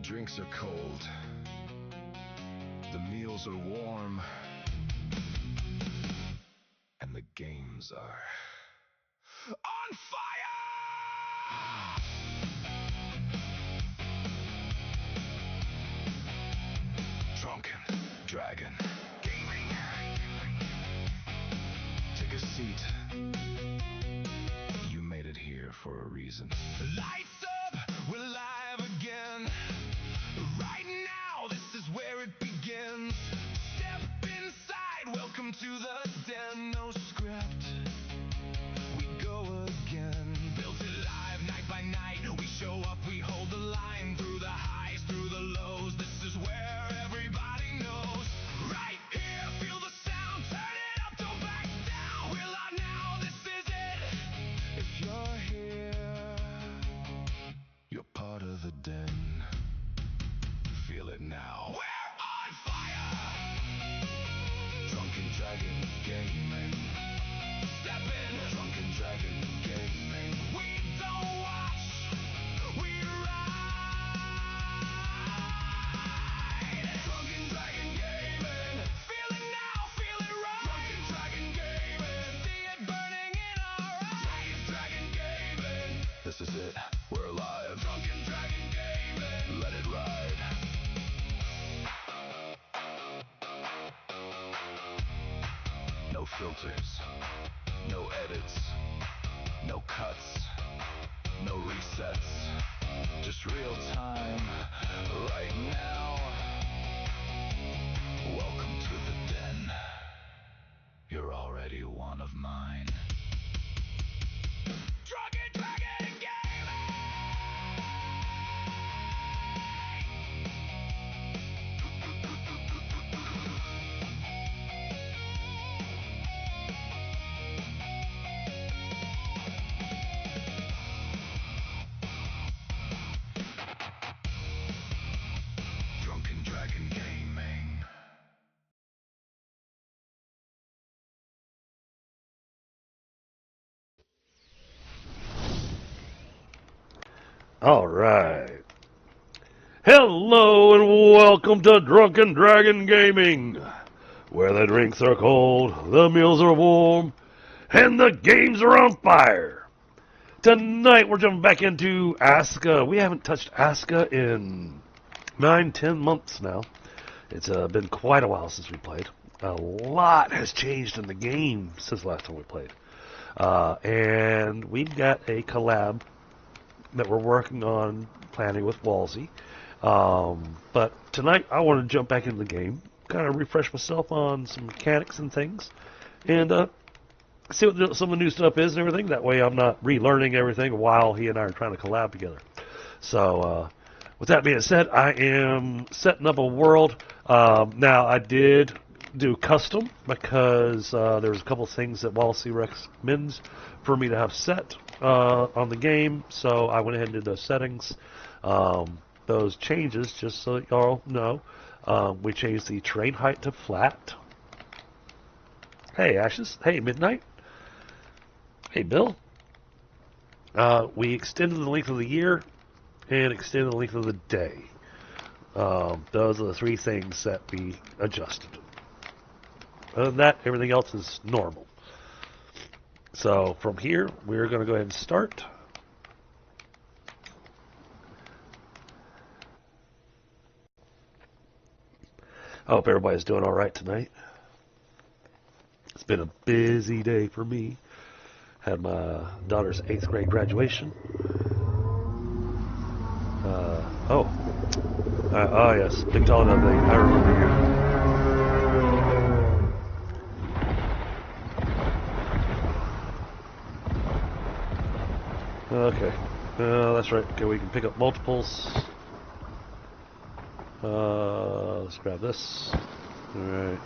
drinks are cold, the meals are warm, and the games are on fire! Drunken Dragon Gaming. Take a seat. You made it here for a reason. Lights up, we're live again. Right now, this is where it begins. Step inside, welcome to the den. No script, we go again. Built it live, night by night. We show up, we hold the line. Through the highs, through the lows. This is where everybody knows. Right here, feel the sound. Turn it up, don't back down. We're live now, this is it. If you're here, you're part of the den. Feel it now. We're on fire! Drunken Dragon Gaming. Step in. Drunken Dragon Gaming. We don't watch, we ride. Drunken Dragon Gaming. Feel it now, feel it right. Drunken Dragon Gaming. See it burning in our eyes. Drunken Dragon Gaming. This is it, we're alive. Drunken Dragon Gaming. Let it ride. No filters, no edits, no cuts, no resets, just real time, right now. Welcome to the den. You're already one of mine. Drunken Dragon Gaming! Drunken Dragon Gaming. All right. Hello and welcome to Drunken Dragon Gaming, where the drinks are cold, the meals are warm, and the games are on fire. Tonight we're jumping back into ASKA. We haven't touched ASKA in 9-10 months now. It's been quite a while since we played. A lot has changed in the game since last time we played. And we've got a collab that we're working on planning with WaLaSy. But tonight I want to jump back into the game, kind of refresh myself on some mechanics and things, and see what some of the new stuff is and everything. That way I'm not relearning everything while he and I are trying to collab together. So with that being said, I am setting up a world. Now I did do custom because there's a couple things that WaLaSy recommends for me to have set on the game, so I went ahead and did those settings. Those changes, just so y'all know, we changed the terrain height to flat. Hey Ashes, hey Midnight, hey Bill. We extended the length of the year and extended the length of the day. Those are the three things that we adjusted. Other than that, everything else is normal. So from here, we're going to go ahead and start. I hope everybody's doing all right tonight. It's been a busy day for me. Had my daughter's 8th grade graduation. Oh yes, big tall enough thing. I remember you. Okay, that's right. Okay, we can pick up multiples. Let's grab this. Alright.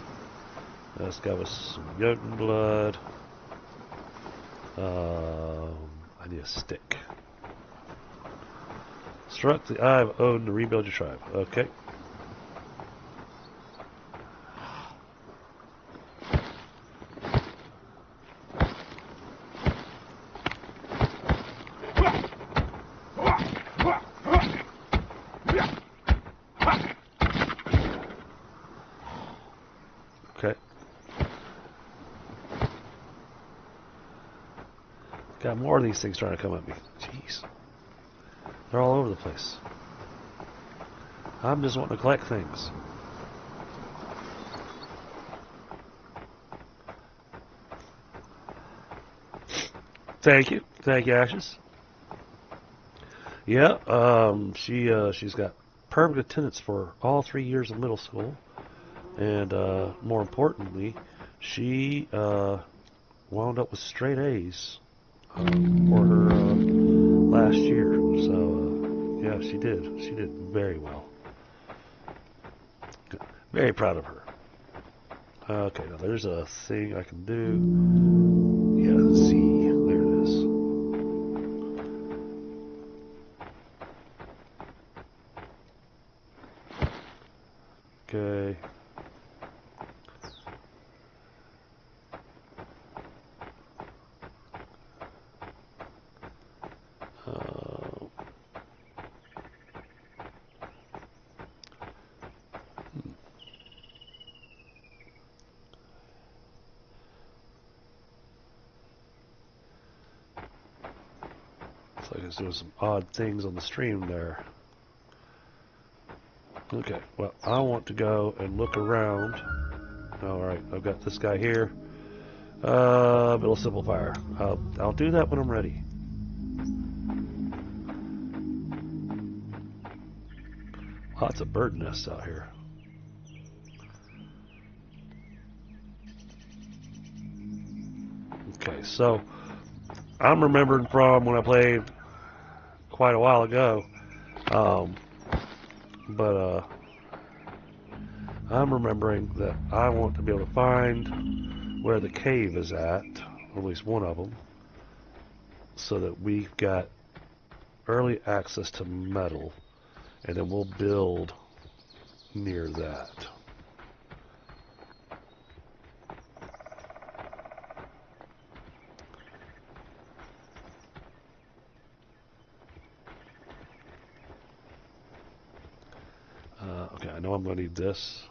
Let's grab us some Jotun blood. I need a stick. Struck the Eye of Odin to rebuild your tribe. Okay. Got more of these things trying to come at me. Jeez. They're all over the place. I'm just wanting to collect things. Thank you. Thank you, Ashes. Yeah, she's got perfect attendance for all 3 years of middle school. And more importantly, she wound up with straight A's for her last year. So, yeah, she did. She did very well. Very proud of her. Okay, now there's a thing I can do. Yeah, Z. There it is. Okay. Looks like it's doing some odd things on the stream there. Okay, well, I want to go and look around. Alright, I've got this guy here. Middle simplifier. I'll do that when I'm ready. Lots of bird nests out here. Okay, so I'm remembering from when I played quite a while ago, but I'm remembering that I want to be able to find where the cave is at, or at least one of them, so that we've got early access to metal, and then we'll build near that. Okay, I know I'm going to need this.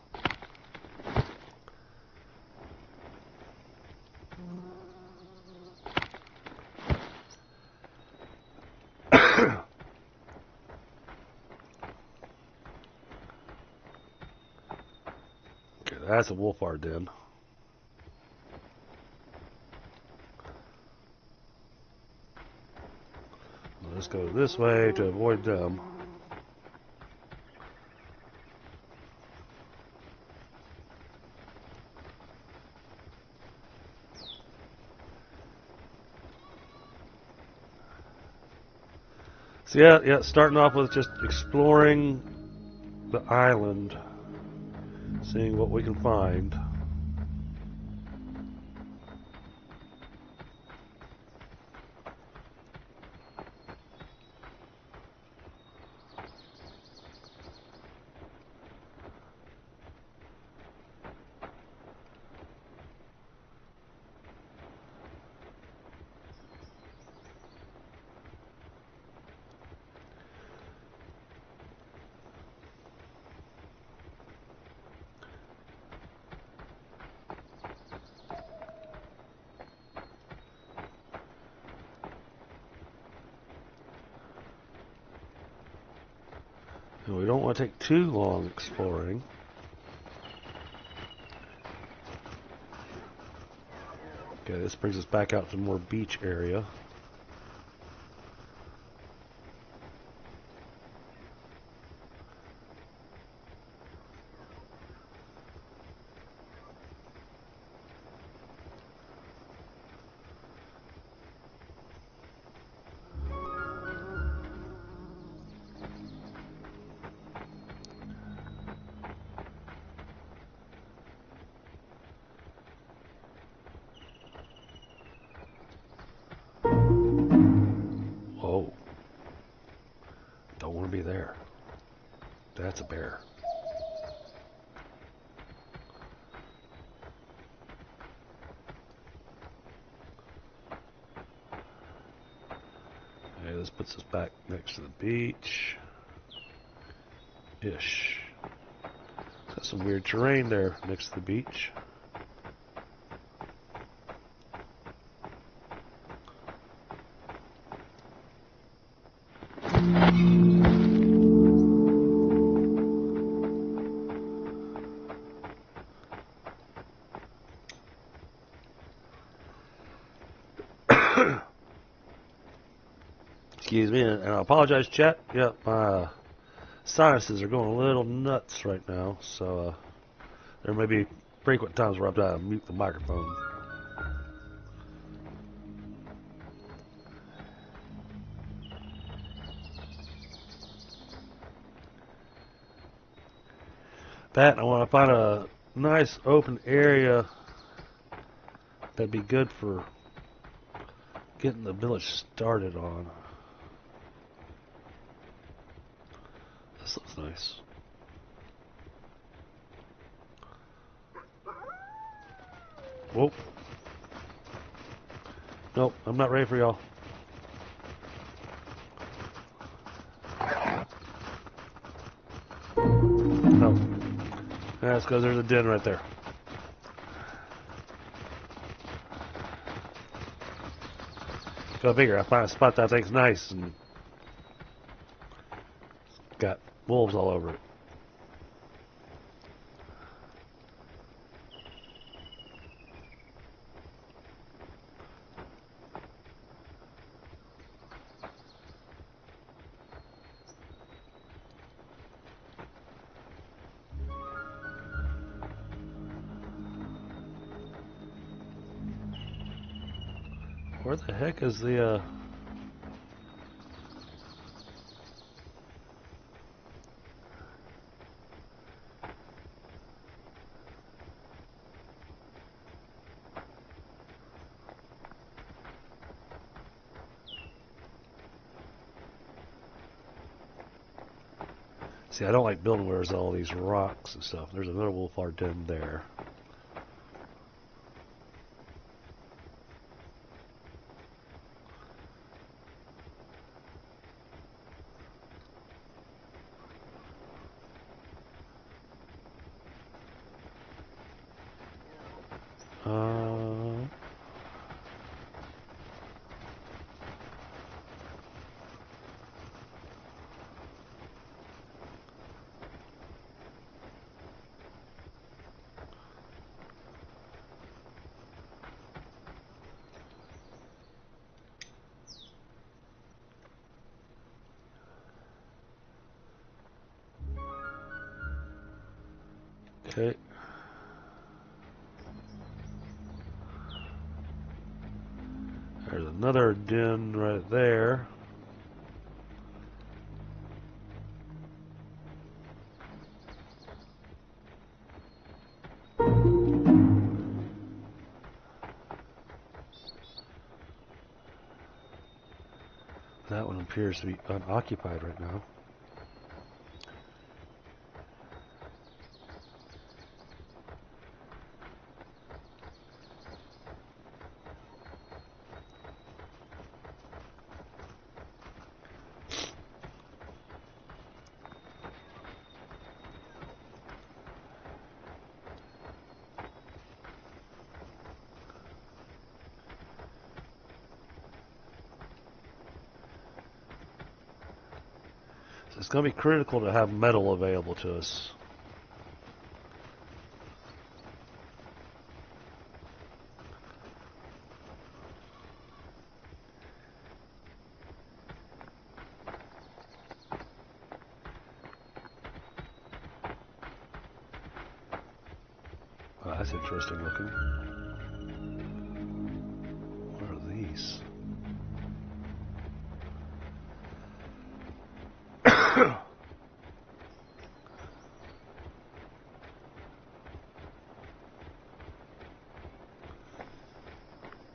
Okay, that's a wolfar den. Let's go this way to avoid them. So yeah, starting off with just exploring the island, seeing what we can find. And we don't want to take too long exploring. Okay, this brings us back out to more beach area. Whoa. Don't want to be there. That's a bear. Okay, this puts us back next to the beach. Ish. Got some weird terrain there next to the beach. Excuse me, and I apologize, chat. Yep, my sinuses are going a little nuts right now, so there may be frequent times where I have to mute the microphone. Pat, I want to find a nice open area that'd be good for getting the village started on. This looks nice. Whoa. Nope, I'm not ready for y'all. Oh. That's because there's a den right there. Go figure, I find a spot that I think's nice and got wolves all over it. Where the heck is the, See, I don't like building where there's all these rocks and stuff. There's another wolf hard den there. Okay. There's another den right there. That one appears to be unoccupied right now. It's going to be critical to have metal available to us. Oh, that's interesting looking. What are these?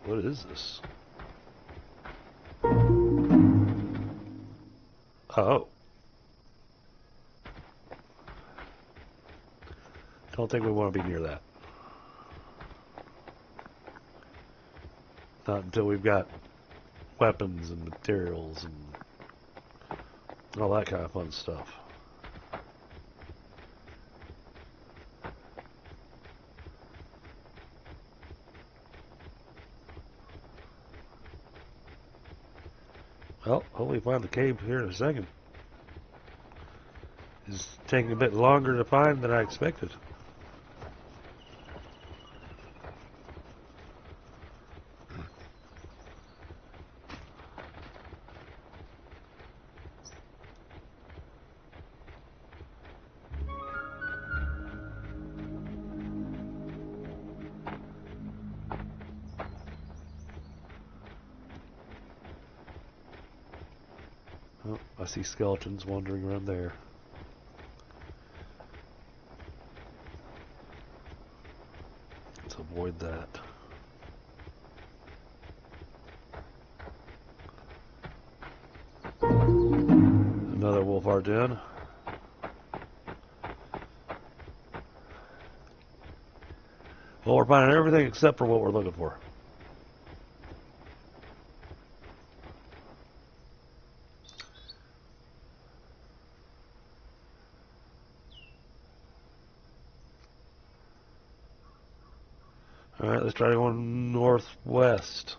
What is this? Oh. Don't think we want to be near that. Not until we've got weapons and materials and all that kind of fun stuff. Well, hopefully find the cave here in a second. It's taking a bit longer to find than I expected. I see skeletons wandering around there. Let's avoid that. Another wolf art den. Well, we're finding everything except for what we're looking for. Alright, let's try going northwest.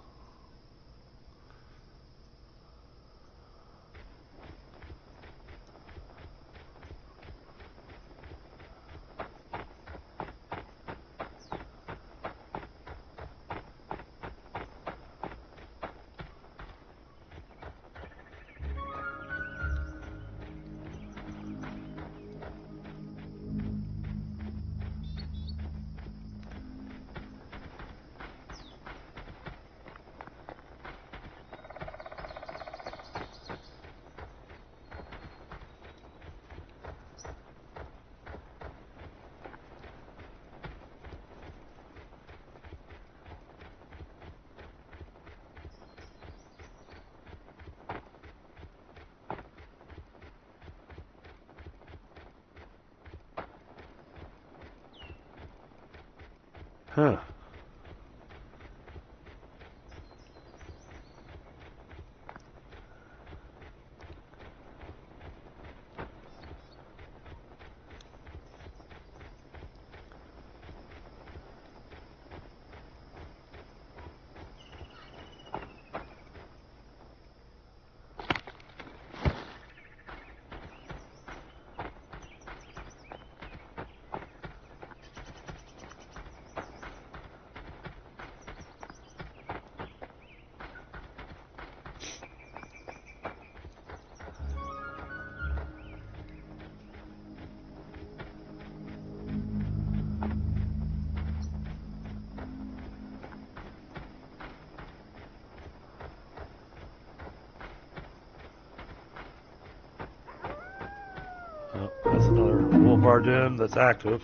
Huh. Oh, that's another wolf art den that's active.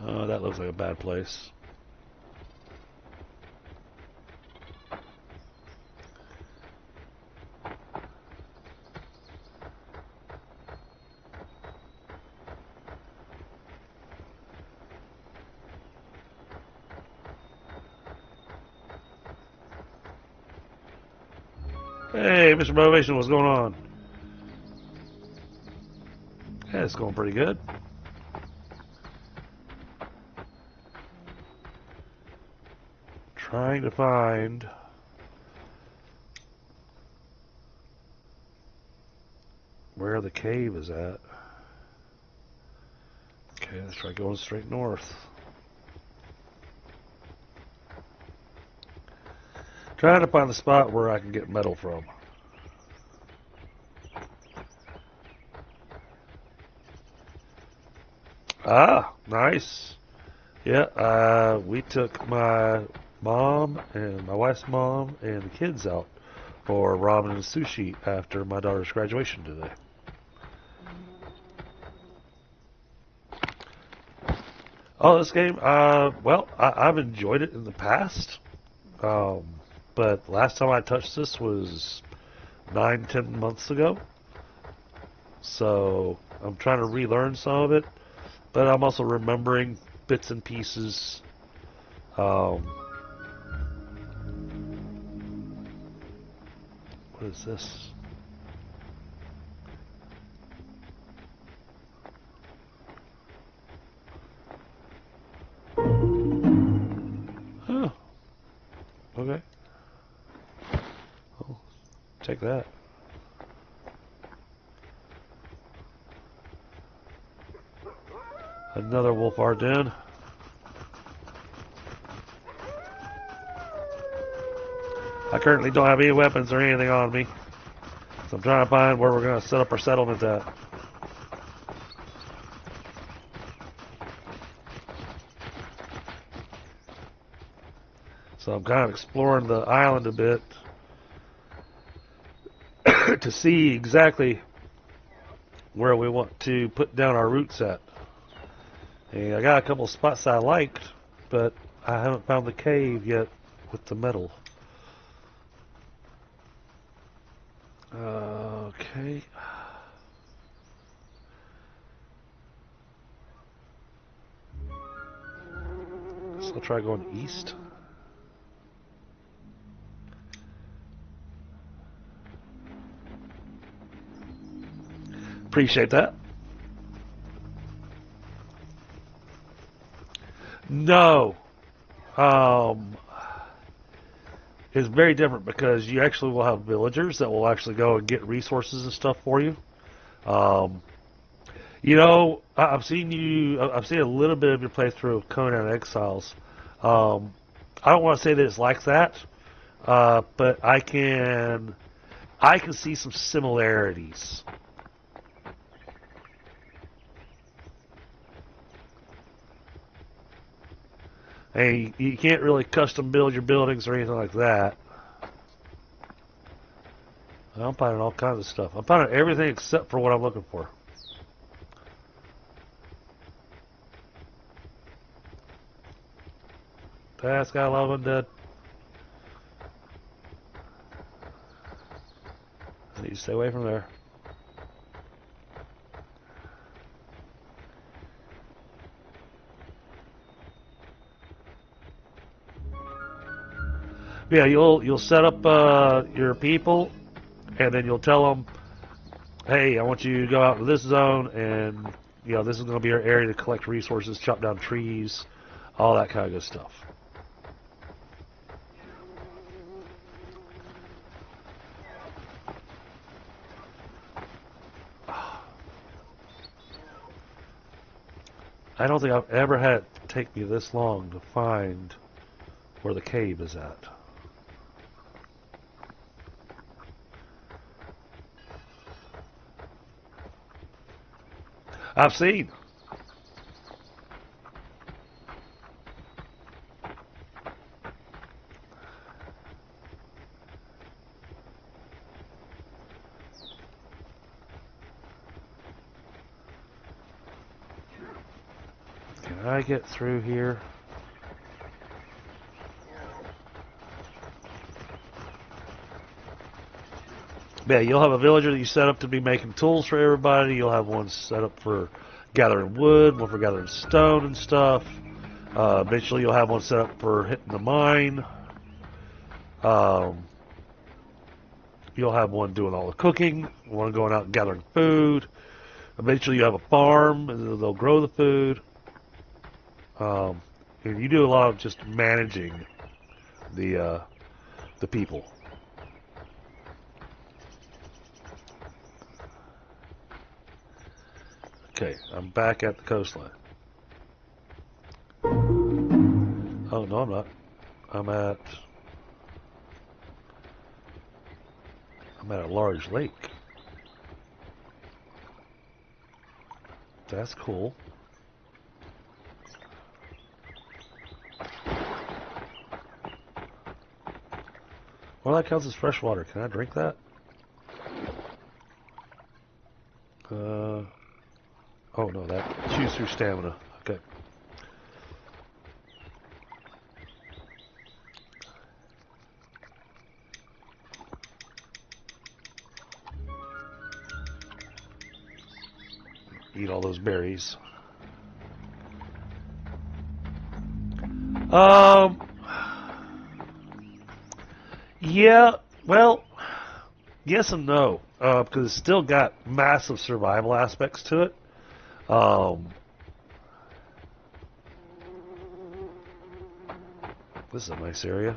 Oh, that looks like a bad place. Hey, Mr. Motivation, what's going on? Yeah, it's going pretty good. Trying to find where the cave is at. Okay, let's try going straight north. Trying to find the spot where I can get metal from. Ah, nice. Yeah, we took my mom and my wife's mom and the kids out for ramen and sushi after my daughter's graduation today. Oh, this game, well, I've enjoyed it in the past. But last time I touched this was 9-10 months ago. So I'm trying to relearn some of it, but I'm also remembering bits and pieces. What is this? Huh. Okay. Oh, take that. Another wolf art den. I currently don't have any weapons or anything on me, so I'm trying to find where we're going to set up our settlement at. So I'm kind of exploring the island a bit to see exactly where we want to put down our roots at. And I got a couple of spots I liked, but I haven't found the cave yet with the metal. Okay. So I'll try going east. Appreciate that. No. It's very different because you actually will have villagers that will actually go and get resources and stuff for you. You know, I've seen a little bit of your playthrough of Conan Exiles. I don't want to say that it's like that, but I can see some similarities. Hey, you can't really custom build your buildings or anything like that. I'm finding all kinds of stuff. I'm finding everything except for what I'm looking for. That's got a lot of undead. I need to stay away from there. Yeah, you'll set up your people, and then you'll tell them, hey, I want you to go out to this zone, and you know this is going to be our area to collect resources, chop down trees, all that kind of good stuff. I don't think I've ever had it take me this long to find where the cave is at. I've seen. Can I get through here? Yeah, you'll have a villager that you set up to be making tools for everybody. You'll have one set up for gathering wood, one for gathering stone and stuff. Eventually you'll have one set up for hitting the mine. You'll have one doing all the cooking, one going out and gathering food. Eventually you have a farm, and they'll grow the food. And you do a lot of just managing the people. Okay, I'm back at the coastline. Oh, no, I'm not. I'm at a large lake. That's cool. Well, that counts as fresh water. Can I drink that? Oh no, that chews through stamina. Okay. Eat all those berries. Yeah, well, yes and no, because it's still got massive survival aspects to it. This is a nice area.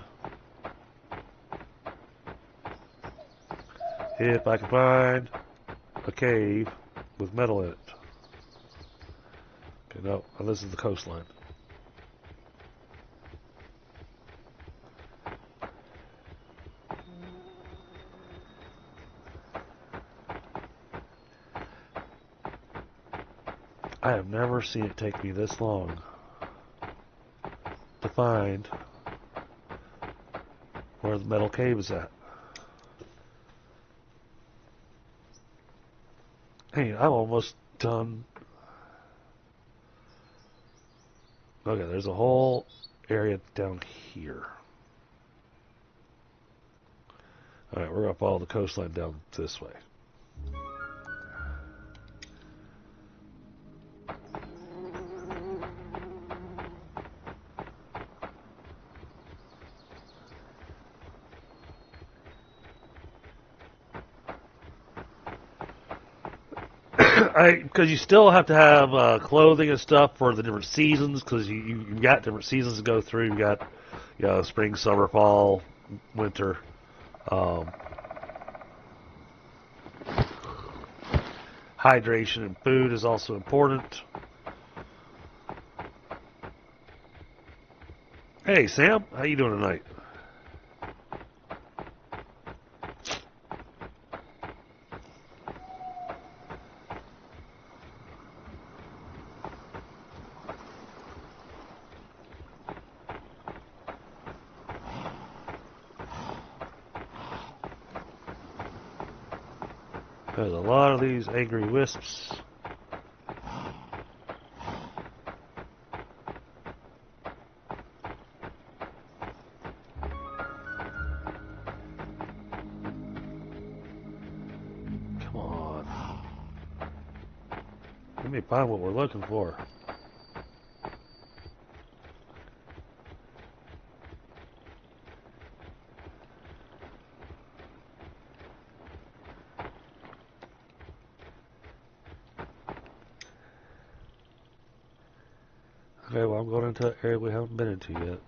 If I can find a cave with metal in it. Okay, no, this is the coastline. I have never seen it take me this long to find where the metal cave is at. Hey, I'm almost done. Okay, there's a whole area down here. Alright, we're going to follow the coastline down this way. Because you still have to have clothing and stuff for the different seasons, because you've got different seasons to go through. You've got, you know, spring, summer, fall, winter. Hydration and food is also important. Hey, Sam, how you doing tonight? There's a lot of these angry wisps. Come on. Let me find what we're looking for. Okay, well, I'm going into an area we haven't been into yet.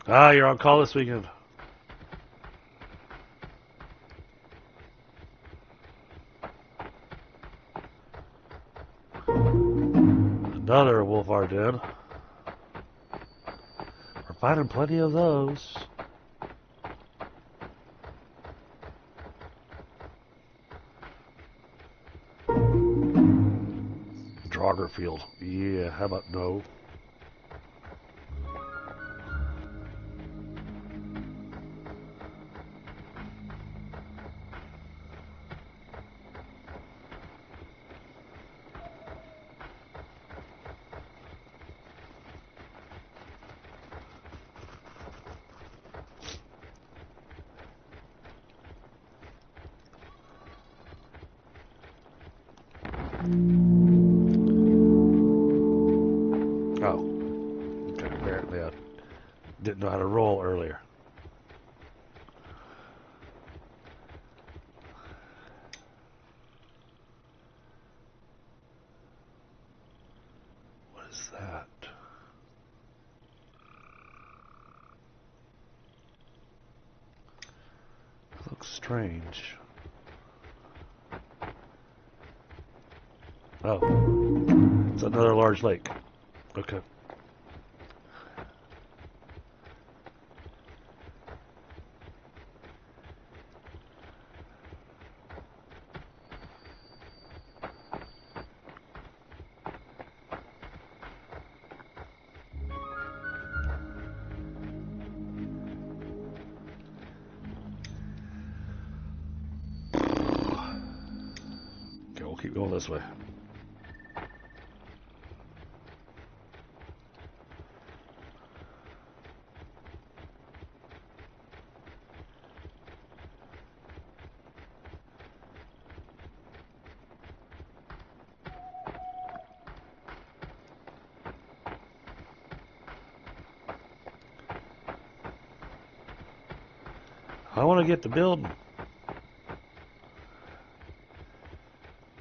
Ah, you're on call this weekend. Another wolf are dead. We're finding plenty of those. Droggerfield. Yeah, how about no? Oh. Okay, apparently I didn't know how to roll earlier. What is that? It looks strange. Oh. It's another large lake. Okay. Okay, we'll keep going this way. I want to get the building,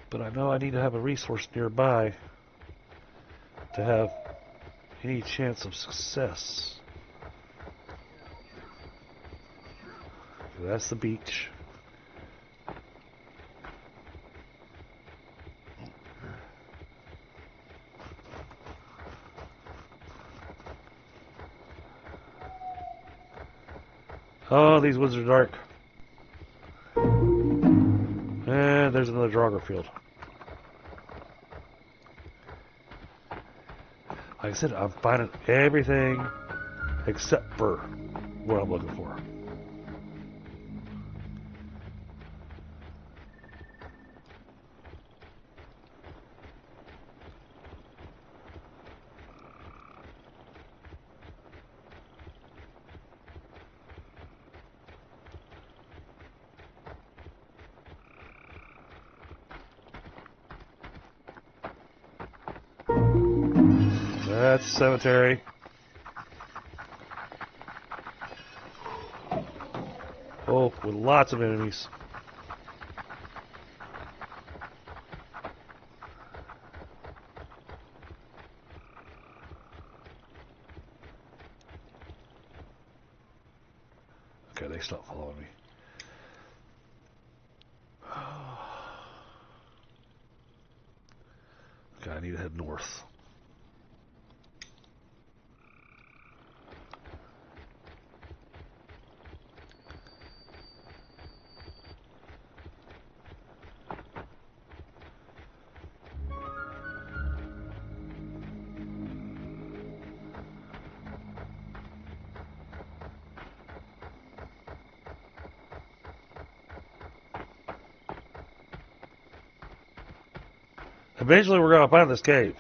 but I know I need to have a resource nearby to have Any chance of success? That's the beach. Oh, these woods are dark. And there's another Draugr field. Like I said, I'm finding everything except for what I'm looking for. That's a cemetery. Oh, with lots of enemies. Okay, they stopped following me. Okay, I need to head north. Eventually we're going to find this cave.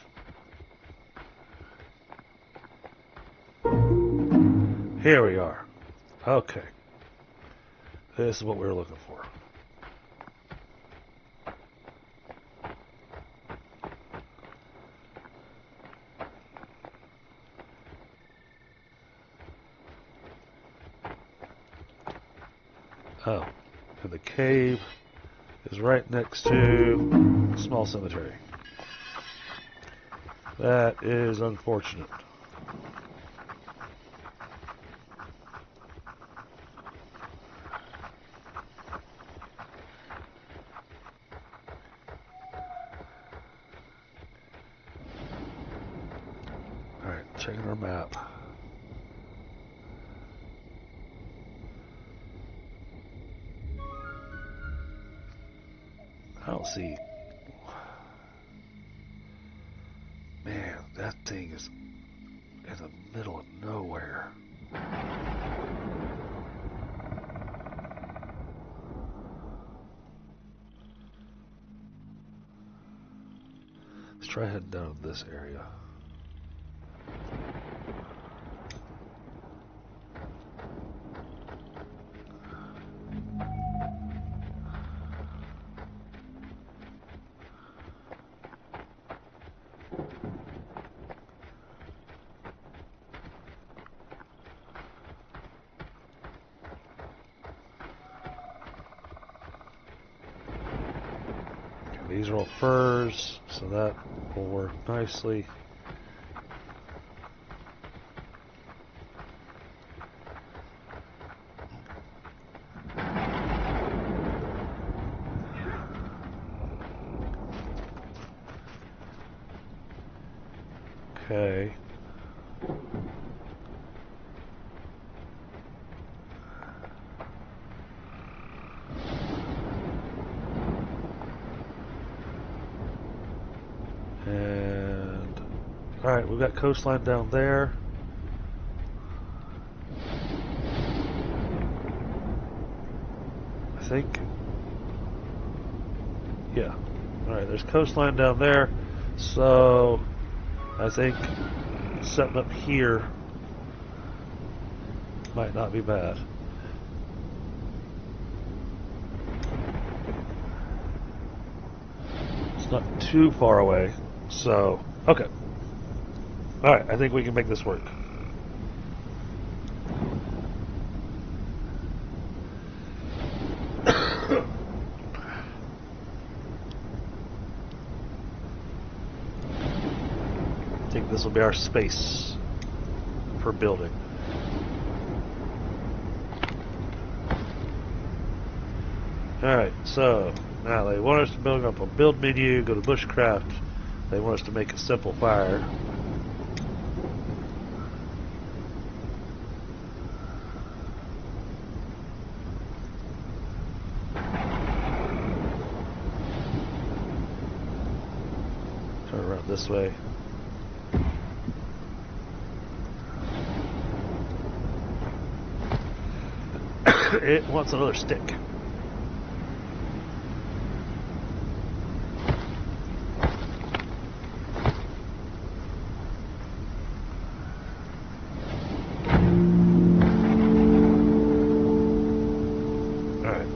Here we are. Okay. This is what we were looking for. Oh. And the cave is right next to a small cemetery. That is unfortunate. Alright, checking our map. I don't see. Man, that thing is in the middle of nowhere. Let's try heading down to this area. These are all furs, so that will work nicely. Okay. And alright, we've got coastline down there. I think. Yeah. Alright, there's coastline down there. So I think setting up here might not be bad. It's not too far away. So, okay. Alright, I think we can make this work. Take this will be our space for building. Alright, so now they want us to build up a build menu, go to bushcraft. They want us to make a simple fire. Turn around this way. It wants another stick. Alright.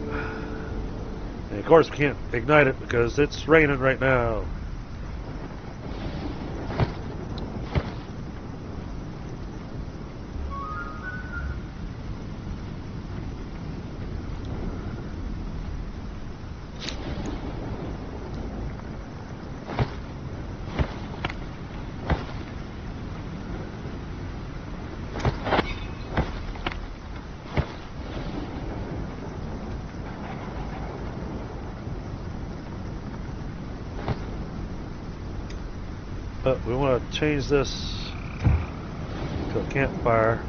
And of course we can't ignite it because it's raining right now. But we want to change this to a campfire.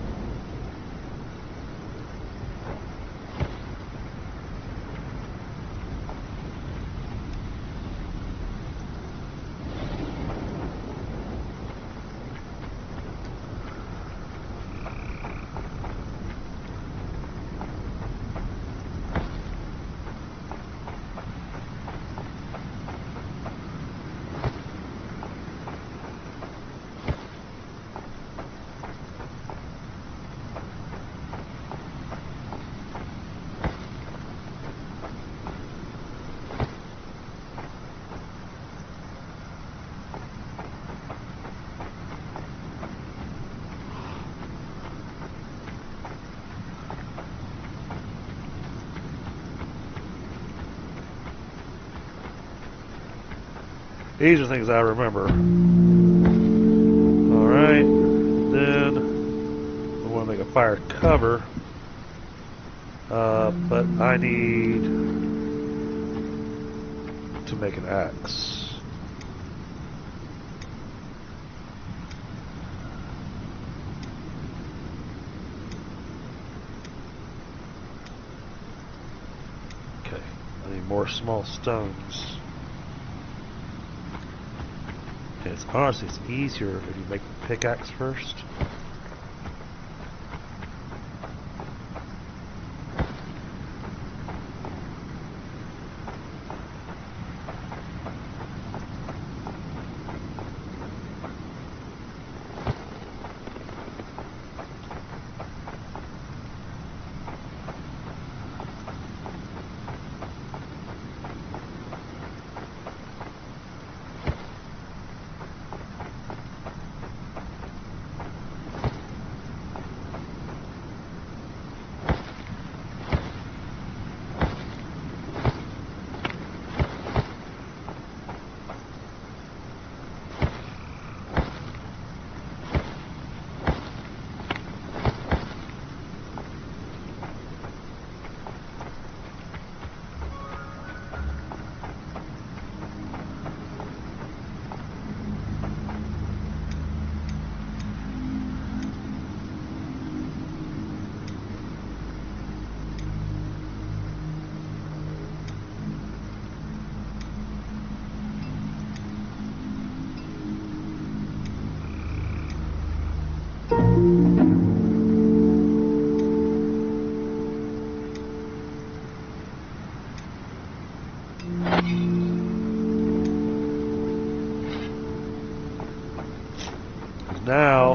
These are things I remember. Alright, then we want to make a fire cover. But I need to make an axe. Okay, I need more small stones. It's honestly, it's easier if you make the pickaxe first. Now,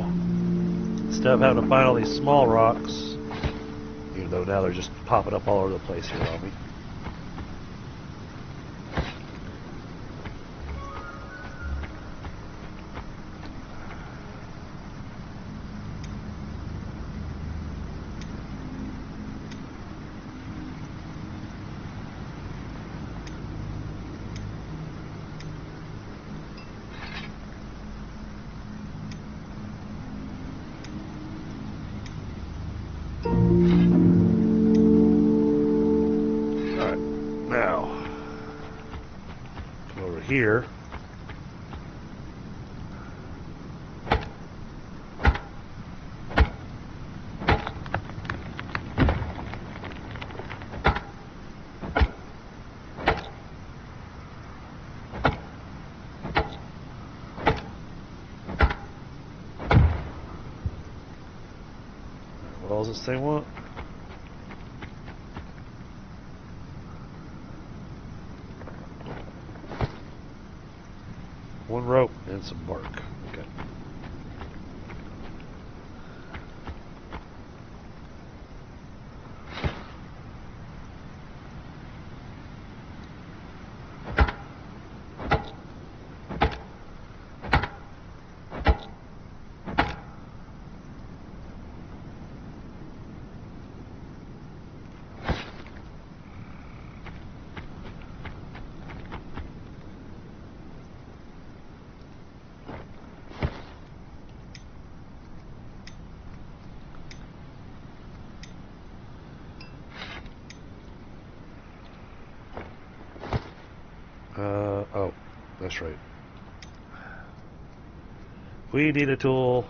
instead of having to find all these small rocks, even though now they're just popping up all over the place here on me. Alright, now, come over here. What does this thing want? One rope and some bark. Okay. Oh, that's right. We need a tool.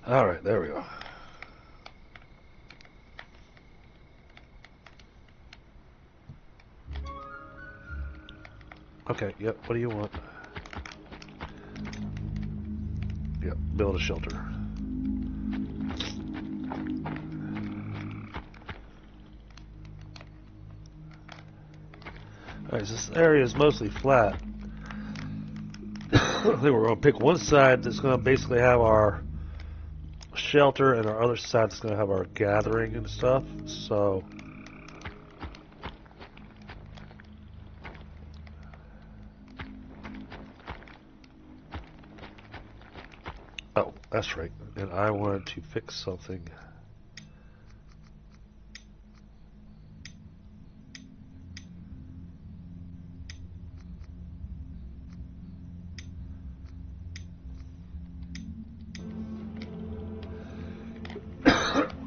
Alright, there we go. Okay, yep, what do you want? Yep, build a shelter. Alright, so this area is mostly flat. I think we're going to pick one side that's going to basically have our shelter, and our other side is going to have our gathering and stuff. So oh, that's right. And I wanted to fix something.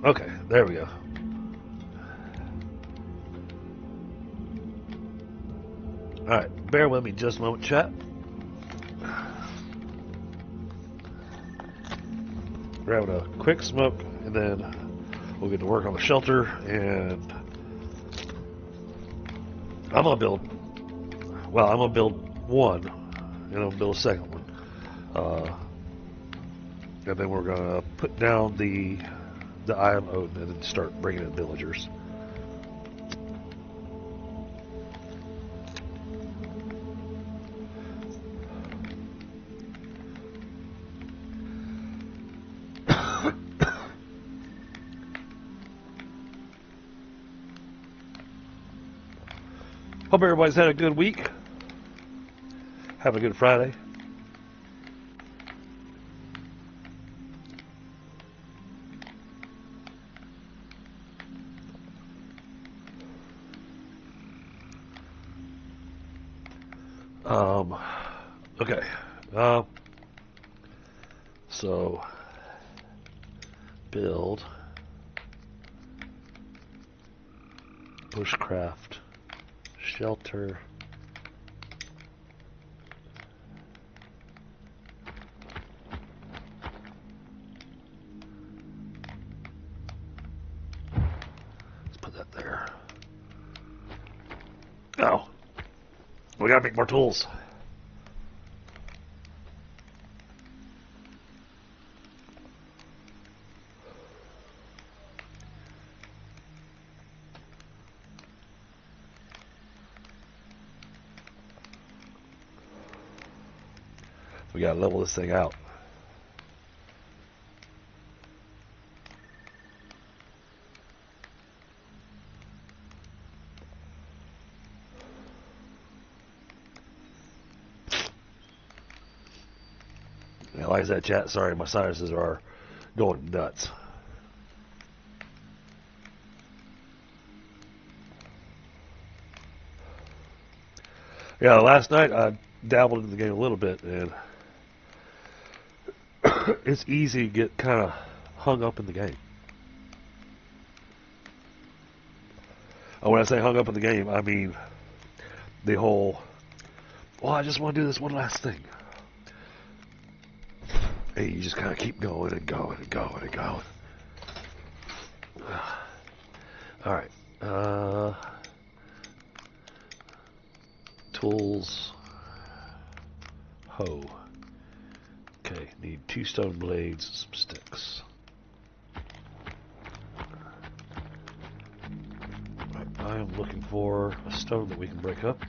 Okay, there we go. Alright, bear with me just a moment, chat. Grabbing a quick smoke, and then we'll get to work on the shelter, and I'm gonna build one, and I'll build a second one. And then we're gonna put down the I am Odin and then start bringing in villagers. Hope everybody's had a good week. Have a good Friday. Okay. So build bushcraft shelter. Let's put that there. Oh, we gotta make more tools. We gotta level this thing out. Why is that, chat? Sorry, my sinuses are going nuts. Yeah, last night I dabbled in the game a little bit, and it's easy to get kind of hung up in the game. When I say hung up in the game, I mean the whole, well, I just want to do this one last thing. And you just kind of keep going and going and going and going. Alright. Tools. Hoe. Okay, need 2 stone blades, some sticks. Right, I am looking for a stone that we can break up.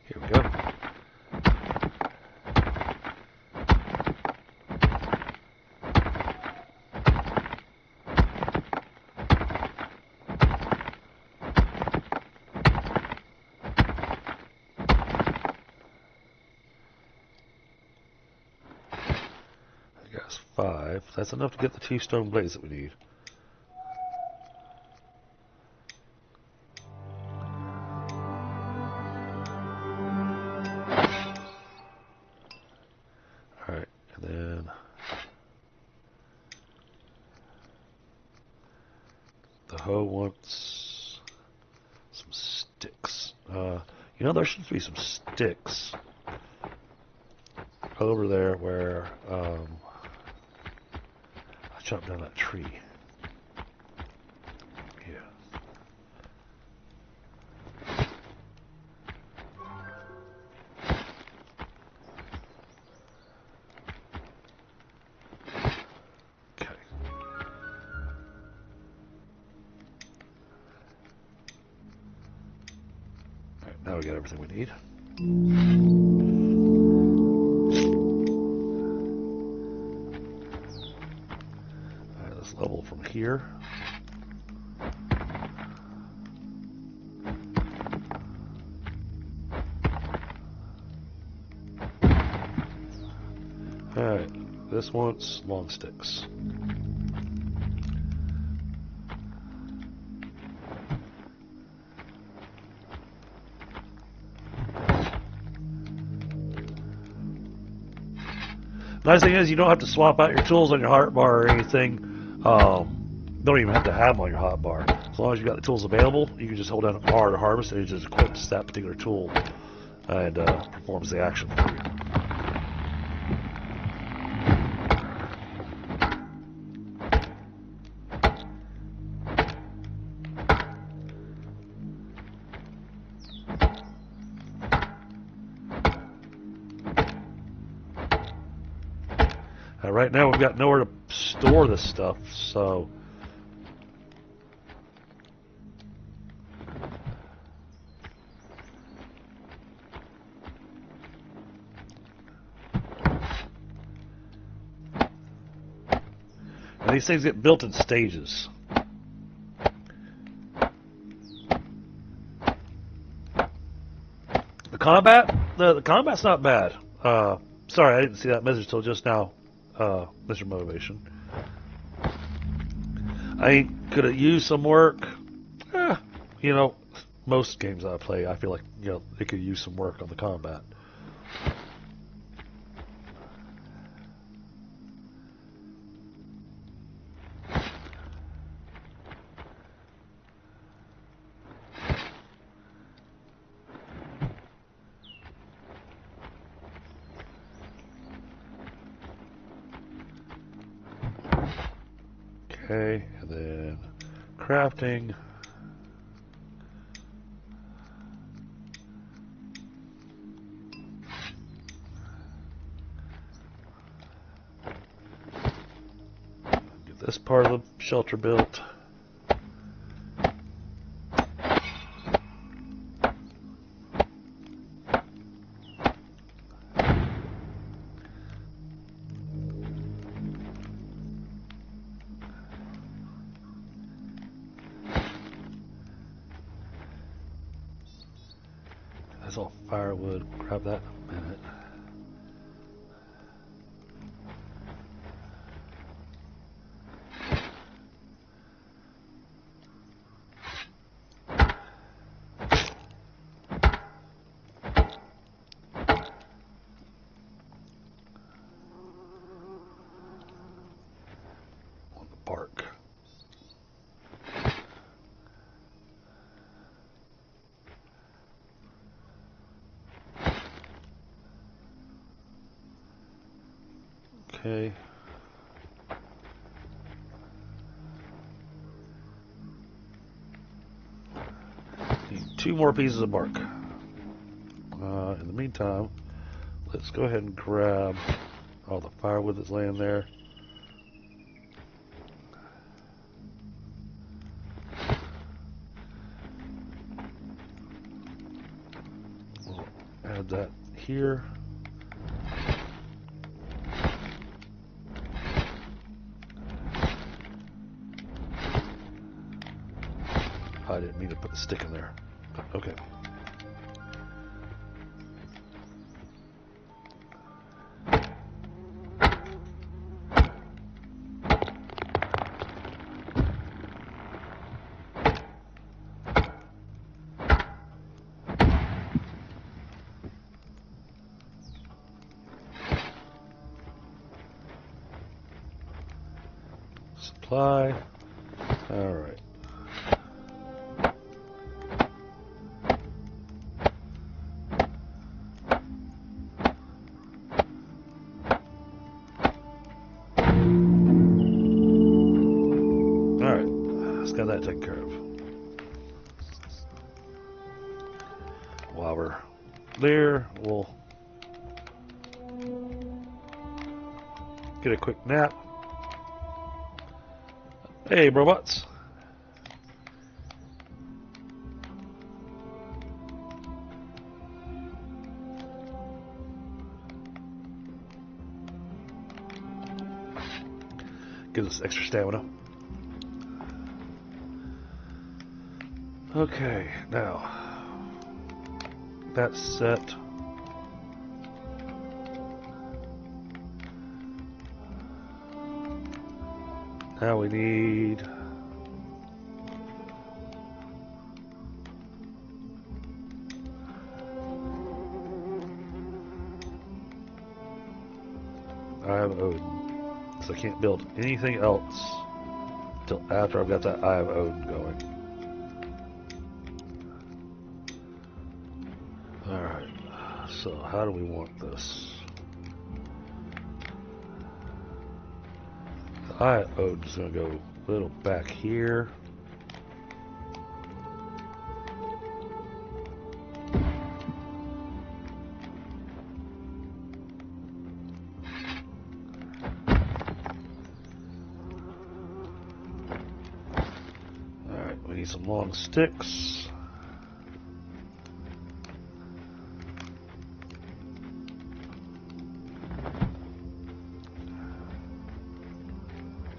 Here we go. That's 5. That's enough to get the 2 stone blades that we need. Alright, and then the hoe wants some sticks. You know, there should be some sticks over there where I chopped down that tree. Yeah. Okay. Alright, now we got everything we need. Level from here. Alright, this wants long sticks. Nice thing is you don't have to swap out your tools on your hotbar or anything. Don't even have to have them on your hotbar. As long as you got the tools available, you can just hold down R to harvest, and it just equips that particular tool and performs the action for you. Right now we've got nowhere to store this stuff, so and these things get built in stages. The combat's not bad. Sorry, I didn't see that message till just now. Mr. Motivation. Could it use some work? You know, most games I play, I feel like, you know, it could use some work on the combat. Okay, and then crafting. Get this part of the shelter built. That's all firewood. Grab that in a minute. On the bark. Okay. Need 2 more pieces of bark. In the meantime, let's go ahead and grab all the firewood that's laying there. We'll add that here. I didn't mean to put a stick in there. Okay. Supply. All right. Got that taken care of. While we're there, we'll get a quick nap. Hey, robots. Give us extra stamina. Okay, now that's set. Now we need I have Odin, so I can't build anything else until after I've got that Eye of Odin going. Alright, so how do we want this? The Eye of Odin's going to go a little back here. Alright, we need some long sticks.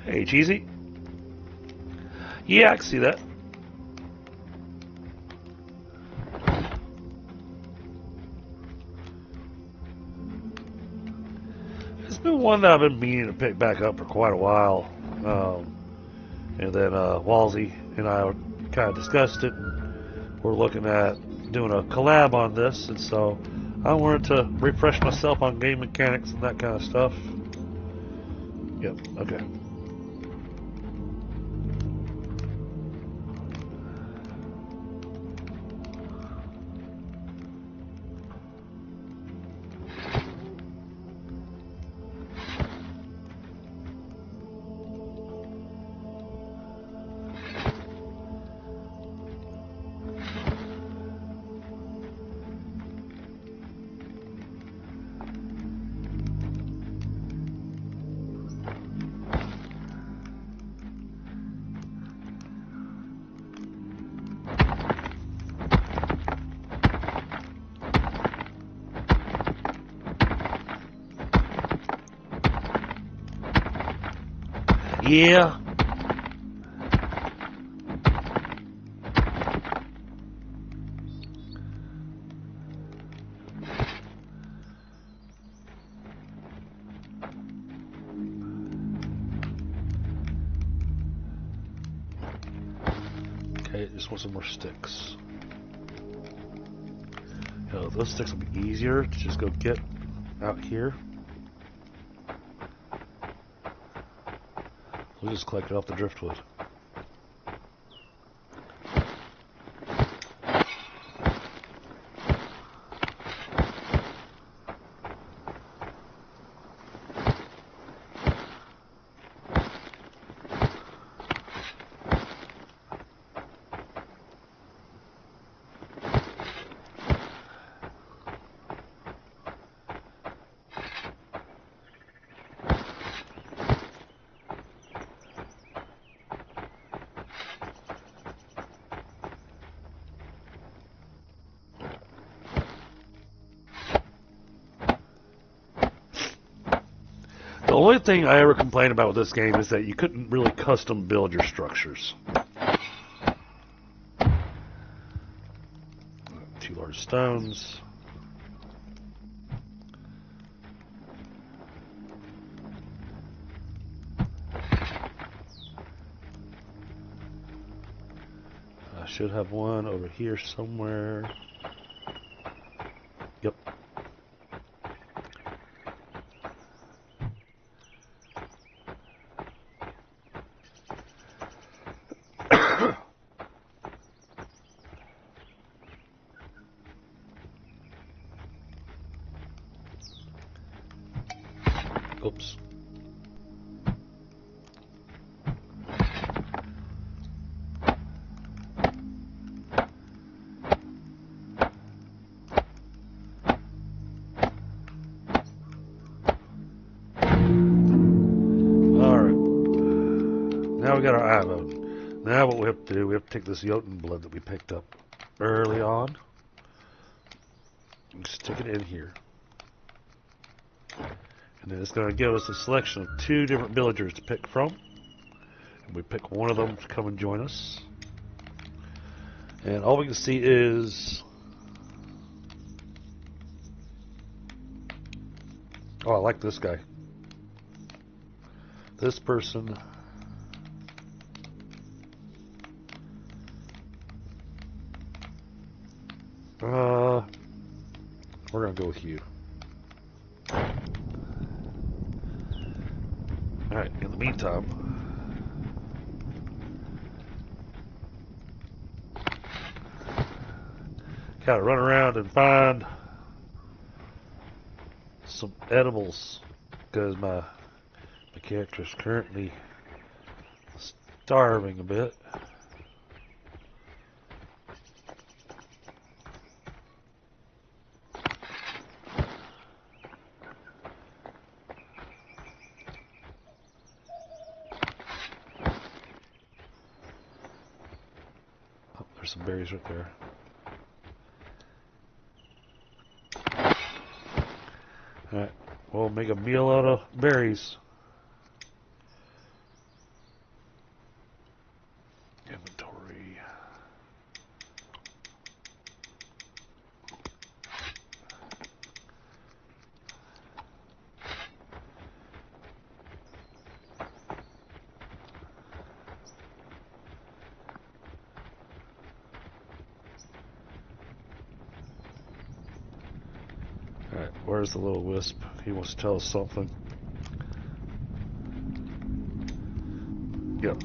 Hey, Cheesy. Yeah, I can see that. It's been one that I've been meaning to pick back up for quite a while. And then WaLaSy and I kind of discussed it. And we're looking at doing a collab on this, and so I wanted to refresh myself on game mechanics and that kind of stuff. Yep, okay. Yeah. Alright, just want some more sticks. Oh, those sticks will be easier to just go get out here. We'll just collect it off the driftwood. The only thing I ever complained about with this game is that you couldn't really custom build your structures. 2 large stones. I should have one over here somewhere. Yep. Oops. Alright. Now we got our ammo. Now what we have to do, we have to take this Jotun blood that we picked up early on and stick it in here. And then it's going to give us a selection of 2 different villagers to pick from. And we pick one of them to come and join us. And all we can see is... Oh, I like this guy. This person... we're going to go with you. Alright, in the meantime, gotta run around and find some edibles because my character is currently starving a bit. There's some berries right there. Alright, we'll make a meal out of berries. Inventory. Alright, where's the little wisp? He wants to tell us something. Yep.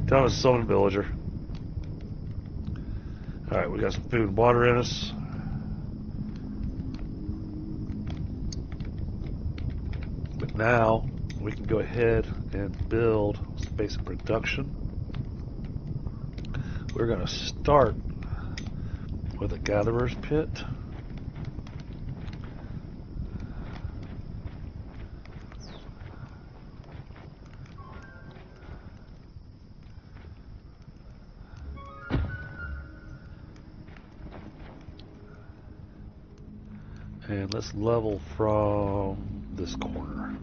Tell us summon villager. Alright, we got some food and water in us. But now we can go ahead and build some basic production. We're going to start with a gatherer's pit. And let's level from this corner.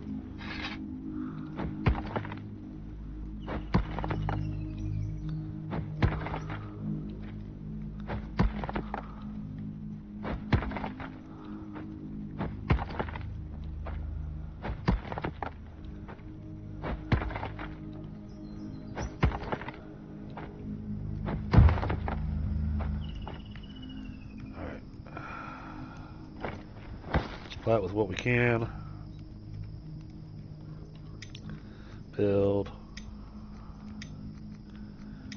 Fight with what we can. Build.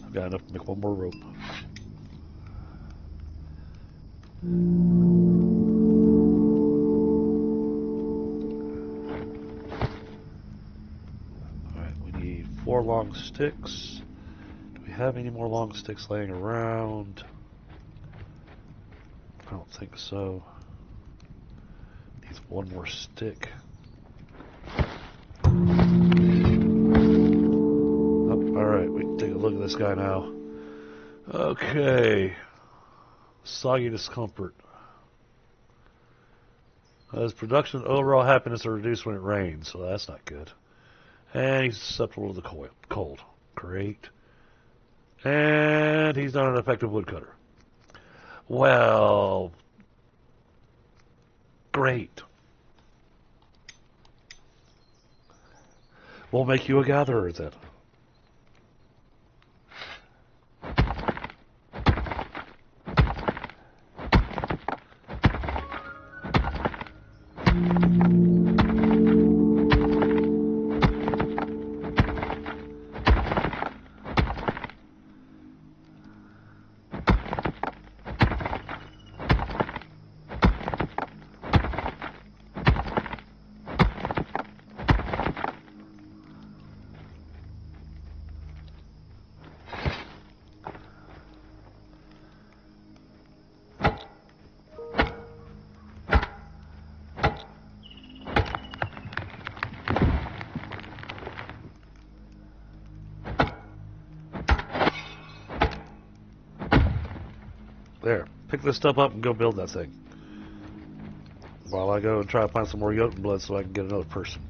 I've got enough to make one more rope. Alright, we need 4 long sticks. Do we have any more long sticks laying around? I don't think so. Needs 1 more stick. Alright, we can take a look at this guy now. Okay. Soggy discomfort. His production and overall happiness are reduced when it rains, so that's not good. And he's susceptible to the cold. Great. And he's not an effective woodcutter. Well, great. We'll make you a gatherer then. There, pick this stuff up and go build that thing. While I go and try to find some more Jotun blood so I can get another person.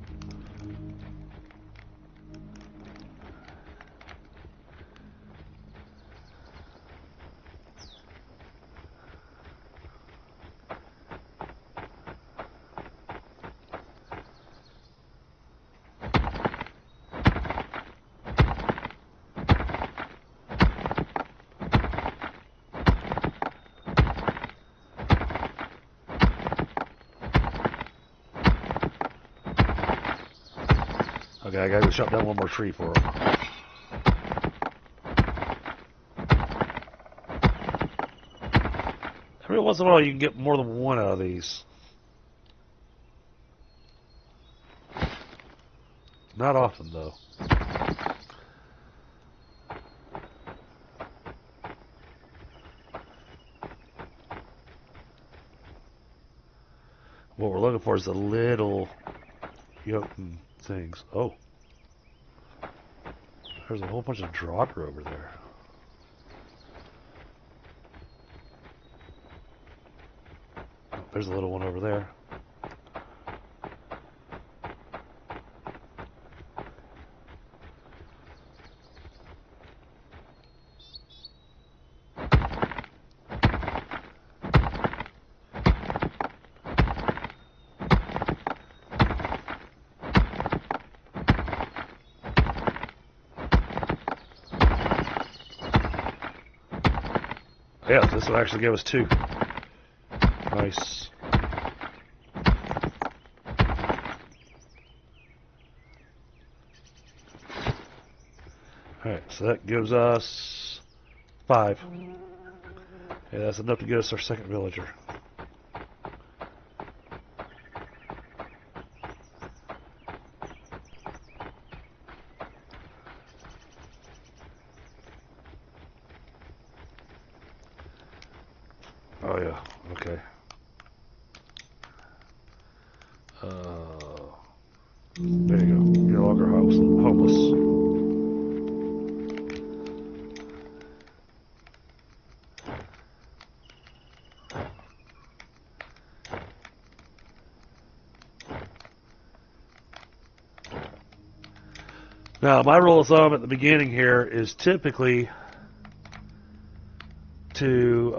Okay, I gotta go chop down 1 more tree for him. Every once in a while you can get more than 1 out of these. Not often, though. What we're looking for is the little Jotun things. Oh. There's a whole bunch of Draugr over there. Oh, there's a little one over there. Yeah, this one actually gave us 2. Nice. Alright, so that gives us 5. Yeah, that's enough to get us our second villager. Oh yeah, okay. There you go. You're no longer homeless. Now, my rule of thumb at the beginning here is typically to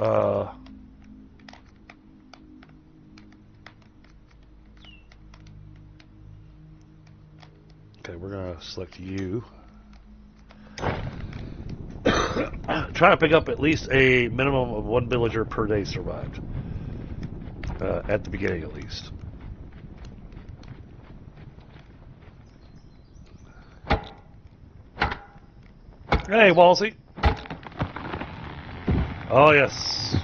okay, we're gonna select you. Try to pick up at least a minimum of 1 villager per day survived. At the beginning, at least. Hey, WaLaSy. Oh, yes.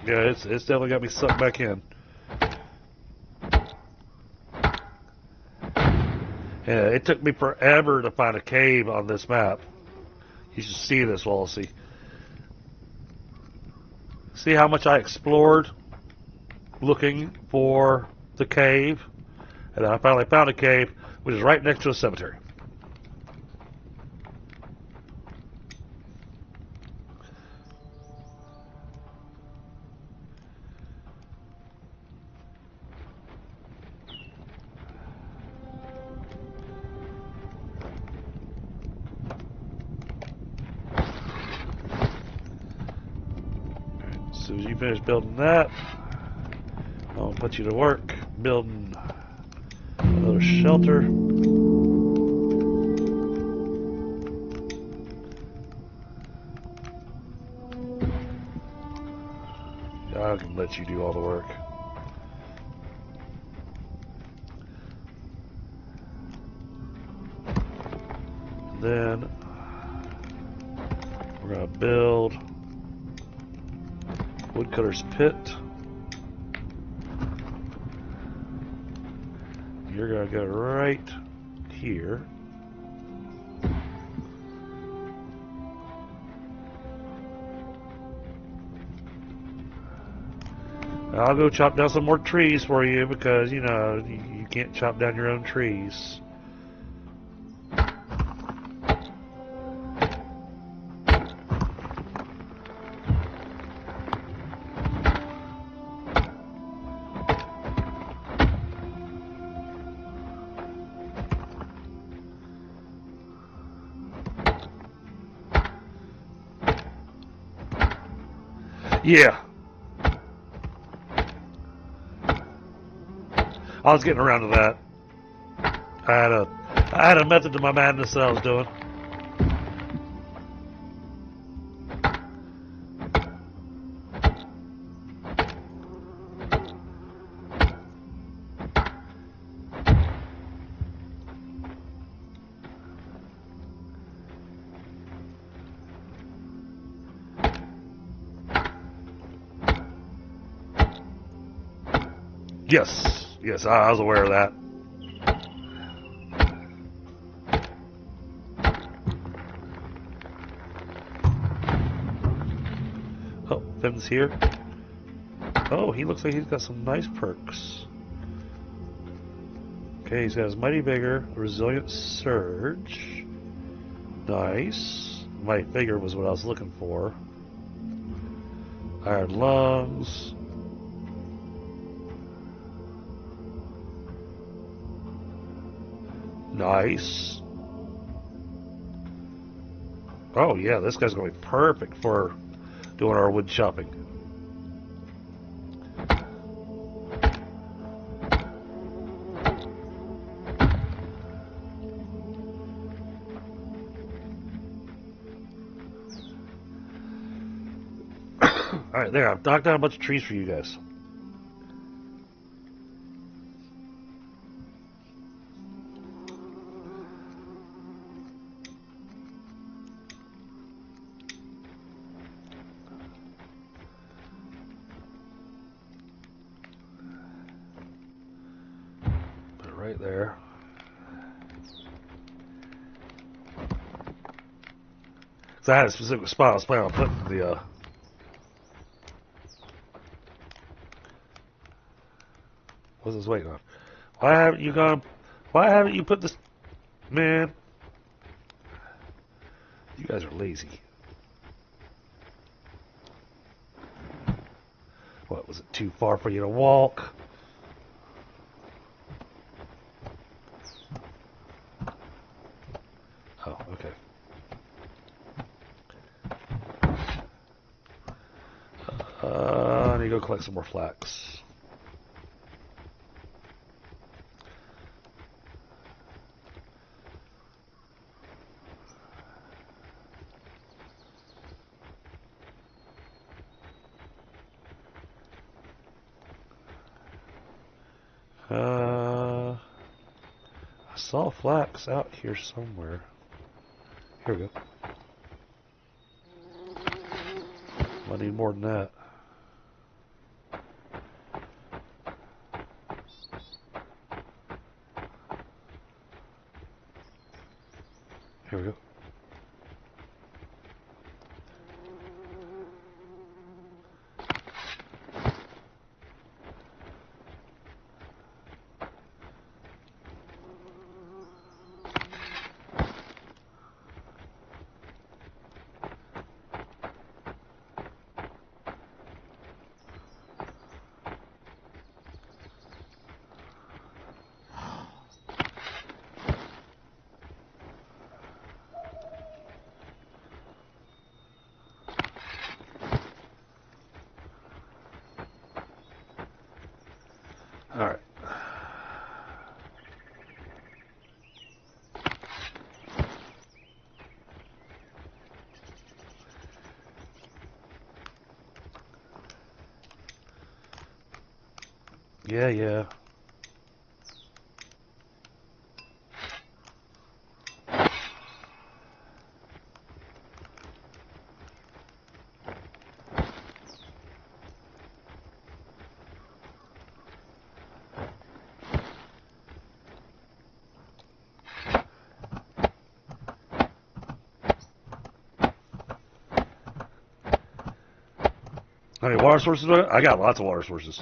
Yeah, it's definitely got me sucked back in. Yeah, it took me forever to find a cave on this map. You should see this, WaLaSy. See how much I explored looking for the cave? And I finally found a cave, which is right next to a cemetery. As soon as you finish building that, I'll put you to work building another shelter. I can let you do all the work. Then we're going to build woodcutter's pit. You're going to go right here. I'll go chop down some more trees for you because, you know, you can't chop down your own trees. Yeah. I was getting around to that. I had a method to my madness that I was doing. Yes, I was aware of that. Oh, Finn's here. Oh, he looks like he's got some nice perks. Okay, he's got his Mighty Vigor, Resilient Surge. Nice. Mighty Vigor was what I was looking for. Iron Lungs. Nice. Oh yeah, this guy's going to be perfect for doing our wood chopping. Alright, there, I've knocked down a bunch of trees for you guys. Right there. So I had a specific spot I was planning on putting the what's this waiting on? Why haven't you put this, man? You guys are lazy. What, was it too far for you to walk? Oh, okay. I need to go collect some more flax. I saw flax out here somewhere. Here we go. I need more than that. Here we go. All right. Yeah. How many water sources do I got? I got lots of water sources.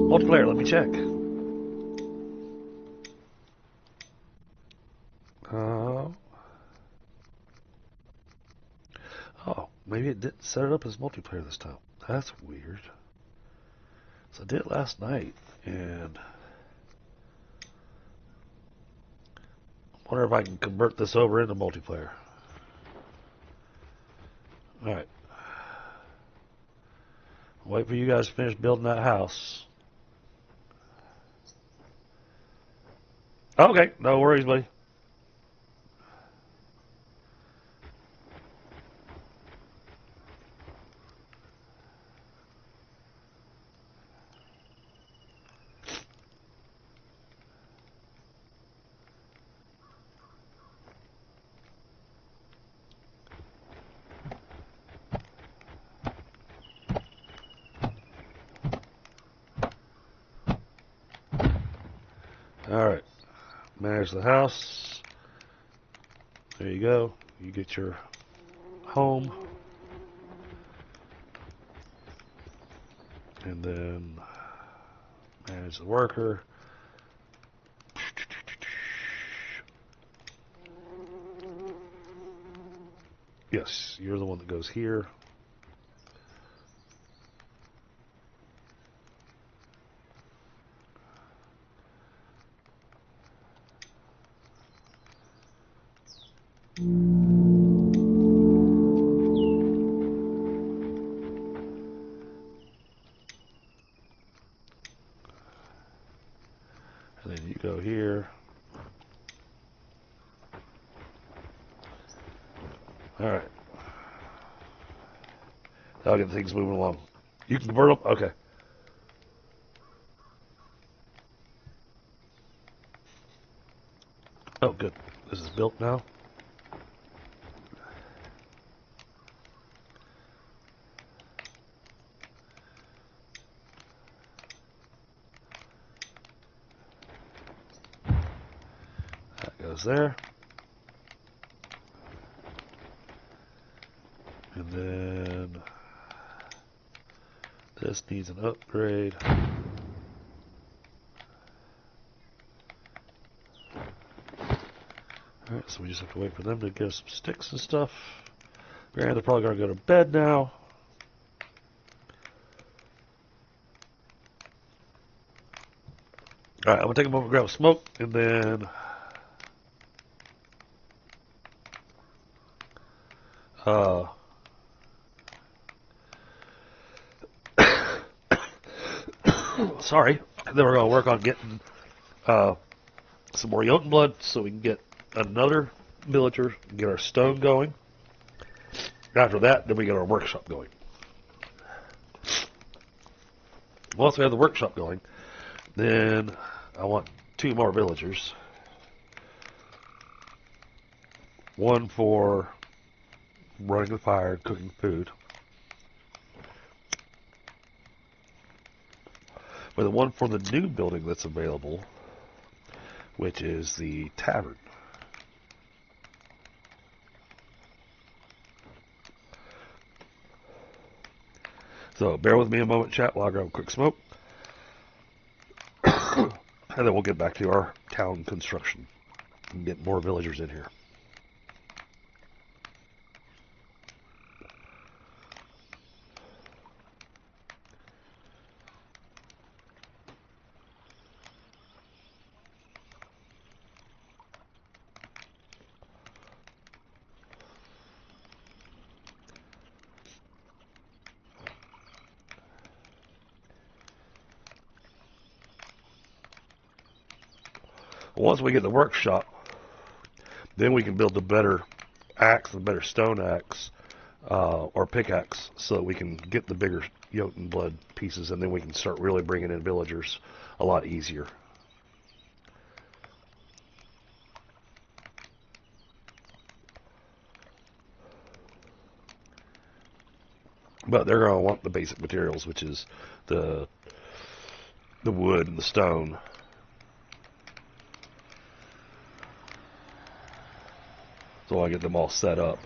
Multiplayer, let me check. Oh, maybe it didn't set it up as multiplayer this time. That's weird. So I did it last night, and I wonder if I can convert this over into multiplayer. Alright. Wait for you guys to finish building that house. Okay, no worries, buddy. Alright. Manage the house. There you go. You get your home. And then manage the worker. Yes, you're the one that goes here. And then you go here. Alright. That'll get things moving along. You can convert them? Okay. Oh, good. This is built now. That goes there. And then this needs an upgrade. Alright, so we just have to wait for them to give us some sticks and stuff. Granted, they're probably going to go to bed now. Alright, I'm going to take a moment to grab a smoke, and then sorry. Then we're going to work on getting some more Jotun blood so we can get another villager, get our stone going. After that, then we get our workshop going. Once we have the workshop going, then I want 2 more villagers. one for running the fire and cooking food. But the one for the new building that's available, which is the tavern. So bear with me a moment, chat, while I grab a quick smoke. And then we'll get back to our town construction and get more villagers in here. Once we get the workshop, then we can build the better axe, the better stone axe, or pickaxe, so that we can get the bigger Jotun blood pieces, and then we can start really bringing in villagers a lot easier. But they're going to want the basic materials, which is the wood and the stone. So I get them all set up.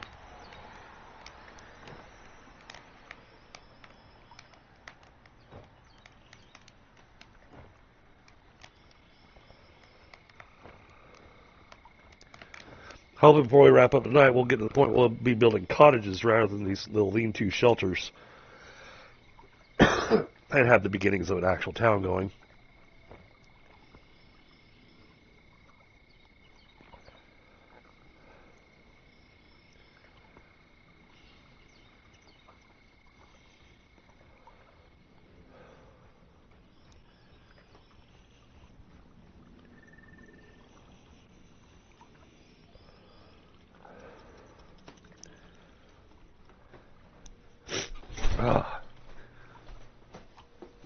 Hopefully before we wrap up tonight, we'll get to the point where we'll be building cottages rather than these little lean-to shelters. And have the beginnings of an actual town going.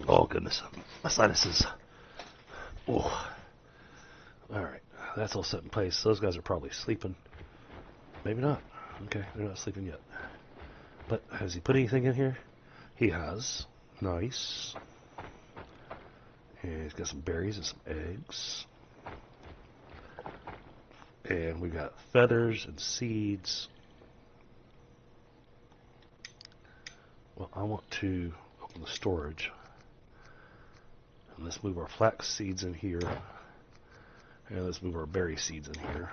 Oh, goodness. My sinuses. Oh. Alright. That's all set in place. Those guys are probably sleeping. Maybe not. Okay, they're not sleeping yet. But has he put anything in here? He has. Nice. And he's got some berries and some eggs. And we've got feathers and seeds. Well, I want to open the storage. And let's move our flax seeds in here. And let's move our berry seeds in here.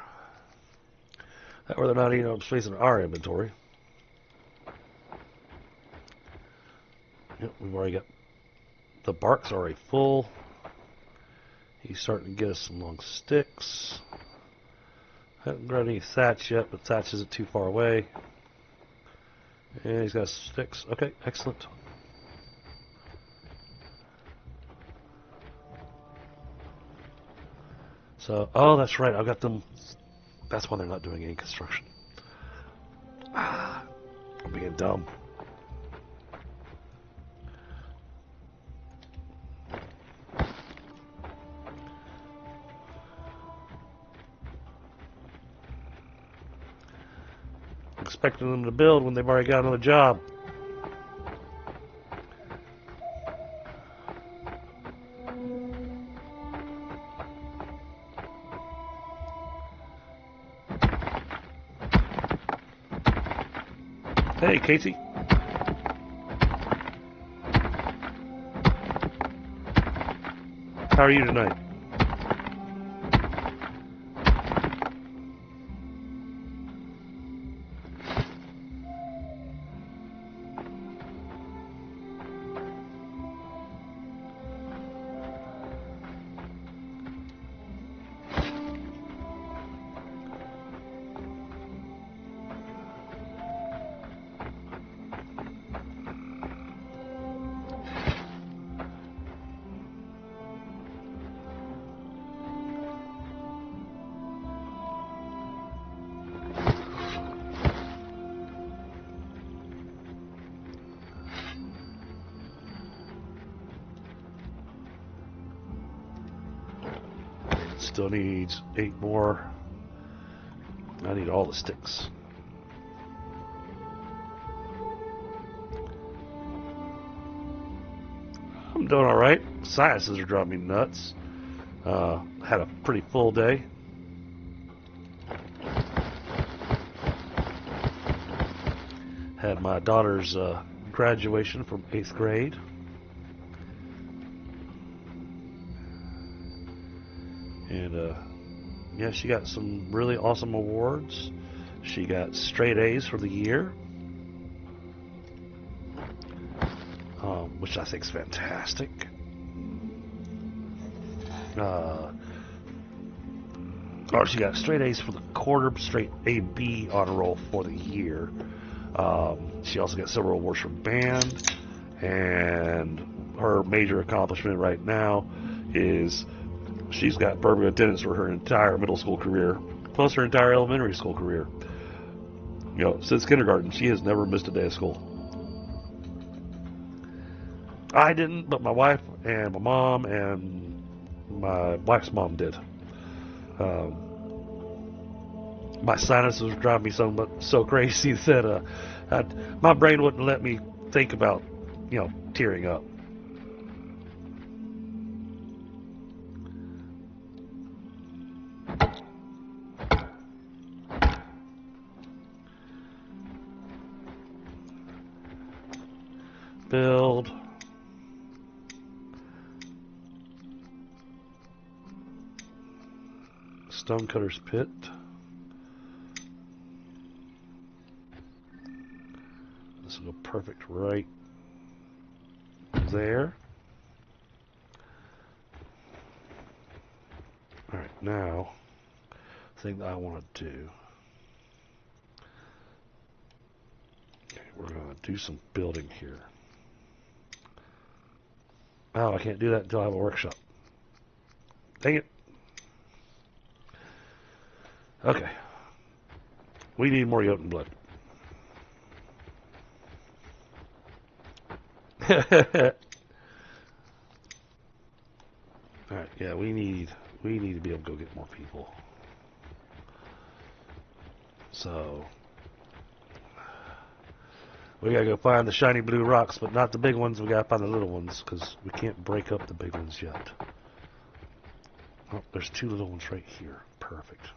That way they're not eating up space in our inventory. Yep, we've already got the bark's already full. He's starting to get us some long sticks. Haven't got any thatch yet, but thatch isn't too far away. And he's got sticks. Okay, excellent. So, oh, that's right. I've got them. That's why they're not doing any construction. I'm being dumb. Expecting them to build when they've already got another job. Hey, Casey. How are you tonight? Still needs 8 more. I need all the sticks. I'm doing alright. Sinuses are driving me nuts. Had a pretty full day. Had my daughter's graduation from 8th grade. And yeah, she got some really awesome awards. She got straight A's for the year, which I think is fantastic. Or she got straight A's for the quarter, straight A/B honor roll for the year. She also got several awards for band, and her major accomplishment right now is she's got perfect attendance for her entire middle school career, plus her entire elementary school career. You know, since kindergarten, she has never missed a day of school. I didn't, but my wife and my mom and my wife's mom did. My sinuses were driving me so crazy that my brain wouldn't let me think about, you know, tearing up. Build. Stonecutter's Pit. This will go perfect right there. Alright, now, the thing that I want to do, okay, we're going to do some building here. Oh, I can't do that until I have a workshop. Dang it. Okay. We need more Jotun blood. Alright, yeah, we need to be able to go get more people. So we gotta go find the shiny blue rocks, but not the big ones. We gotta find the little ones, because we can't break up the big ones yet. Oh, there's two little ones right here. Perfect.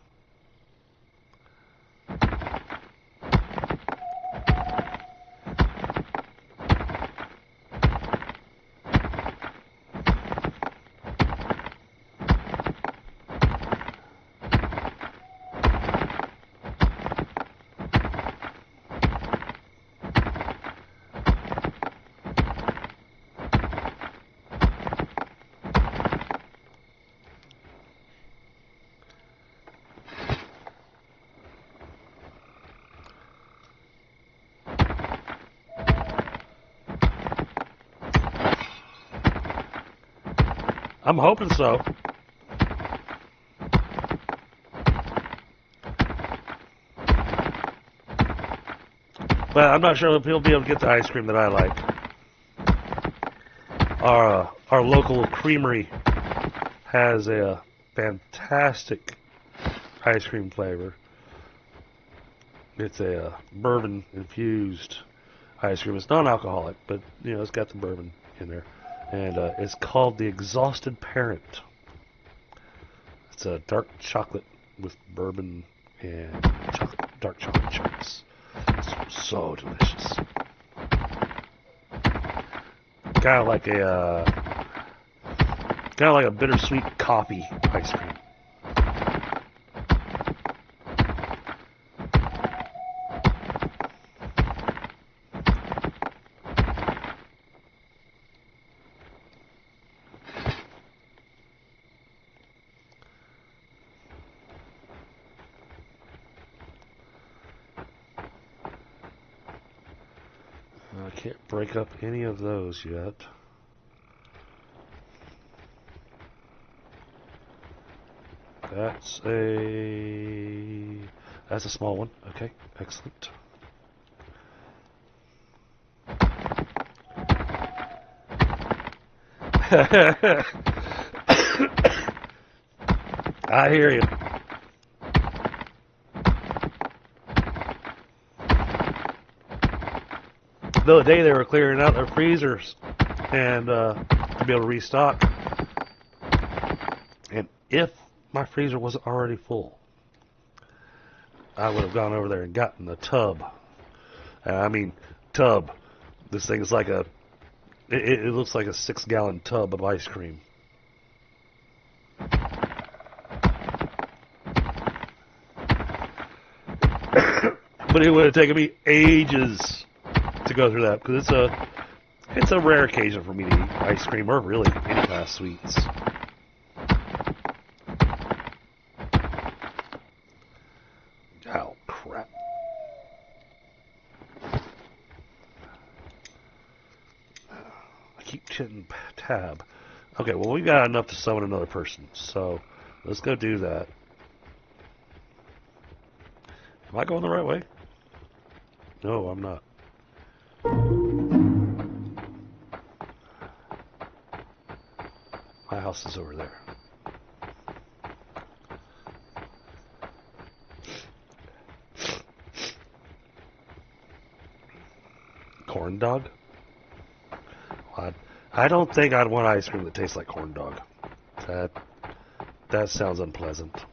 I'm hoping so. But I'm not sure if he'll be able to get the ice cream that I like. Our local creamery has a fantastic ice cream flavor. It's a bourbon infused ice cream. It's non-alcoholic, but you know it's got the bourbon in there. And it's called the Exhausted Parent. It's a dark chocolate with bourbon and dark chocolate chunks. It's so delicious. Kind of like a bittersweet coffee ice cream. I can't break up any of those yet. That's a small one. Okay, excellent. I hear you. the other day they were clearing out their freezers and to be able to restock. And if my freezer wasn't already full, I would have gone over there and gotten the tub. I mean, tub. This thing is like a, it looks like a 6-gallon tub of ice cream. But it would have taken me ages to go through that, because it's a rare occasion for me to eat ice cream, or really any kind of sweets. Oh, crap. I keep hitting tab. Okay, well, we got enough to summon another person, so let's go do that. Am I going the right way? No, I'm not. My house is over there. Corn dog? I don't think I'd want ice cream that tastes like corn dog. That sounds unpleasant.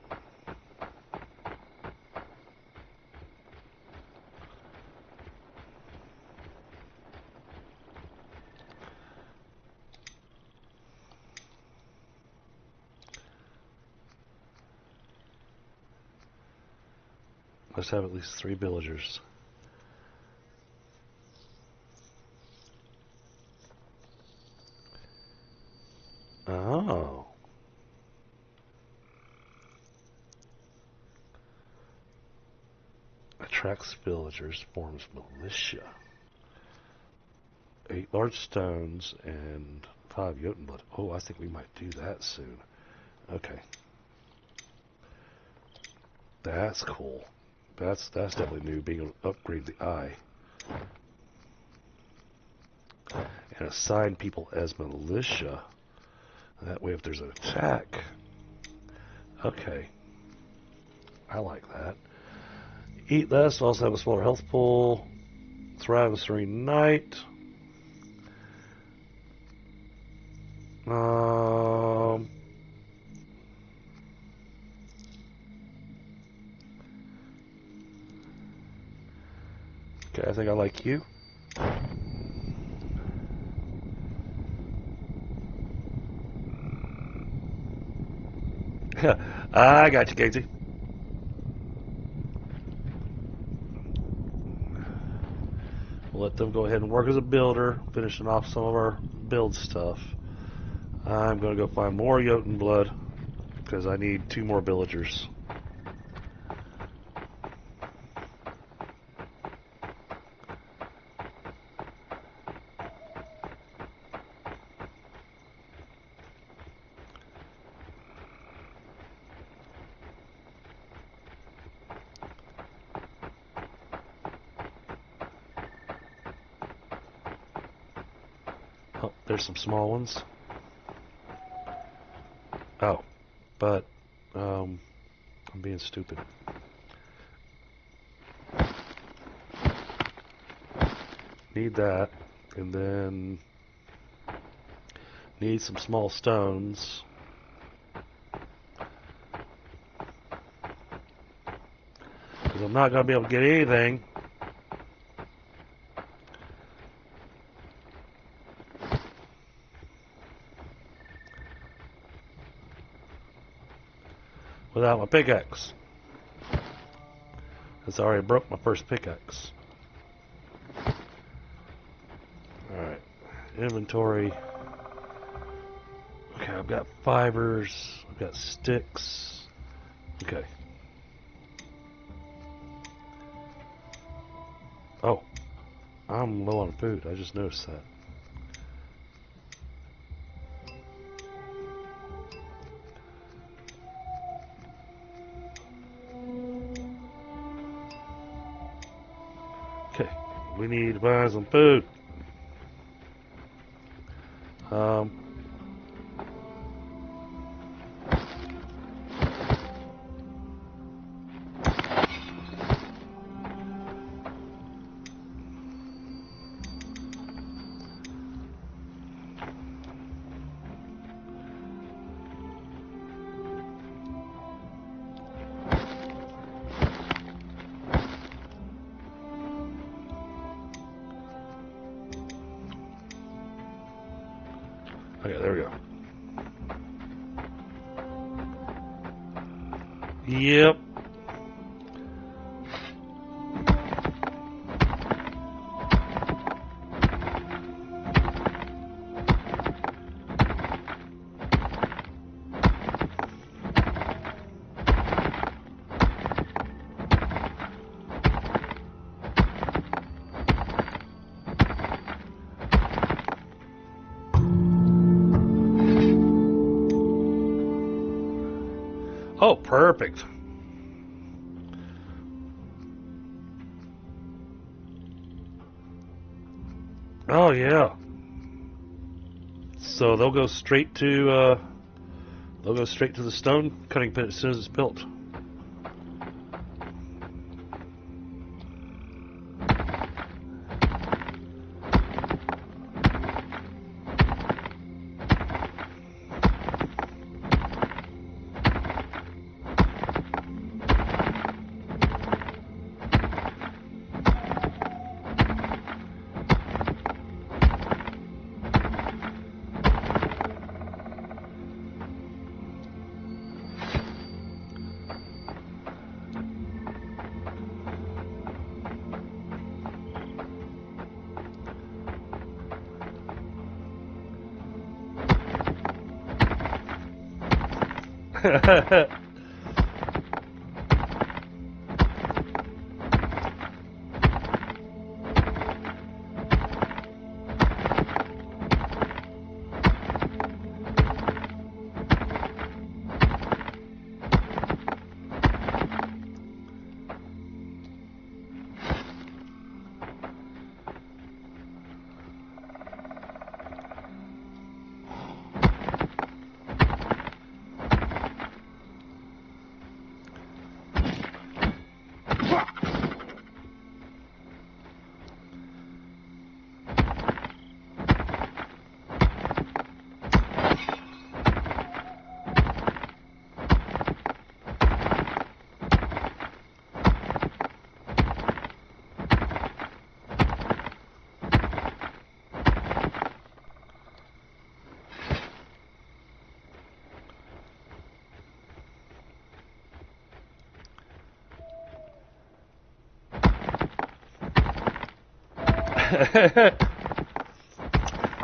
Must have at least 3 villagers. Oh. Attracts villagers, forms militia. 8 large stones and 5 Jotun blood. Oh, I think we might do that soon. Okay. That's cool. That's definitely new, being able to upgrade the eye. And assign people as militia. That way if there's an attack. Okay. I like that. Eat less, also have a smaller health pool. Thrive in serene night. Okay, I think I like you. I got you, Casey. We'll let them go ahead and work as a builder, finishing off some of our build stuff. I'm going to go find more Jotun blood, because I need 2 more villagers. Oh, there's some small ones. Oh, but I'm being stupid. Need that, and then need some small stones. Because I'm not going to be able to get anything without my pickaxe. It's already broke my first pickaxe. Alright. Inventory. Okay, I've got fibers. I've got sticks. Okay. Oh. I'm low on food. I just noticed that. Okay, we need to buy some food. Okay, there we go. Yep. Oh, perfect. Oh, yeah. So they'll go straight to the stone cutting pit as soon as it's built.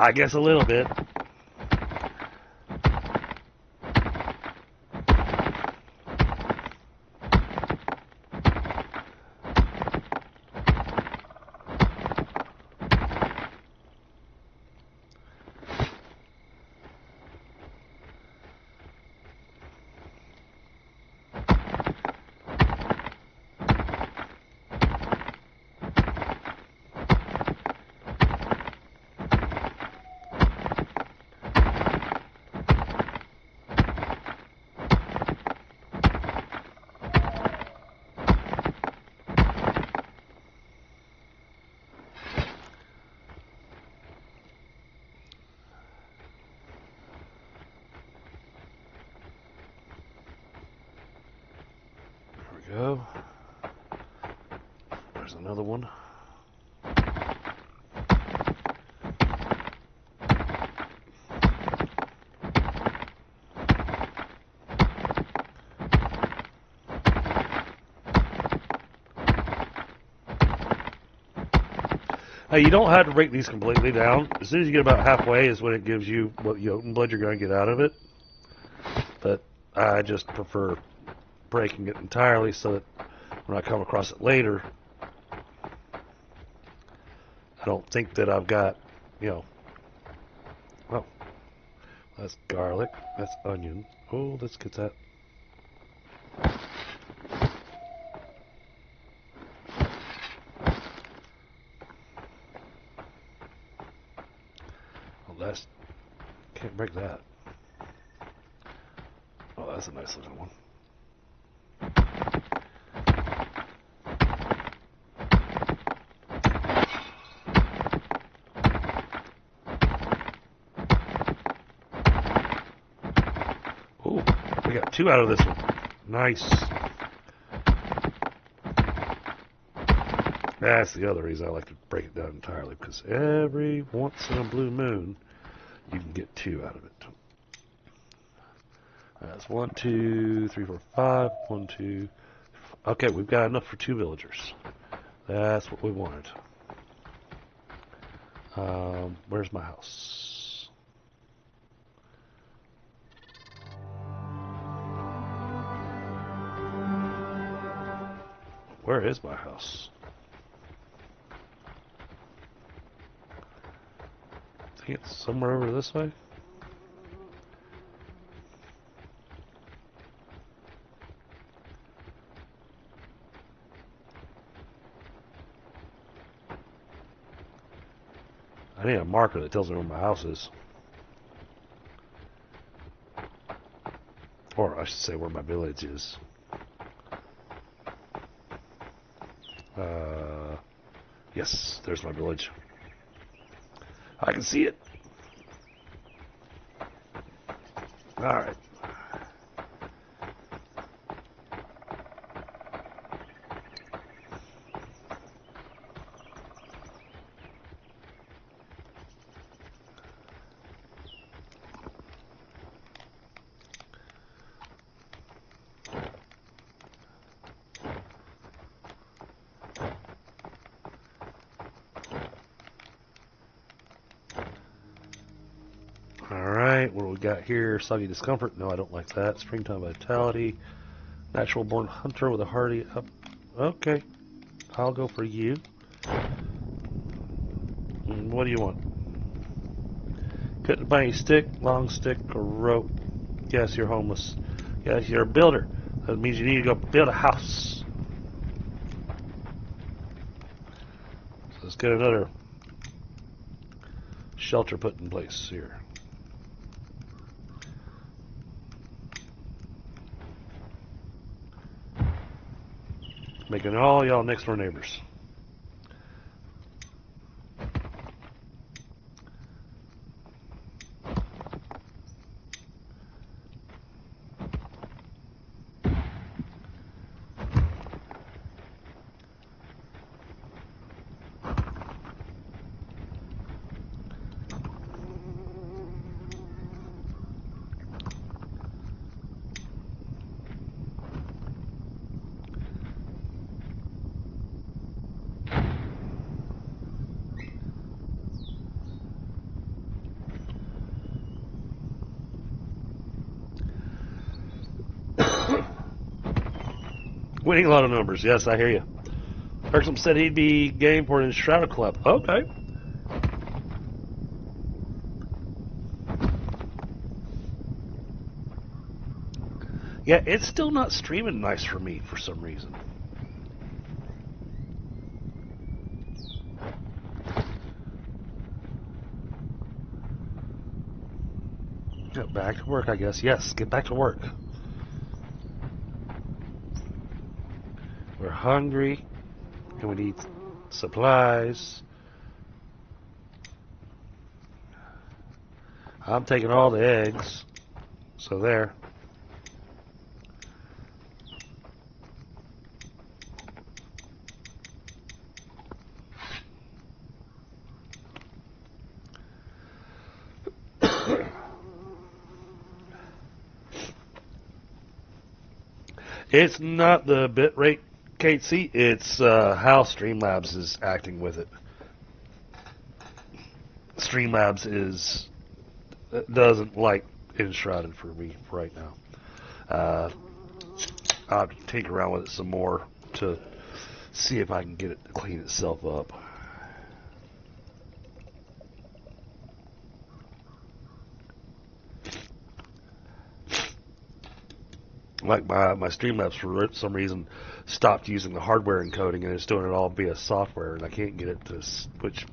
I guess a little bit. Go. There's another one. Hey, you don't have to break these completely down. As soon as you get about halfway is when it gives you what open blood you're going to get out of it. But I just prefer breaking it entirely so that when I come across it later, I don't think that I've got, well, that's garlic, that's onion. Oh, let's get that. Oh, that's, can't break that. Oh, that's a nice looking one. We got 2 out of this one. Nice. That's the other reason I like to break it down entirely, because every once in a blue moon, you can get 2 out of it. That's 1, 2, 3, 4, 5. 1, 2. Okay, we've got enough for 2 villagers. That's what we wanted. Where's my house? Where is my house? I think it's somewhere over this way. I need a marker that tells me where my house is. Or I should say where my village is. Yes, there's my village. I can see it. Alright. Alright, what do we got here? Soggy discomfort. No, I don't like that. Springtime vitality. Natural born hunter with a hardy up. Okay. I'll go for you. What do you want? Couldn't find any stick, long stick, or rope. Yes, you're homeless. Yes, you're a builder. That means you need to go build a house. So let's get another shelter put in place here. Making all y'all next door neighbors. Winning a lot of numbers. Yes, I hear you. Herxum said he'd be game for an Enshrouded Club. Okay. Yeah, it's still not streaming nice for me for some reason. Get back to work, I guess. Yes, get back to work. We're hungry, and we need supplies. I'm taking all the eggs, so there. It's not the bitrate, KC, it's how Streamlabs is acting with it. Streamlabs doesn't like Enshrouded for me right now. I'll have to tinker around with it some more to see if I can get it to clean itself up. Like my Streamlabs for some reason stopped using the hardware encoding and it's doing it all via software, and I can't get it to switch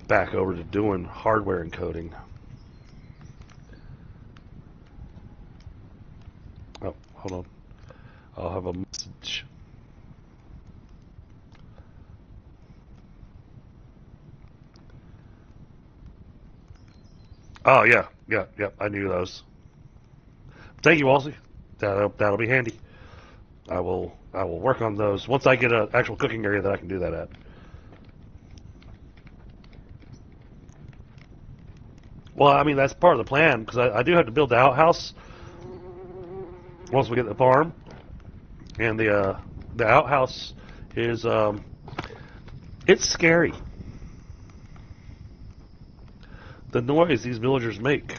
back over to doing hardware encoding. Oh, hold on. I'll have a message. Oh yeah, I knew those. Thank you, WaLaSy. That'll be handy. I will work on those once I get an actual cooking area that I can do that at. Well, I mean, that's part of the plan, because I do have to build the outhouse once we get the farm. And the outhouse is, it's scary. The noise these villagers make.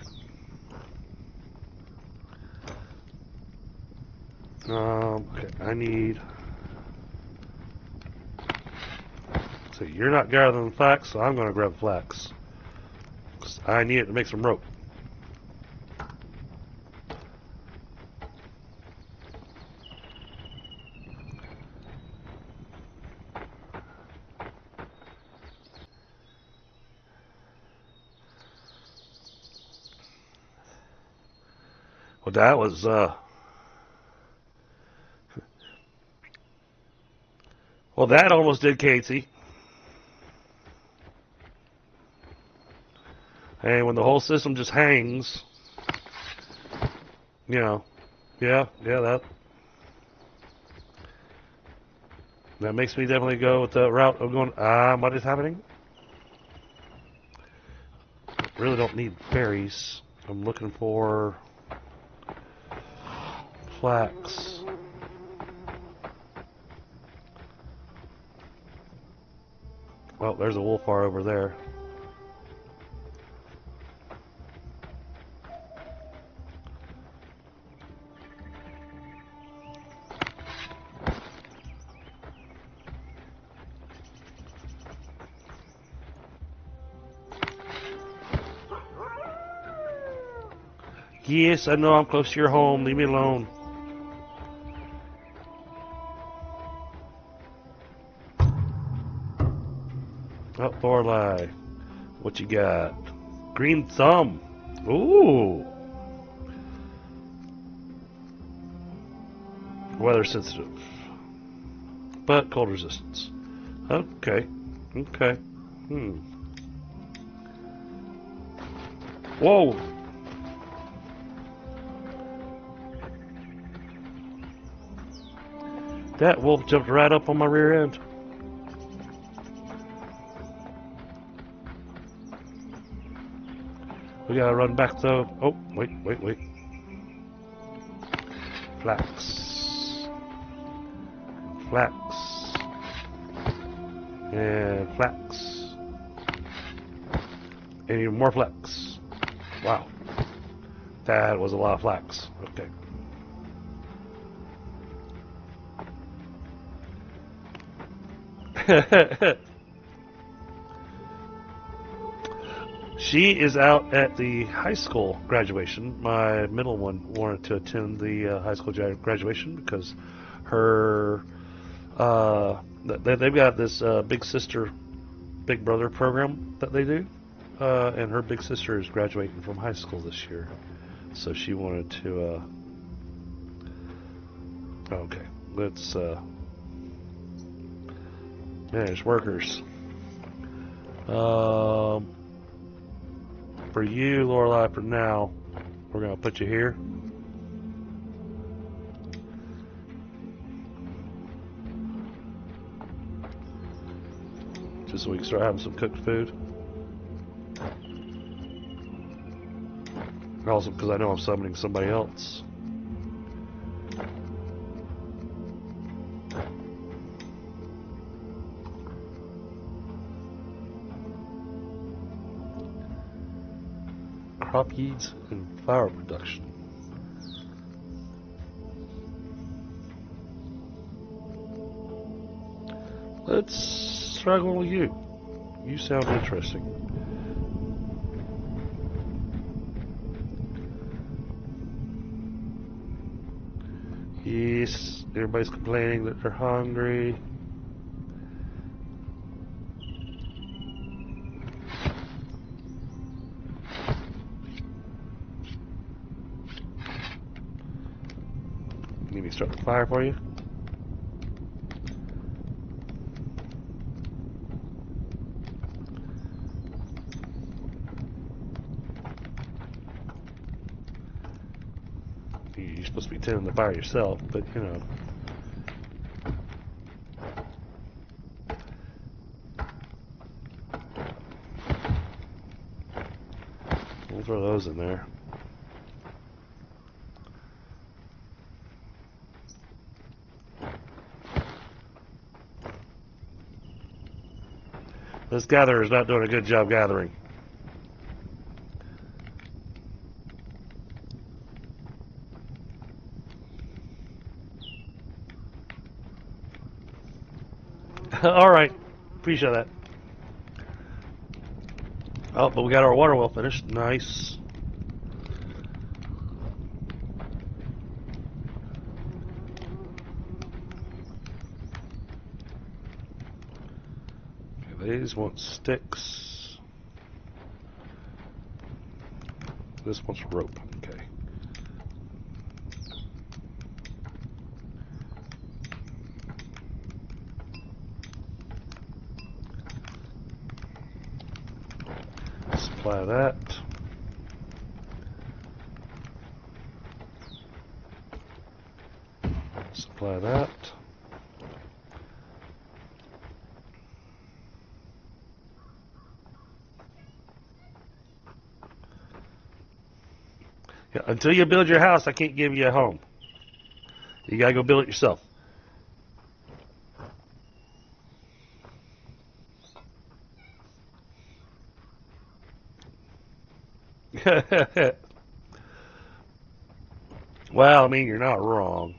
Okay, I need... So you're not gathering flax, so I'm going to grab flax. 'Cause I need it to make some rope. Well, that was, well, that almost did Casey. Hey, when the whole system just hangs, you know, yeah, that makes me definitely go with the route of going, what is happening? Really don't need berries. I'm looking for flax. Well, there's a wolf bar over there. Yes, I know I'm close to your home. Leave me alone. Oh, WaLaSy. What you got? Green thumb. Ooh. Weather sensitive. But cold resistance. Okay. Okay. Whoa. That wolf jumped right up on my rear end. We gotta run back though. Oh, wait. Flax. And flax. And even more flax. Wow. That was a lot of flax. Okay. She is out at the high school graduation. My middle one wanted to attend the high school graduation because her they've got this big sister, big brother program that they do, and her big sister is graduating from high school this year, so she wanted to. Okay, let's manage workers. For you, WaLaSy, for now, we're going to put you here. Just so we can start having some cooked food. Also, because I know I'm summoning somebody else. Crop yields and flower production. Let's try going with you. You sound interesting. Yes, everybody's complaining that they're hungry. Need me to start the fire for you? You're supposed to be tending the fire yourself, but you know. We'll throw those in there. This gatherer is not doing a good job gathering. All right, appreciate that. Oh, but we got our water well finished. Nice. Okay, these want sticks. This wants rope. Okay. Supply that. Supply that. Yeah, until you build your house, I can't give you a home. You gotta go build it yourself. Well, I mean, you're not wrong.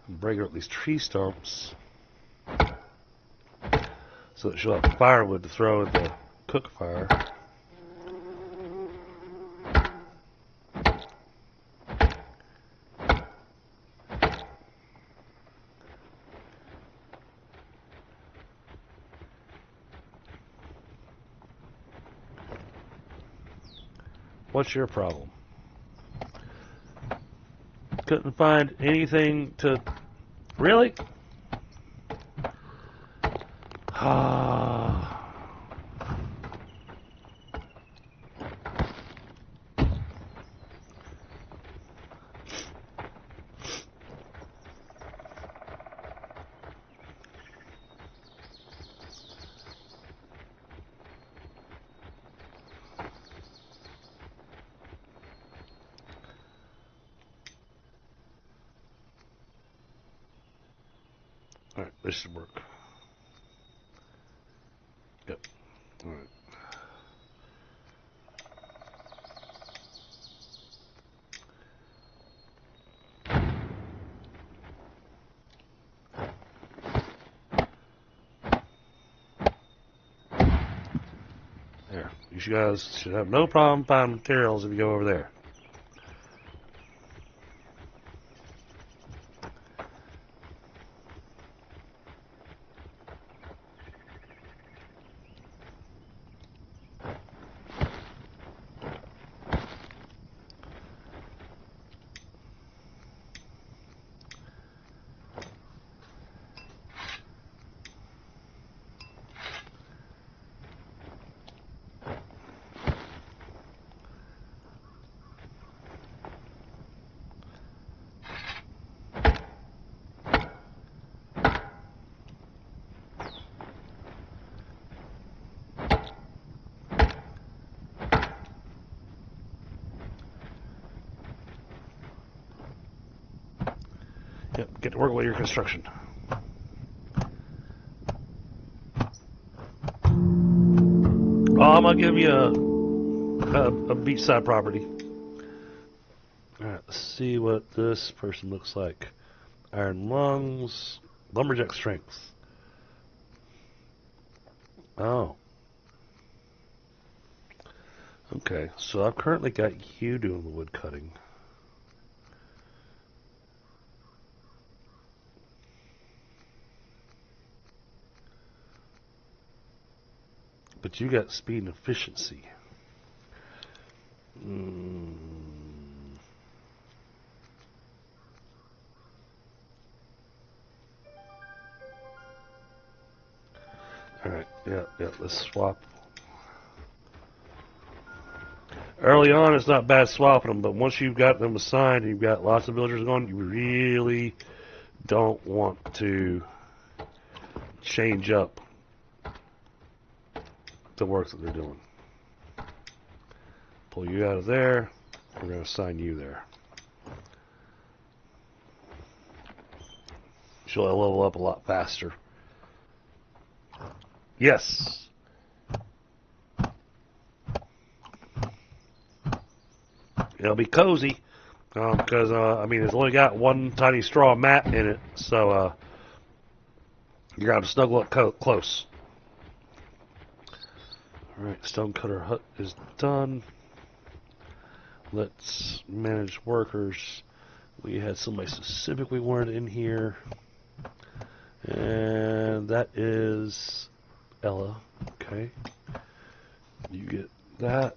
Break up these tree stumps so that she'll have firewood to throw at the cook fire. What's your problem? Couldn't find anything to... Really? Ah. Alright, this should work. Yep. Alright. There. You guys should have no problem finding materials if you go over there. Yep, get to work with your construction. Oh, I'm gonna give you a beachside property. Alright, let's see what this person looks like. Iron lungs, lumberjack strength. Oh. Okay, so I've currently got you doing the wood cutting. But you got speed and efficiency. Alright, yeah, let's swap. Early on, it's not bad swapping them, but once you've got them assigned and you've got lots of villagers going, you really don't want to change up the work that they're doing. Pull you out of there. We're going to assign you there. She'll level up a lot faster. Yes. It'll be cozy because I mean it's only got one tiny straw mat in it, so you're gonna have to snuggle up close. All right, stonecutter hut is done. Let's manage workers. We had somebody specific we wanted in here, and that is Ella. Okay, you get that.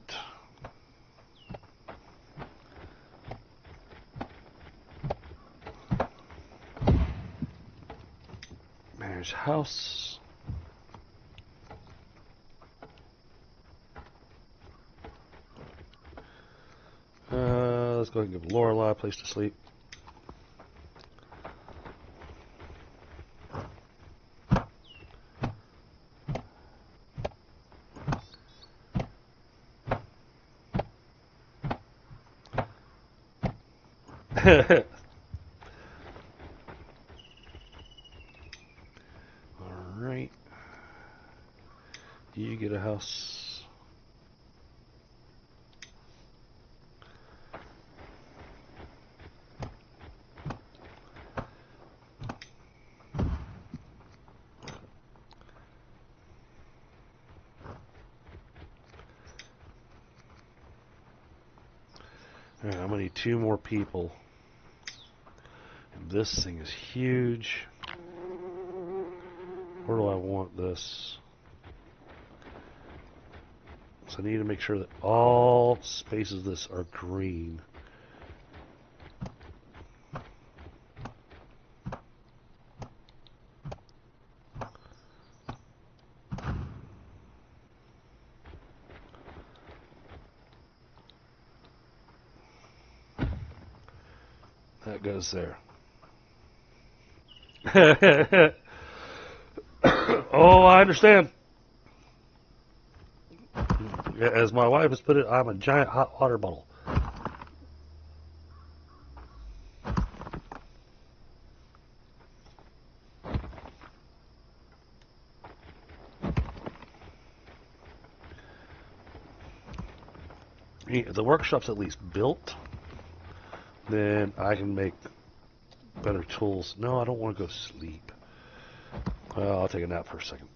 Manage house. Let's go ahead and give Lorelei a place to sleep. Alright. You get a house. Alright, I'm gonna need 2 more people. And this thing is huge. Where do I want this? So I need to make sure that all spaces of this are green. That goes there. Oh, I understand. As my wife has put it, I'm a giant hot water bottle. If the workshop's at least built, then I can make better tools. No, I don't want to go sleep. Well, I'll take a nap for a second.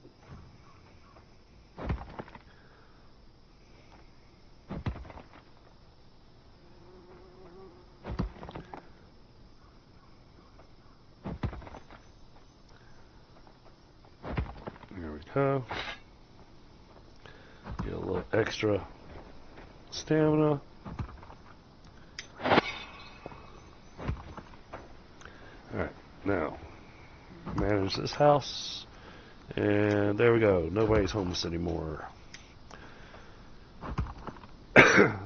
There we go. Get a little extra stamina. Alright, now manage this house, and there we go. Nobody's homeless anymore. Now,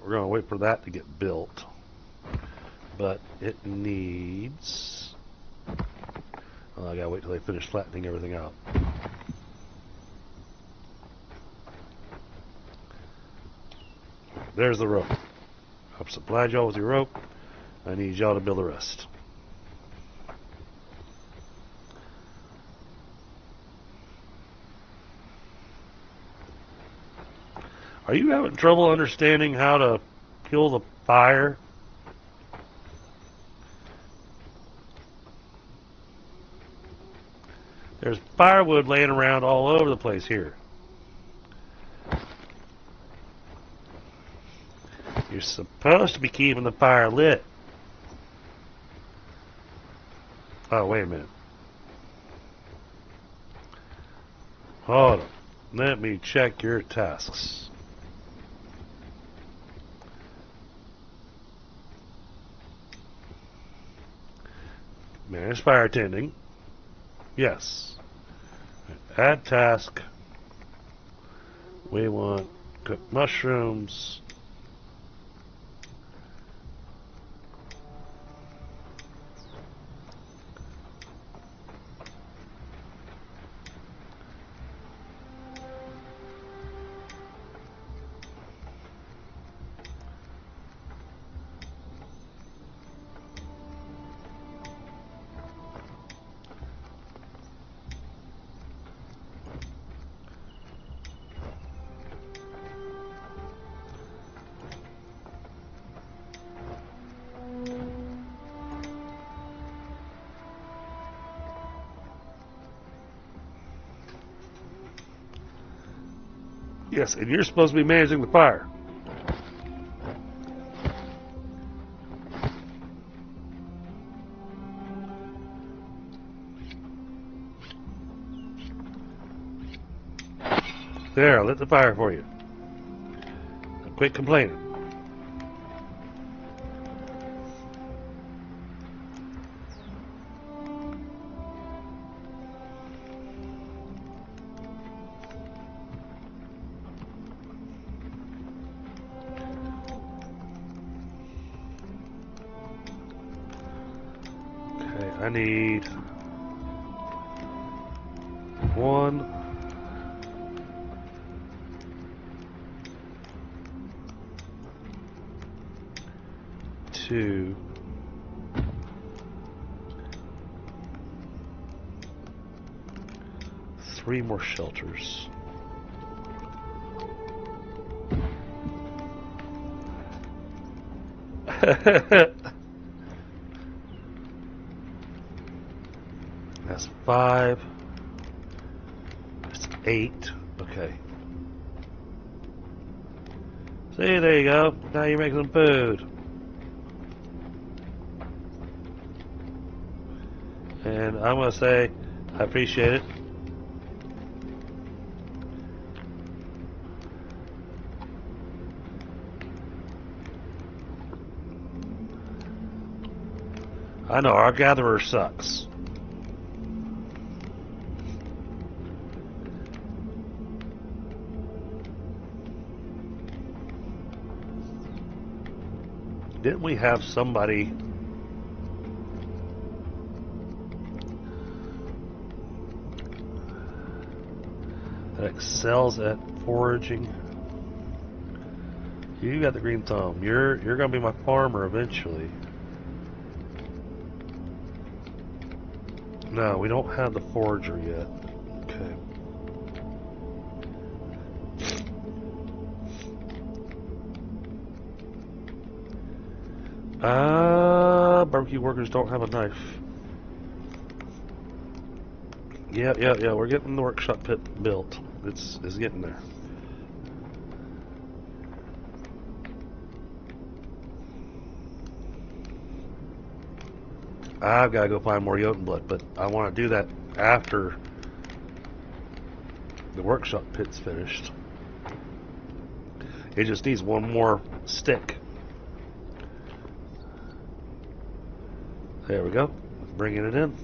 we're going to wait for that to get built, but it needs. Well, I gotta wait till they finish flattening everything out. There's the rope. I've supplied y'all with your rope. I need y'all to build the rest. Are you having trouble understanding how to kill the fire? There's firewood laying around all over the place here. You're supposed to be keeping the fire lit. Oh, wait a minute. Hold on. Let me check your tasks. Manage fire tending. Yes. Add task We want cooked mushrooms. Yes, and you're supposed to be managing the fire. There, I'll lit the fire for you. Now quit complaining. I need 1, 2, 3 more shelters. That's 5. That's 8. Okay. See, there you go. Now you're making some food. And I'm going to say I appreciate it. I know, our gatherer sucks. Didn't we have somebody that excels at foraging? You got the green thumb. You're gonna be my farmer eventually. No, we don't have the forager yet. Okay. Barbecue workers don't have a knife. Yeah. We're getting the workshop pit built. It's getting there. I've got to go find more Jotunblood, but I want to do that after the workshop pit's finished. It just needs one more stick. There we go. Bringing it in.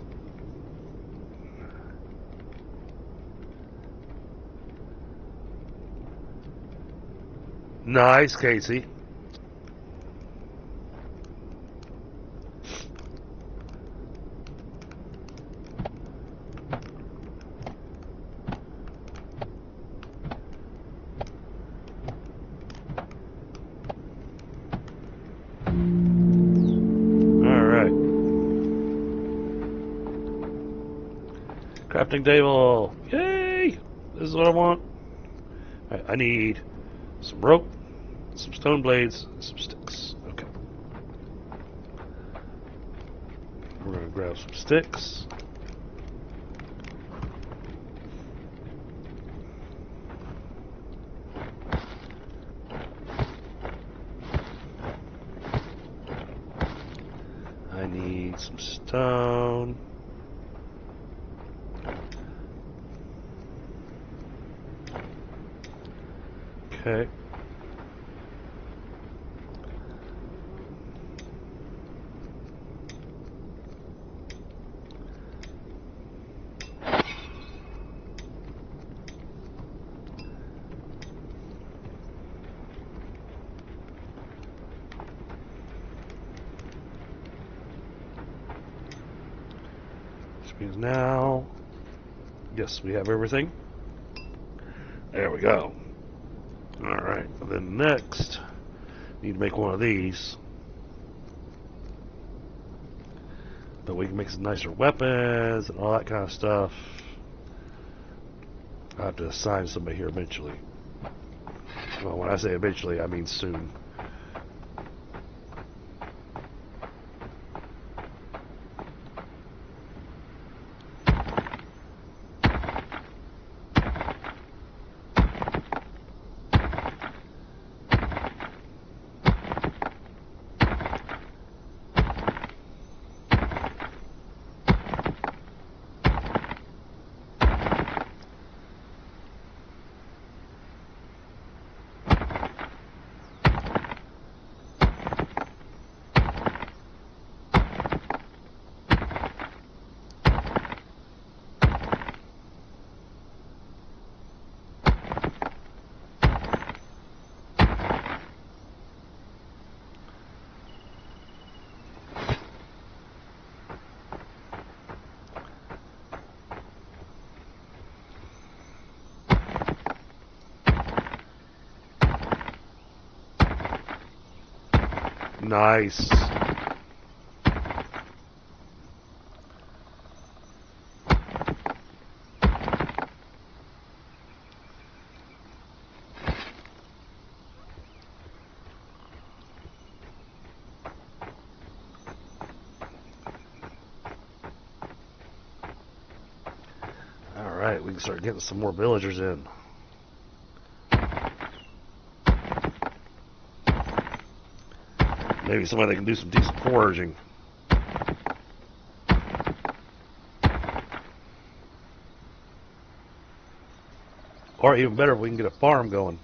Nice, Casey. Crafting table. Yay! This is what I want. Right, I need some rope, some stone blades, and some sticks. Okay. We're going to grab some sticks. I need some stone. Okay. Which means now, yes, we have everything. There we go. Alright, then next, need to make one of these. But we can make some nicer weapons and all that kind of stuff. I'll have to assign somebody here eventually. Well, when I say eventually, I mean soon. Nice. Alright, we can start getting some more villagers in. Maybe somebody that can do some decent foraging. Or even better, if we can get a farm going.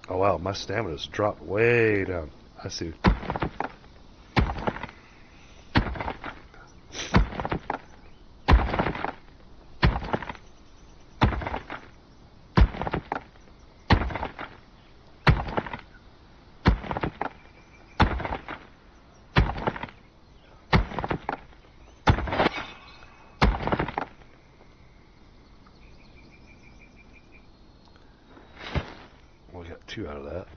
Oh wow, my stamina's dropped way down. I see. We got 2 out of that.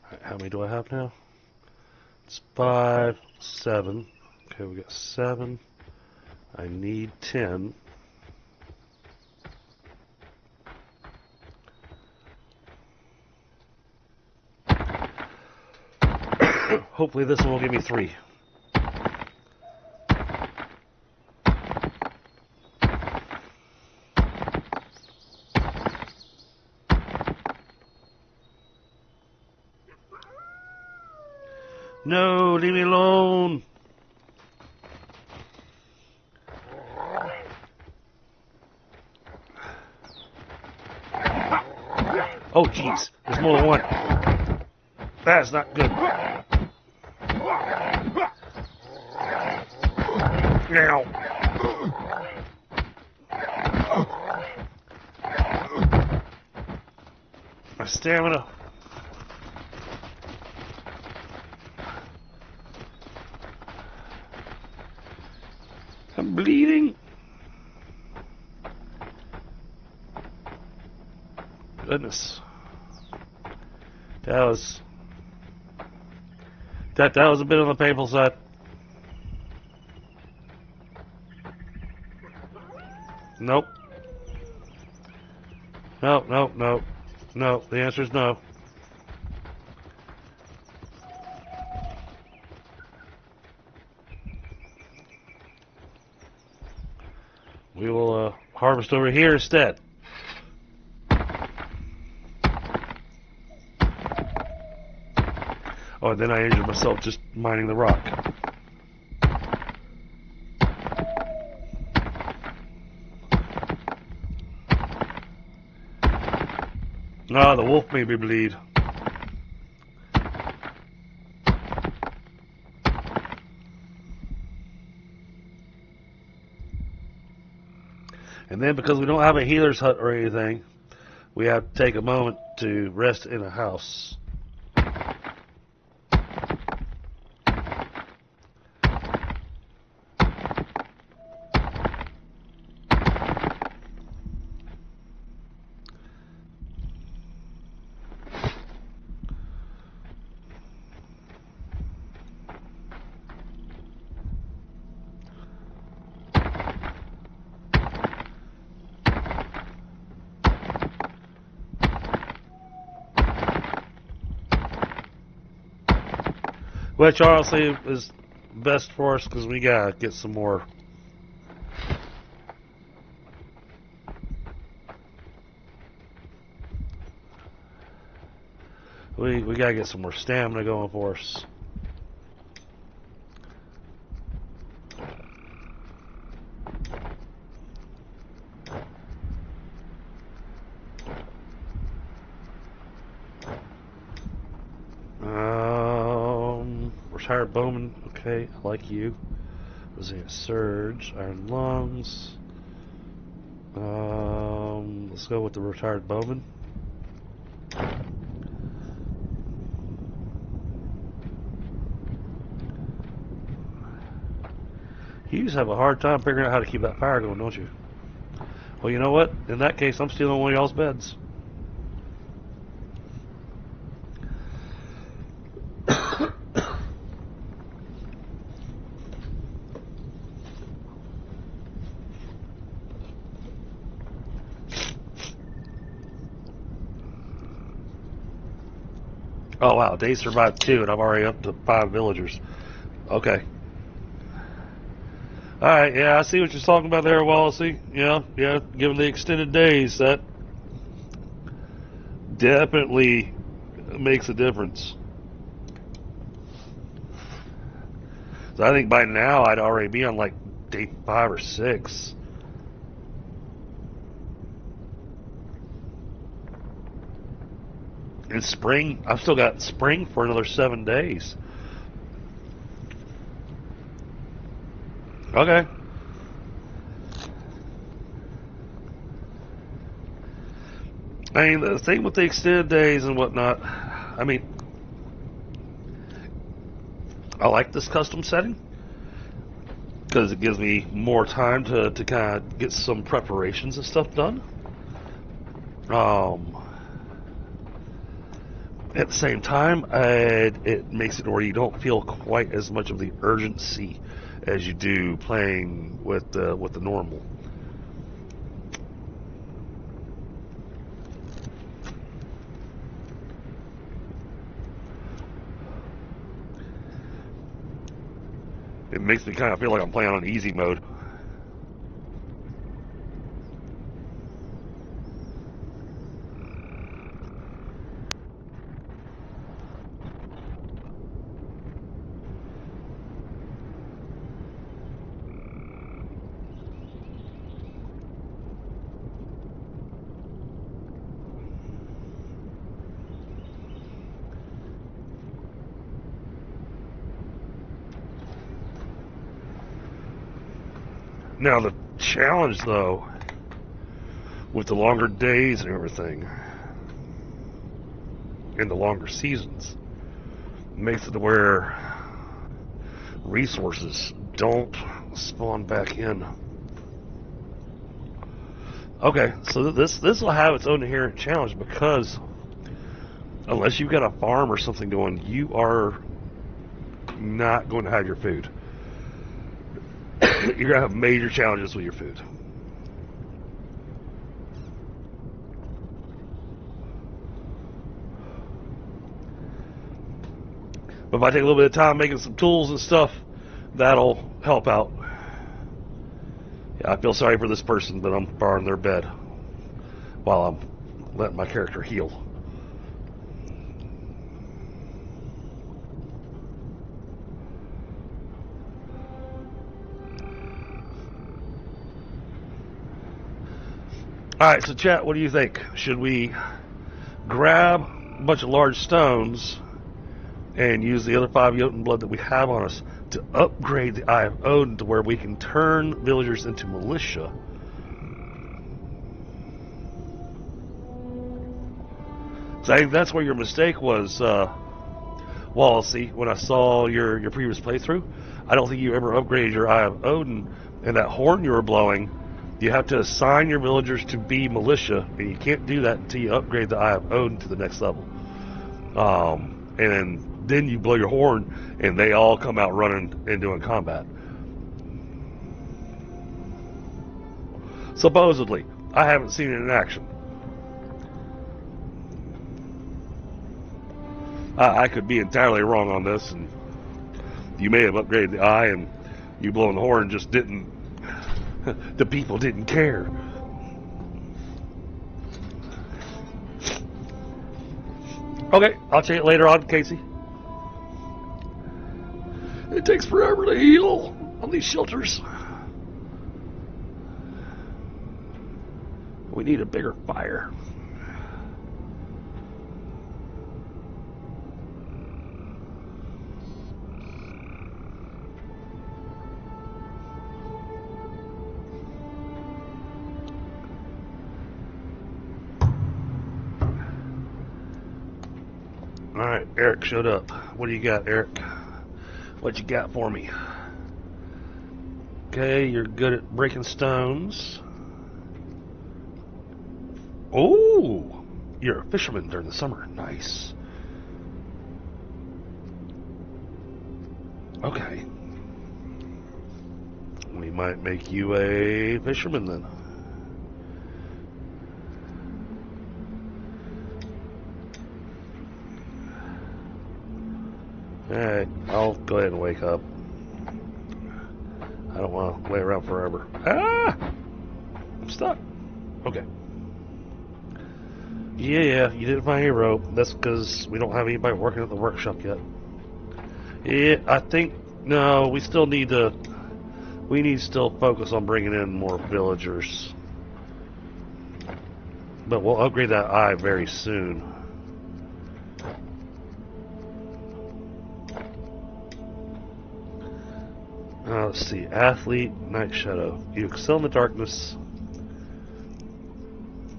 Alright, how many do I have now? It's 5, 7. Okay, we got 7. I need 10. Hopefully this one will give me 3. No, leave me alone. Oh, jeez. There's more than one. That's not good. Now. My stamina. I'm bleeding. Goodness. That was a bit on the painful side. Nope. No, no, no. No, the answer is no. We will harvest over here instead. Oh, and then I injured myself just mining the rock. Ah, the wolf made me bleed. And then because we don't have a healer's hut or anything, we have to take a moment to rest in a house. Which honestly is best for us because we gotta get some more. We gotta get some more stamina going for us. Retired bowman, okay, I like you. Resilient surge, iron lungs. Let's go with the retired bowman. You just have a hard time figuring out how to keep that fire going, don't you? Well, you know what? In that case, I'm stealing one of y'all's beds. Oh wow, they survived 2 and I'm already up to 5 villagers. Okay. Alright, yeah, I see what you're talking about there, WaLaSy. Yeah, given the extended days, that definitely makes a difference. So I think by now I'd already be on like day 5 or 6. In spring, I've still got spring for another 7 days. Okay. I mean, the thing with the extended days and whatnot, I mean, I like this custom setting because it gives me more time to kind of get some preparations and stuff done. At the same time, it makes it where you don't feel quite as much of the urgency as you do playing with the normal. It makes me kind of feel like I'm playing on easy mode. Now the challenge, though, with the longer days and everything, and the longer seasons, makes it to where resources don't spawn back in. Okay, so this will have its own inherent challenge because unless you've got a farm or something going, you are not going to have your food. You're going to have major challenges with your food. But if I take a little bit of time making some tools and stuff, that'll help out. Yeah, I feel sorry for this person that I'm borrowing their bed while I'm letting my character heal. Alright, so chat, what do you think? Should we grab a bunch of large stones and use the other 5 Jotun blood that we have on us to upgrade the Eye of Odin to where we can turn villagers into militia? So I think that's where your mistake was, WaLaSy. When I saw your previous playthrough, I don't think you ever upgraded your Eye of Odin, and that horn you were blowing, you have to assign your villagers to be militia, and you can't do that until you upgrade the Eye of Odin to the next level. And then you blow your horn, and they all come out running and doing combat. Supposedly. I haven't seen it in action. I could be entirely wrong on this, and you may have upgraded the eye, and you blowing the horn just didn't... the people didn't care. Okay, I'll check it later on, Casey. It takes forever to heal on these shelters. We need a bigger fire. Alright, Eric showed up. What do you got, Eric? What you got for me? Okay, you're good at breaking stones. Oh, you're a fisherman during the summer. Nice. Okay. We might make you a fisherman then. Alright, I'll go ahead and wake up. I don't want to lay around forever. Ah! I'm stuck. Okay. Yeah, you didn't find any rope. That's because we don't have anybody working at the workshop yet. Yeah, I think... No, we still need to... We need to still focus on bringing in more villagers. But we'll upgrade that eye very soon. Let's see. Athlete, Night Shadow. You excel in the darkness.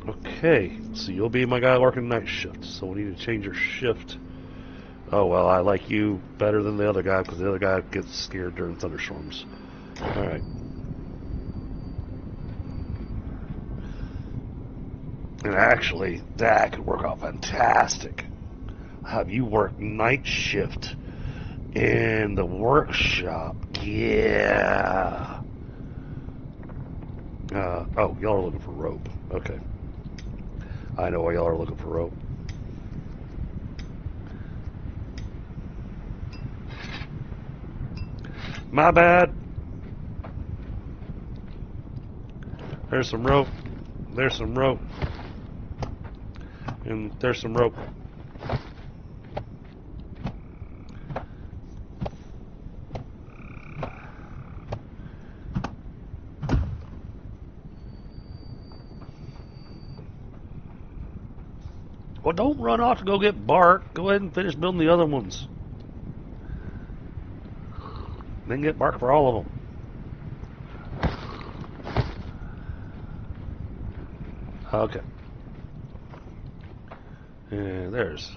Okay, so you'll be my guy working night shift. So we need to change your shift. Oh, well, I like you better than the other guy because the other guy gets scared during thunderstorms. Alright. And actually, that could work out fantastic. Have you work night shift in the workshop. Yeah. Oh, y'all are looking for rope. Okay. I know why y'all are looking for rope. My bad. There's some rope. There's some rope. And there's some rope. Well, don't run off to go get bark. Go ahead and finish building the other ones. Then get bark for all of them. Okay. And there's...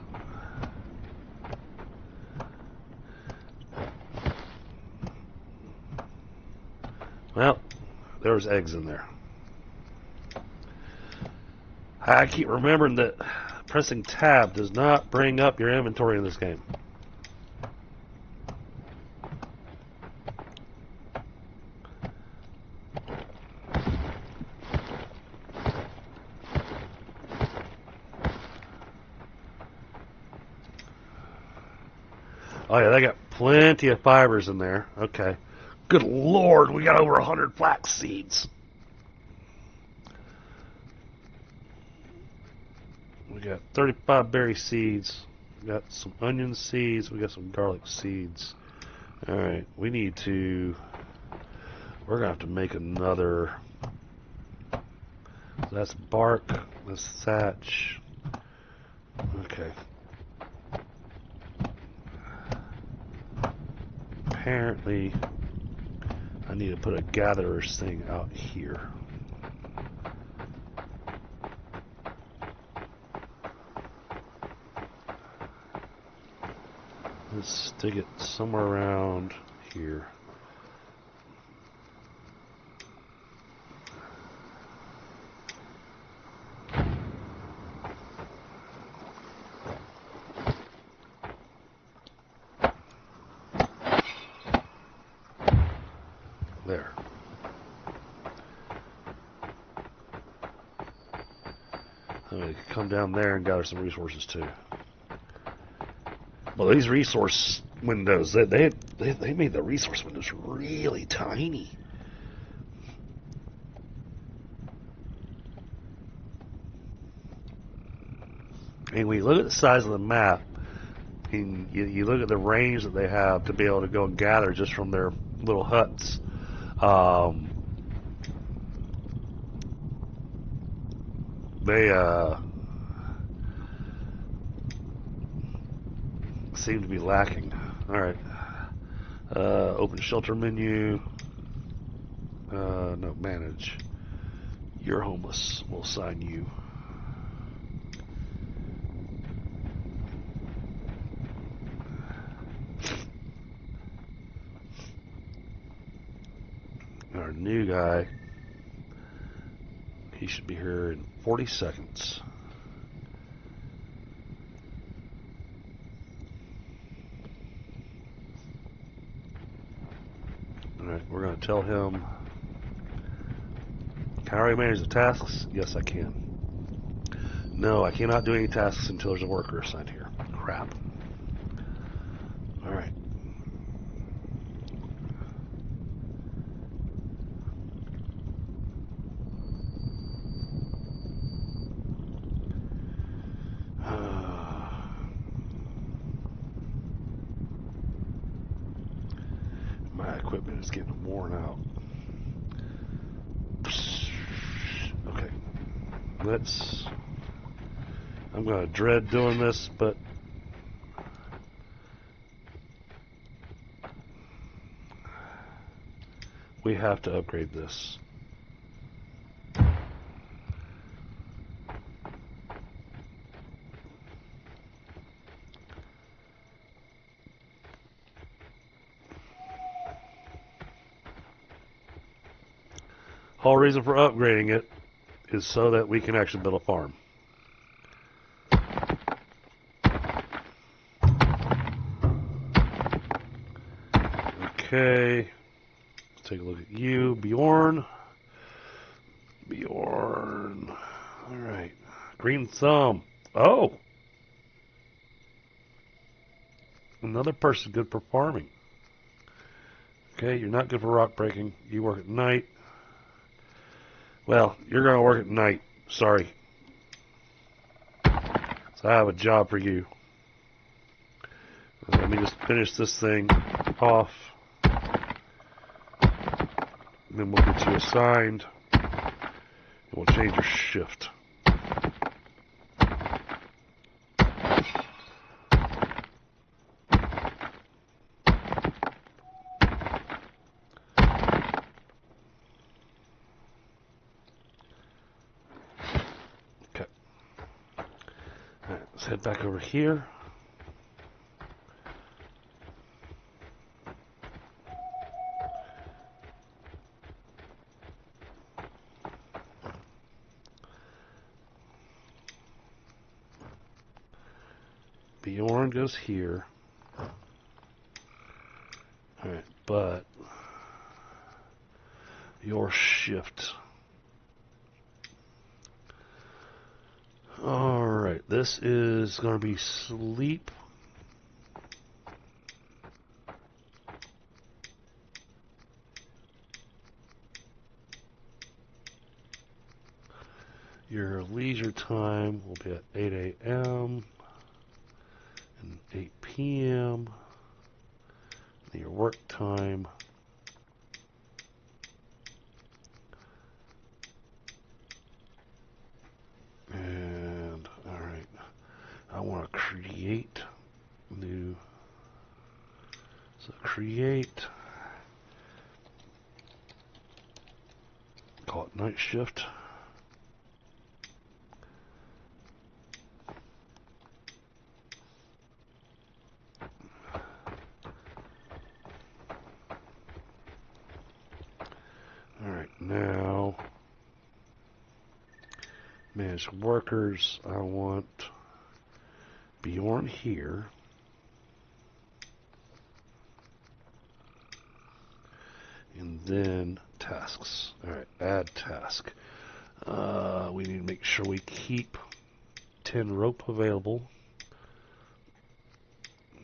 Well, there's eggs in there. I keep remembering that pressing tab does not bring up your inventory in this game. Oh yeah, they got plenty of fibers in there. Okay. Good Lord, we got over 100 flax seeds. We got 35 berry seeds. We got some onion seeds. We got some garlic seeds. Alright, we need to... We're going to have to make another... That's bark. That's thatch. Okay. Apparently, I need to put a gatherer's thing out here. Let's stick it somewhere around here. There. I'm going to come down there and gather some resources too. Well, these resource windows, they made the resource windows really tiny. And when you look at the size of the map, and you look at the range that they have to be able to go and gather just from their little huts. They seem to be lacking. Alright. Open shelter menu. No, manage. You're homeless. We'll assign you. Our new guy, he should be here in 40 seconds. Alright, we're going to tell him, can I already manage the tasks? Yes, I can. No, I cannot do any tasks until there's a worker assigned here. Crap. Alright. My equipment is getting worn out. Okay. I'm going to dread doing this, but we have to upgrade this. Whole reason for upgrading it is so that we can actually build a farm. Okay, let's take a look at you, Bjorn. Bjorn. All right, green thumb. Oh, another person good for farming. Okay, you're not good for rock breaking. You work at night. Well, you're going to work at night. Sorry. So I have a job for you. Let me just finish this thing off. Then we'll get you assigned. And we'll change your shift. Okay. Alright, let's head back over here. Bjorn goes here. Alright, but your shift. Alright, this is going to be sleep. Your leisure time will be at 8 a.m. and 8 p.m. Your work time and alright, I want to create new, so create, call it night shift. Manage workers. I want Bjorn here. And then tasks. Alright, add task. We need to make sure we keep 10 rope available.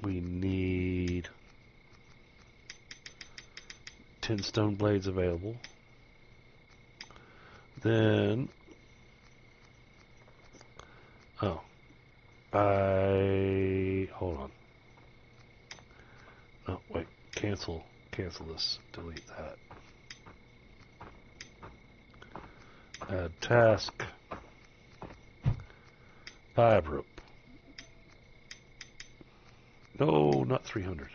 We need 10 stone blades available. Then, hold on. Oh, wait, cancel this, delete that. Add task, 5 rope. No, not 300.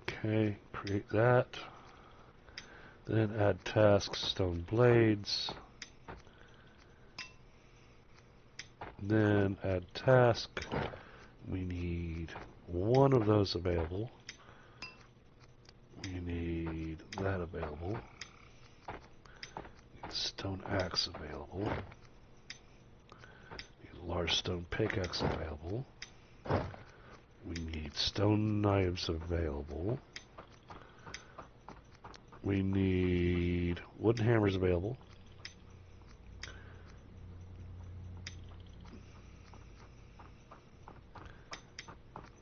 Okay, create that. Then add tasks, stone blades. Then add task. We need 1 of those available. We need that available. Stone axe available. Large stone pickaxe available. We need stone knives available. We need wooden hammers available.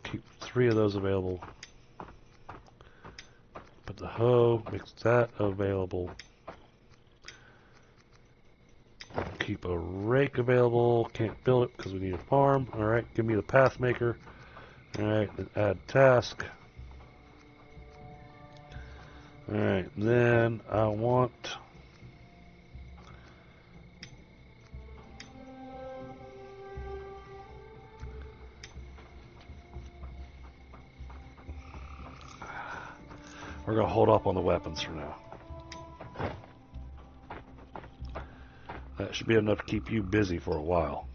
Keep 3 of those available. Put the hoe, make that available. Keep a rake available. Can't build it because we need a farm. Alright, give me the path maker. Alright, then add task. Alright, then I want we're going to hold up on the weapons for now. That should be enough to keep you busy for a while.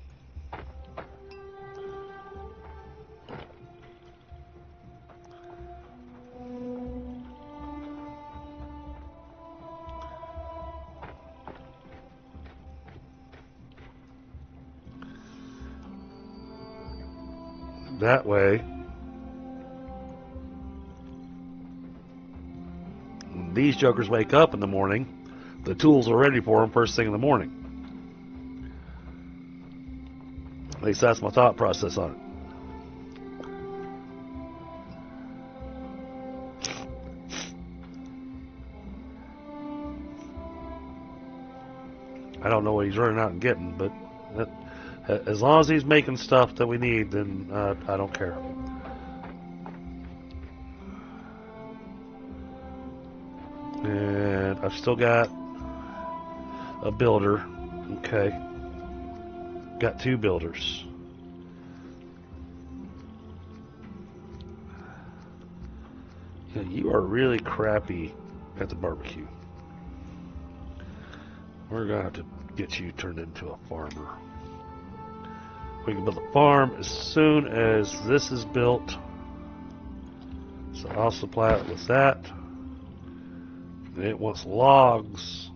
That way, when these jokers wake up in the morning, the tools are ready for them first thing in the morning. At least that's my thought process on it. I don't know what he's running out and getting, but as long as he's making stuff that we need, then I don't care. And I've still got a builder. Okay. Got 2 builders. Yeah, you are really crappy at the barbecue. We're going to have to get you turned into a farmer. We can build a farm as soon as this is built. So I'll supply it with that. It wants logs.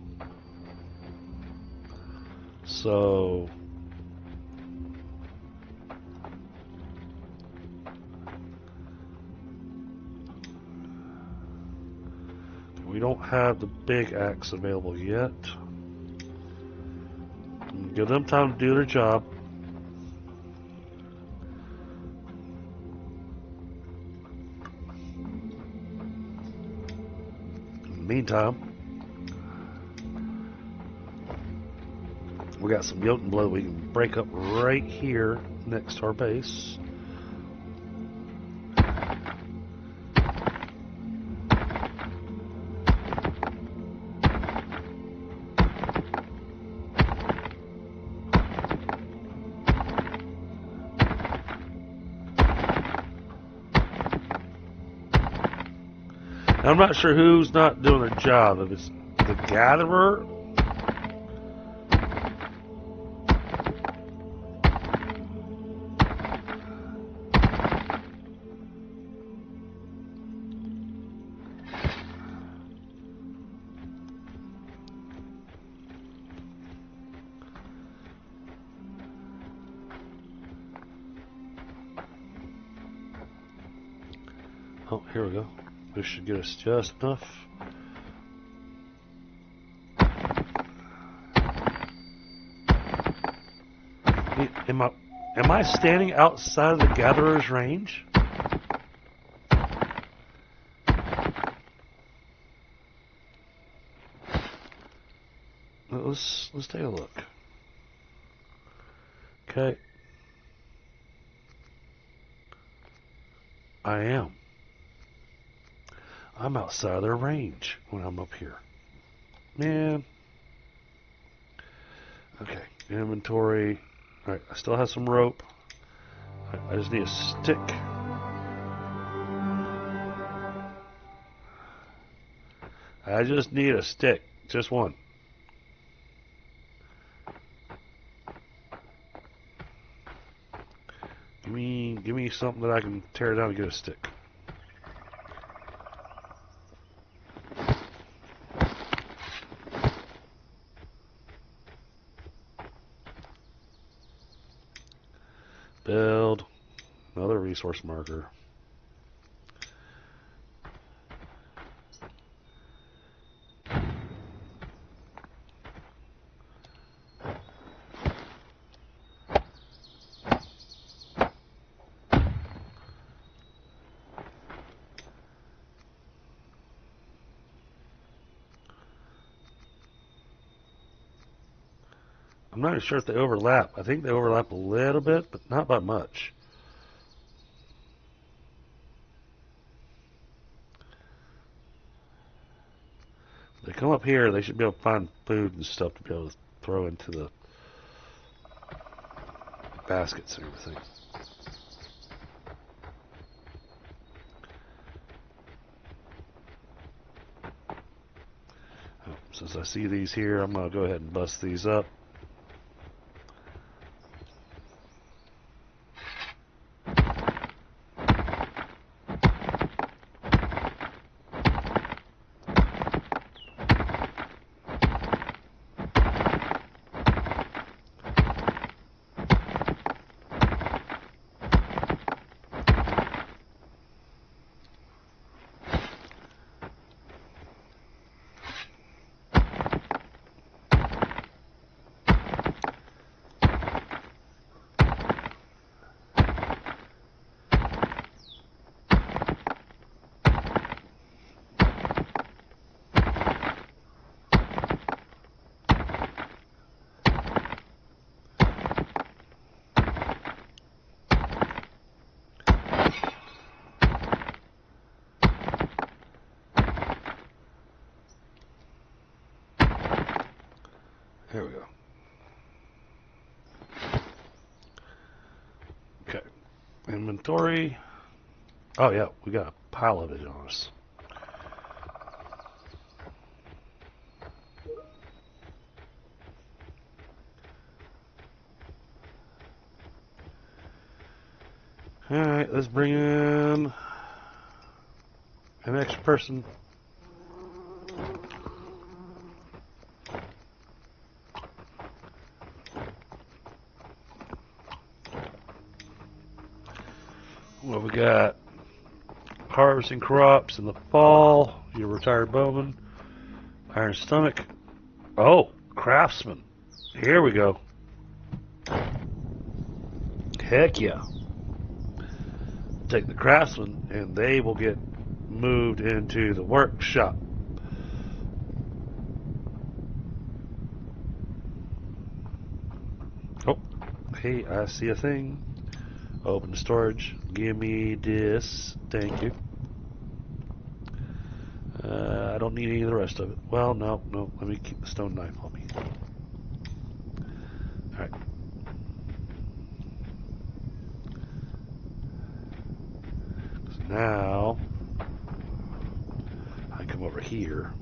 So we don't have the big axe available yet. Give them time to do their job. In the meantime, we got some Jotun blood we can break up right here next to our base. I'm not sure who's not doing their job. If it's the gatherer Oh, here we go. This should get us just enough. Am I standing outside of the gatherer's range? Let's take a look. Okay. I am. I'm outside of their range when I'm up here. Man. Okay. Inventory. Alright, I still have some rope. I just need a stick. I just need a stick. Just one. Give me something that I can tear down and get a stick. Build. Another resource marker. I'm not sure if they overlap. I think they overlap a little bit, but not by much. If they come up here, they should be able to find food and stuff to be able to throw into the baskets and everything. Since I see these here, I'm going to go ahead and bust these up. There we go. Okay. Inventory. Oh, yeah. We got a pile of it on us. Alright, let's bring in an extra person. Well, we got harvesting crops in the fall. Your retired bowman. Iron stomach. Oh, craftsman. Here we go. Heck yeah. Take the craftsman and they will get moved into the workshop. Oh, hey, I see a thing. Open the storage. Give me this. Thank you. I don't need any of the rest of it. Well, no. Let me keep the stone knife on me. Alright. So now, I come over here.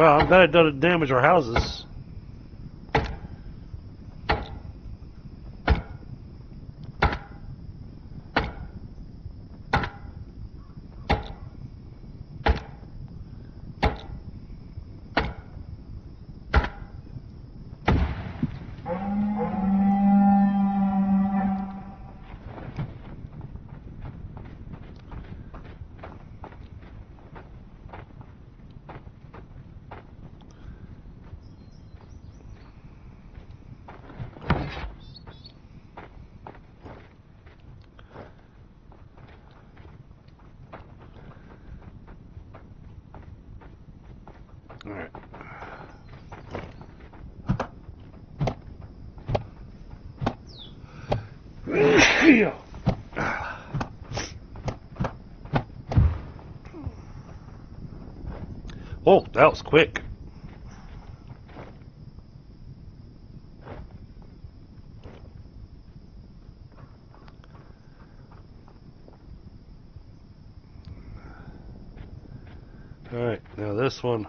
Well, I'm glad it doesn't damage our houses. Alright. Oh, that was quick. Alright, now this one.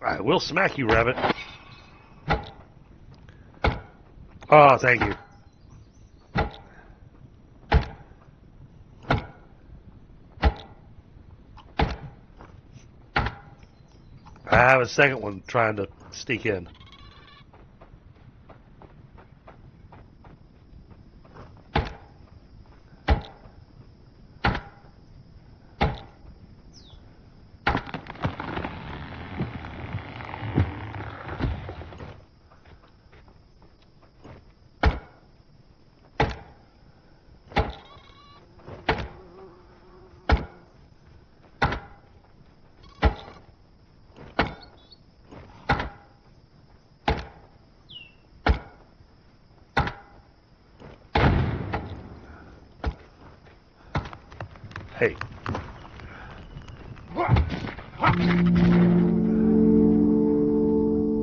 I will smack you, rabbit. Oh, thank you. I have a second one trying to sneak in. Hey.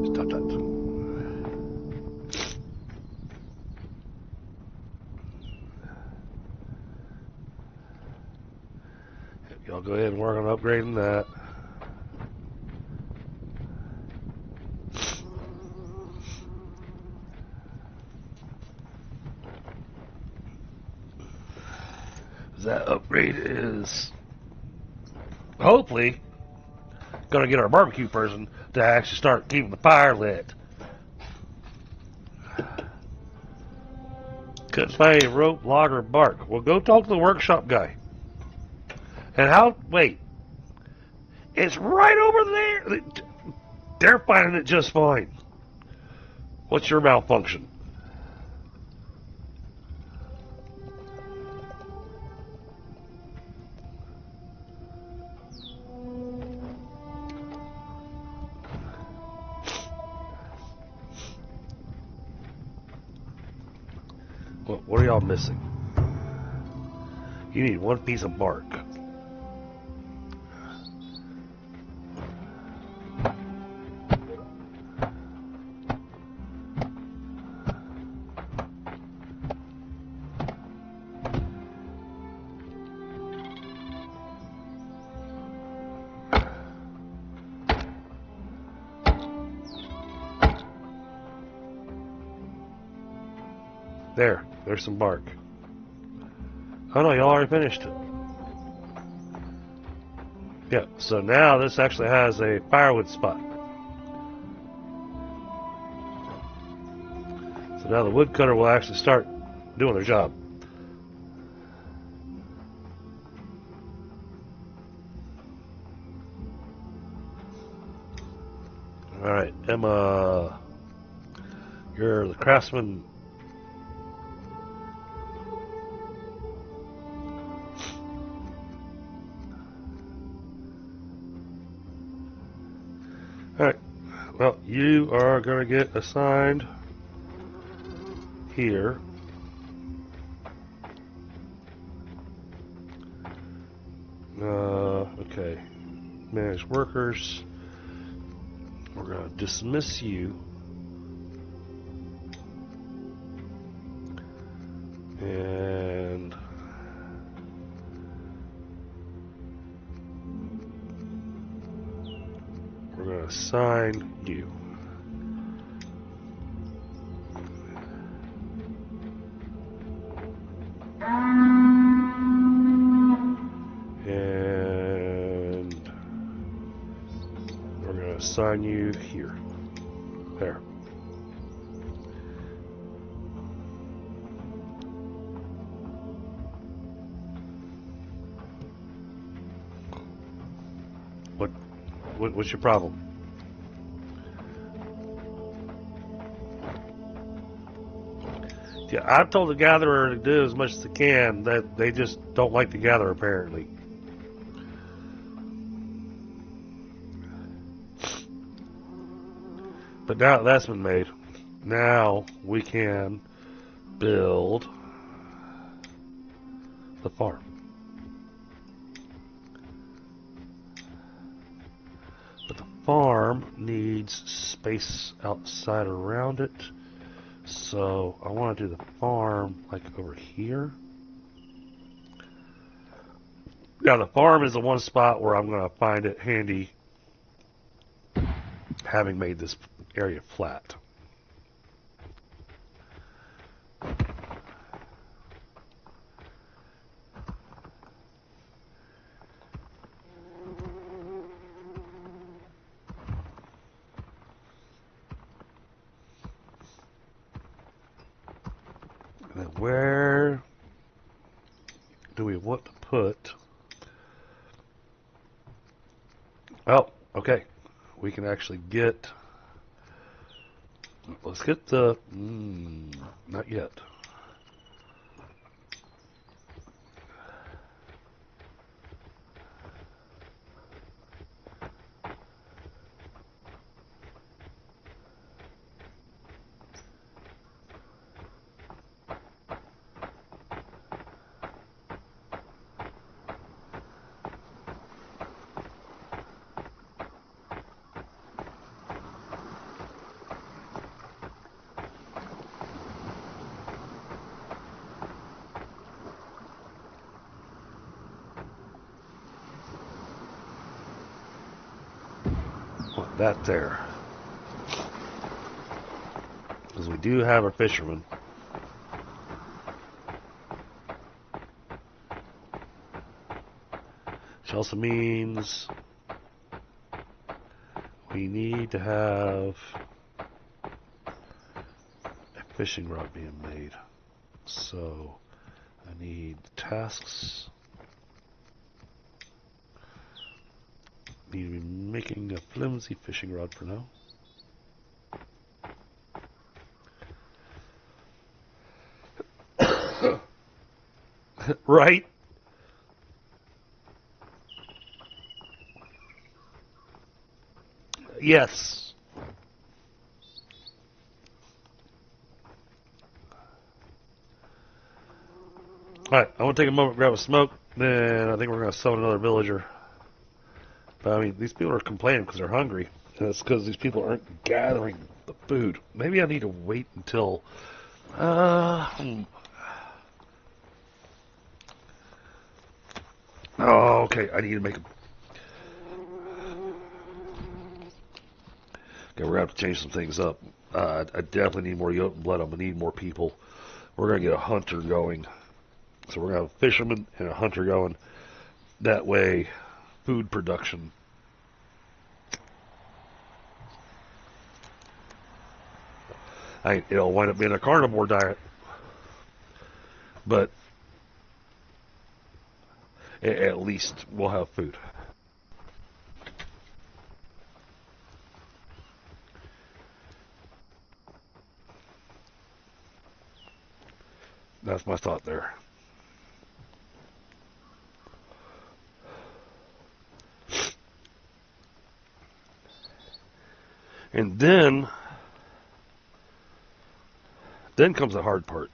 Stop that. Y'all go ahead and work on upgrading that. That upgrade is hopefully going to get our barbecue person to actually start keeping the fire lit. Couldn't find any rope, log, or bark. Well, go talk to the workshop guy. And how? Wait. It's right over there. They're finding it just fine. What's your malfunction? What are y'all missing? You need one piece of bark. There's some bark. Oh no, y'all already finished it. Yeah, so now this actually has a firewood spot. So now the woodcutter will actually start doing their job. Alright, Emma, you're the craftsman. Alright, well, you are going to get assigned here. Okay. Manage workers. We're going to dismiss you. And we're going to assign you. And we're going to assign you here. There. What's your problem? Yeah, I've told the gatherer to do as much as they can. That they just don't like the gatherer, apparently. But now that's been made, now we can build the farm. But the farm needs space outside around it. So I want to do the farm like over here. Now the farm is the one spot where I'm going to find it handy, having made this area flat. And then where do we want to put? Oh, okay. We can actually get. Let's get the. Not yet. That there, because we do have our fishermen. Which also means we need to have a fishing rod being made. So I need tasks. Need to be making a flimsy fishing rod for now. Right? Yes. Alright, I want to take a moment to grab a smoke, then I think we're going to summon another villager. But I mean, these people are complaining because they're hungry. And it's because these people aren't gathering the food. Maybe I need to wait until... Oh, okay, I need to make a... Okay, we're going to have to change some things up. I definitely need more Jotun blood. I'm going to need more people. We're going to get a hunter going. So we're going to have a fisherman and a hunter going. That way... food production. It'll wind up being a carnivore diet, but at least we'll have food. That's my thought there. And then comes the hard part.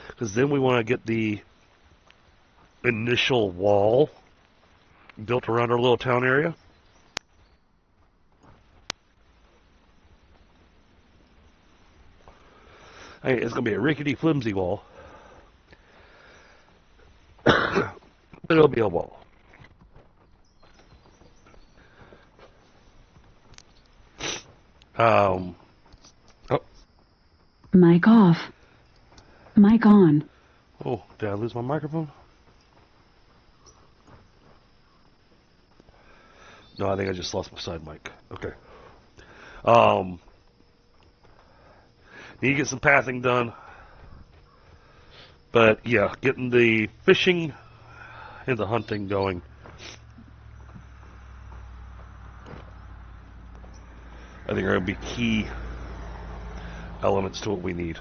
Because then we want to get the initial wall built around our little town area. Hey, it's going to be a rickety, flimsy wall. But it'll be a wall. Oh. Mic off. Mic on. Oh, did I lose my microphone? No, I think I just lost my side mic. Okay. Need to get some pathing done. But yeah, getting the fishing and the hunting going. I think are going to be key elements to what we need.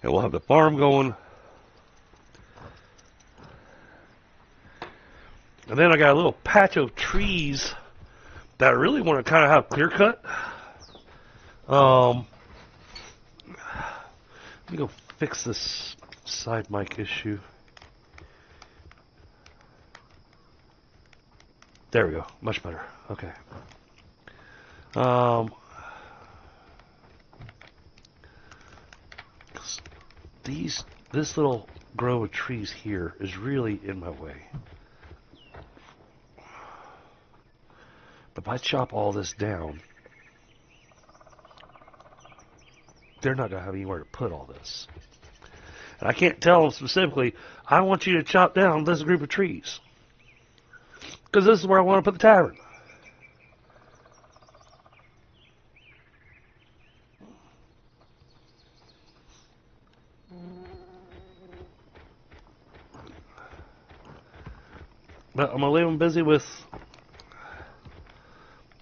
And we'll have the farm going. And then I got a little patch of trees that I really want to kind of have clear cut. Let me go fix this side mic issue. There we go. Much better. Okay. This little grove of trees here is really in my way. But if I chop all this down, they're not going to have anywhere to put all this. And I can't tell them specifically, I want you to chop down this group of trees. Because this is where I want to put the tavern. But I'm going to leave them busy with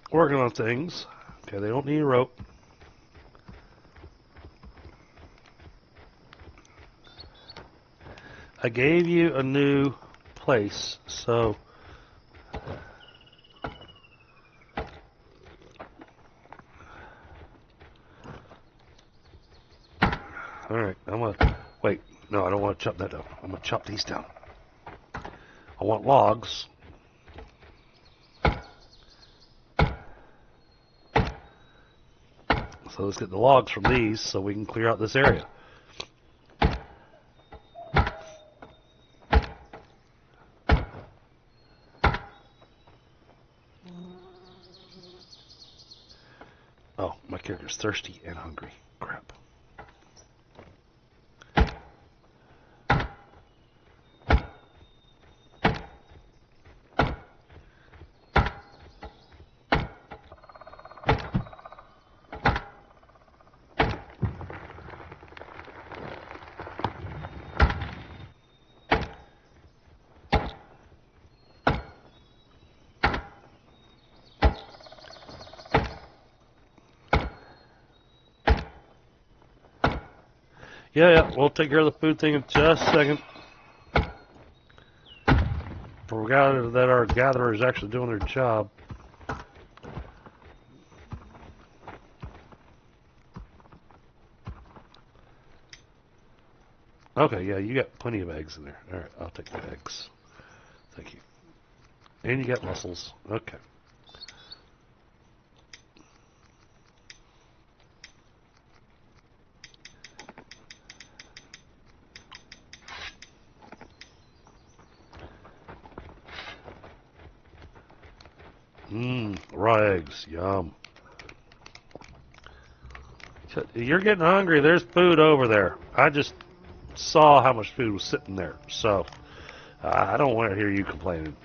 working on things. Okay, they don't need a rope. I gave you a new place, so alright, I'm gonna wait, no, I don't want to chop that down. I'm gonna chop these down. I want logs. So let's get the logs from these so we can clear out this area. Oh, my character's thirsty and hungry. Crap. Yeah, we'll take care of the food thing in just a second. Forgot that our gatherer is actually doing their job. Okay, yeah, you got plenty of eggs in there. Alright, I'll take the eggs. Thank you. And you got mussels. Okay. Raw eggs. Yum. You're getting hungry. There's food over there. I just saw how much food was sitting there. So, I don't want to hear you complaining.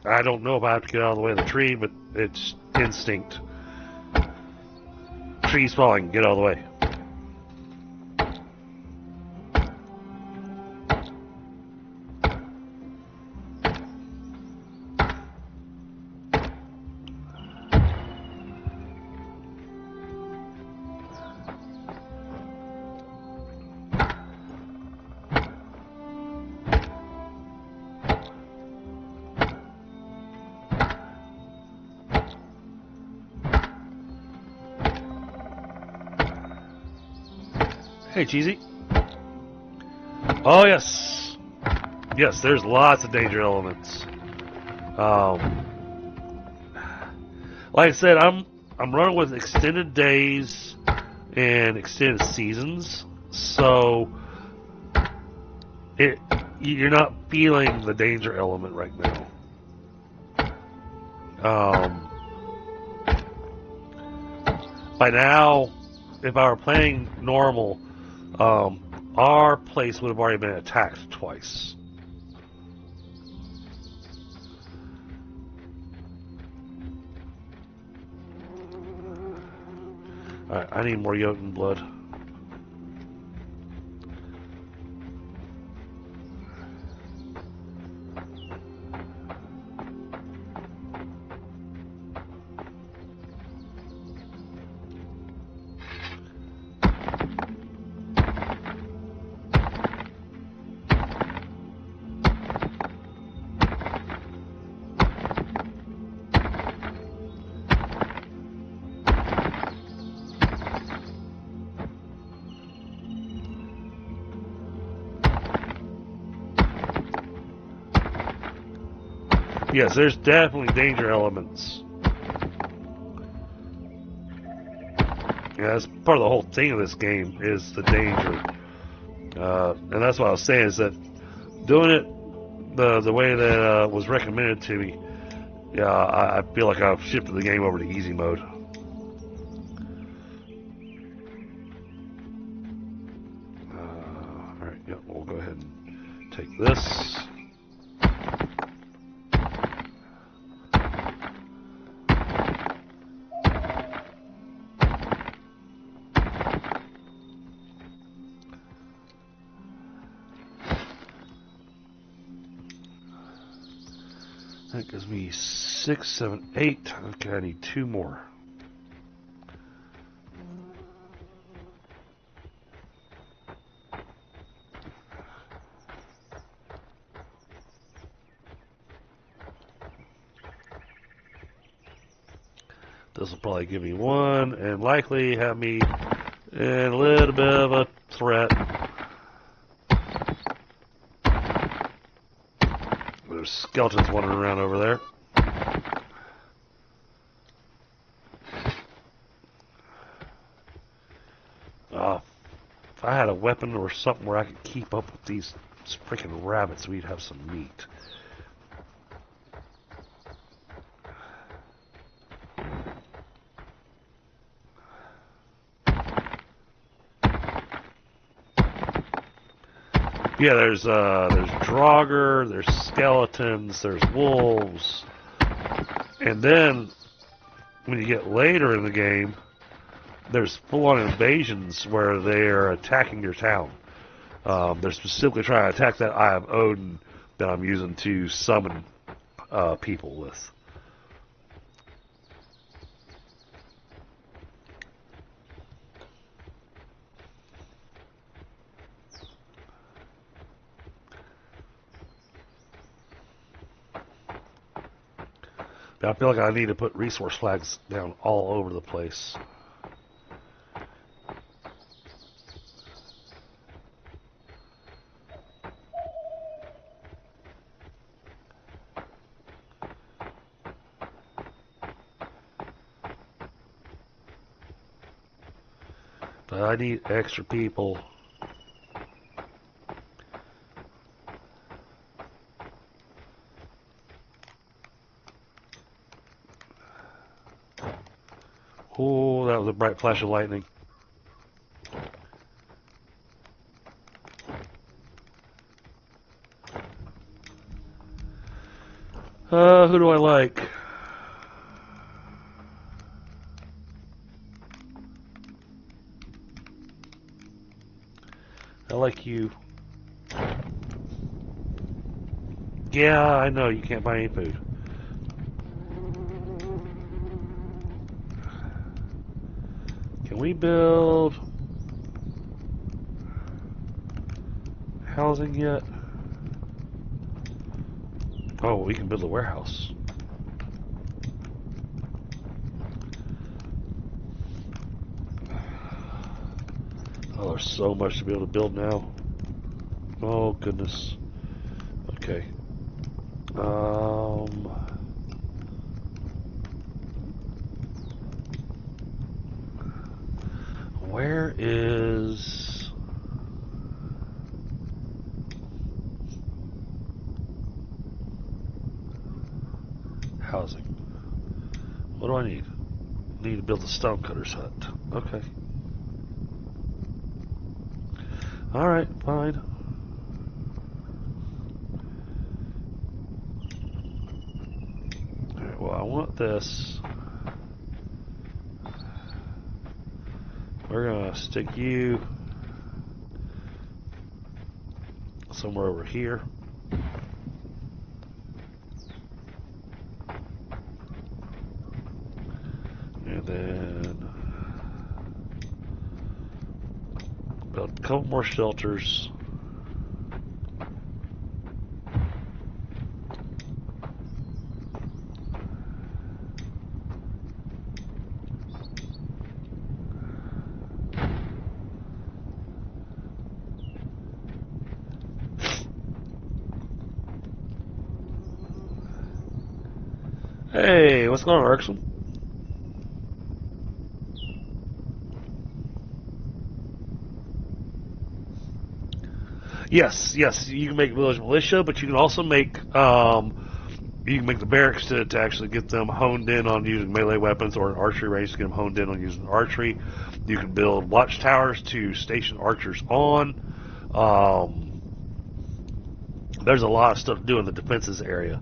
I don't know if I have to get out of the way of the tree, but it's instinct. Tree's falling, get out of the way. Hey, Cheesy. Oh, yes. Yes, there's lots of danger elements. Like I said, I'm running with extended days and extended seasons, so you're not feeling the danger element right now. By now, if I were playing normal, our place would have already been attacked twice. Alright, I need more Jotun blood. Yes, there's definitely danger elements. Yeah, that's part of the whole thing of this game, is the danger. And that's what I was saying, is that doing it the way that was recommended to me, yeah, I feel like I've shifted the game over to easy mode. Alright, yeah, we'll go ahead and take this. That gives me 6, 7, 8. Okay, I need 2 more. This will probably give me 1, and likely have me in a little bit of a threat. There's skeletons wandering around over there. If I had a weapon or something where I could keep up with these freaking rabbits, we'd have some meat. Yeah, there's Draugr, there's skeletons, there's wolves, and then when you get later in the game, there's full-on invasions where they're attacking your town. They're specifically trying to attack that Eye of Odin that I'm using to summon people with. I feel like I need to put resource flags down all over the place. But I need extra people. Oh, that was a bright flash of lightning. Who do I like? I like you. Yeah, I know, you can't buy any food. Can we build housing yet? Oh, we can build a warehouse. Oh, there's so much to be able to build now. Oh, goodness. Okay. Where is... housing? What do I need? I need to build a stonecutter's hut. Okay. Alright, fine. Alright, well, I want this. We're gonna stick you somewhere over here. And then build a couple more shelters. Hey, what's going on, Erickson? Yes, you can make village militia, but you can also make you can make the barracks to actually get them honed in on using melee weapons, or an archery range to get them honed in on using archery. You can build watchtowers to station archers on. There's a lot of stuff to do in the defenses area.